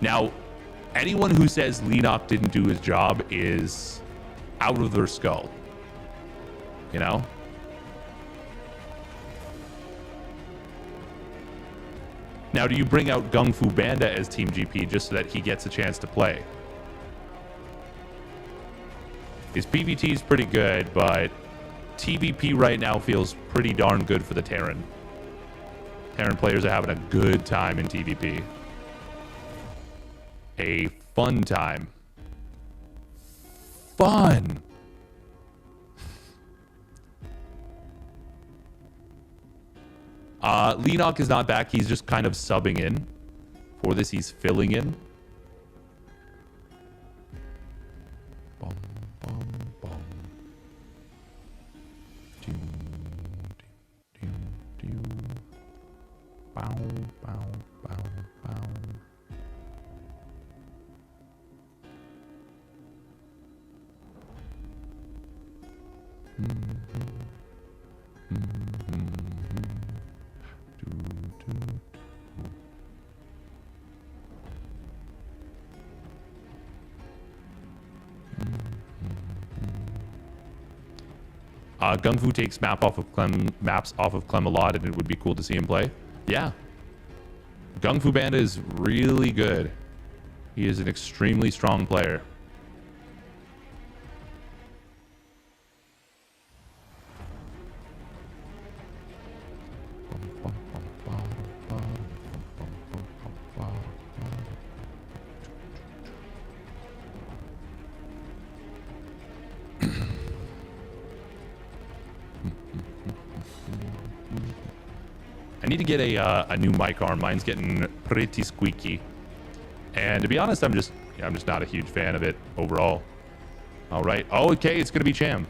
Now, anyone who says Leenock didn't do his job is out of their skull. You know? Now, do you bring out Gung Fu Banda as Team GP just so that he gets a chance to play? His PvT is pretty good, but TVP right now feels pretty darn good for the Terran. Terran players are having a good time in TVP. A fun time. Fun! Leenock is not back. He's just kind of subbing in. For this, he's filling in. Bum, bum, bum. Doo, doo, doo, doo. Bow, bow, bow, bow. Gung Fu takes maps off of Clem a lot, and it would be cool to see him play. Yeah. Gung Fu Banda is really good. He is an extremely strong player. I need to get a new mic arm. Mine's getting pretty squeaky. And to be honest, I'm just not a huge fan of it overall. All right. Oh, okay, it's going to be Cham.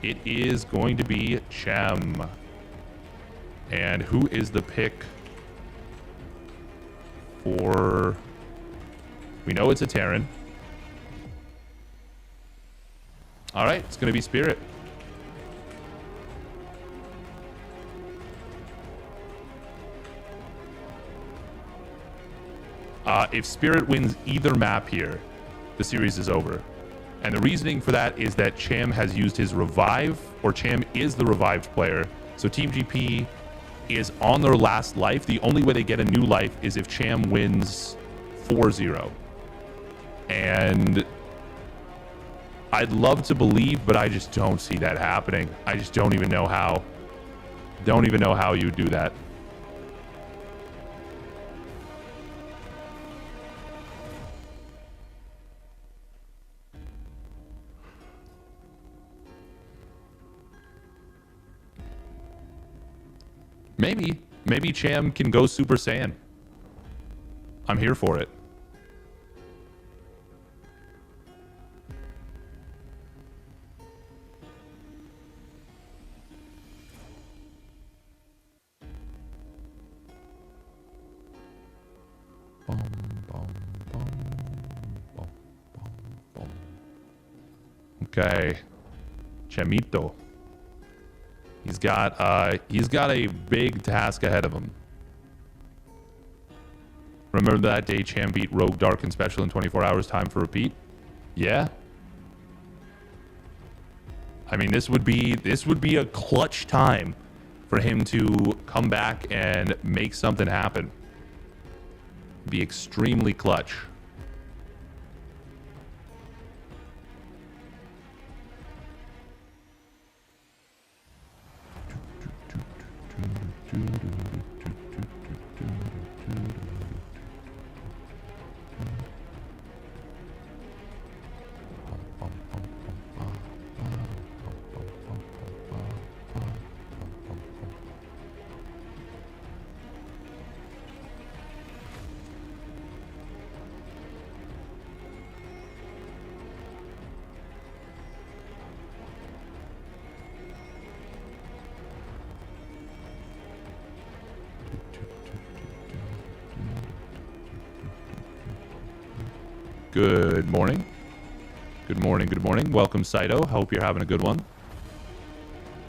It is going to be Cham. And who is the pick for... We know it's a Terran. All right, it's going to be Spirit. If Spirit wins either map here, the series is over. And the reasoning for that is that Cham has used his revive, or Cham is the revived player. So Team GP is on their last life. The only way they get a new life is if Cham wins 4-0. And I'd love to believe, but I just don't see that happening. I just don't even know how. Don't even know how you do that. Maybe Cham can go Super Saiyan. I'm here for it. Okay. Chemito. He's got a big task ahead of him. Remember that day Cham beat Rogue, Dark, and Special in 24 hours? Time for repeat? Yeah. I mean, this would be a clutch time for him to come back and make something happen. Be extremely clutch. Good morning. Good morning. Good morning. Welcome, Saito. Hope you're having a good one.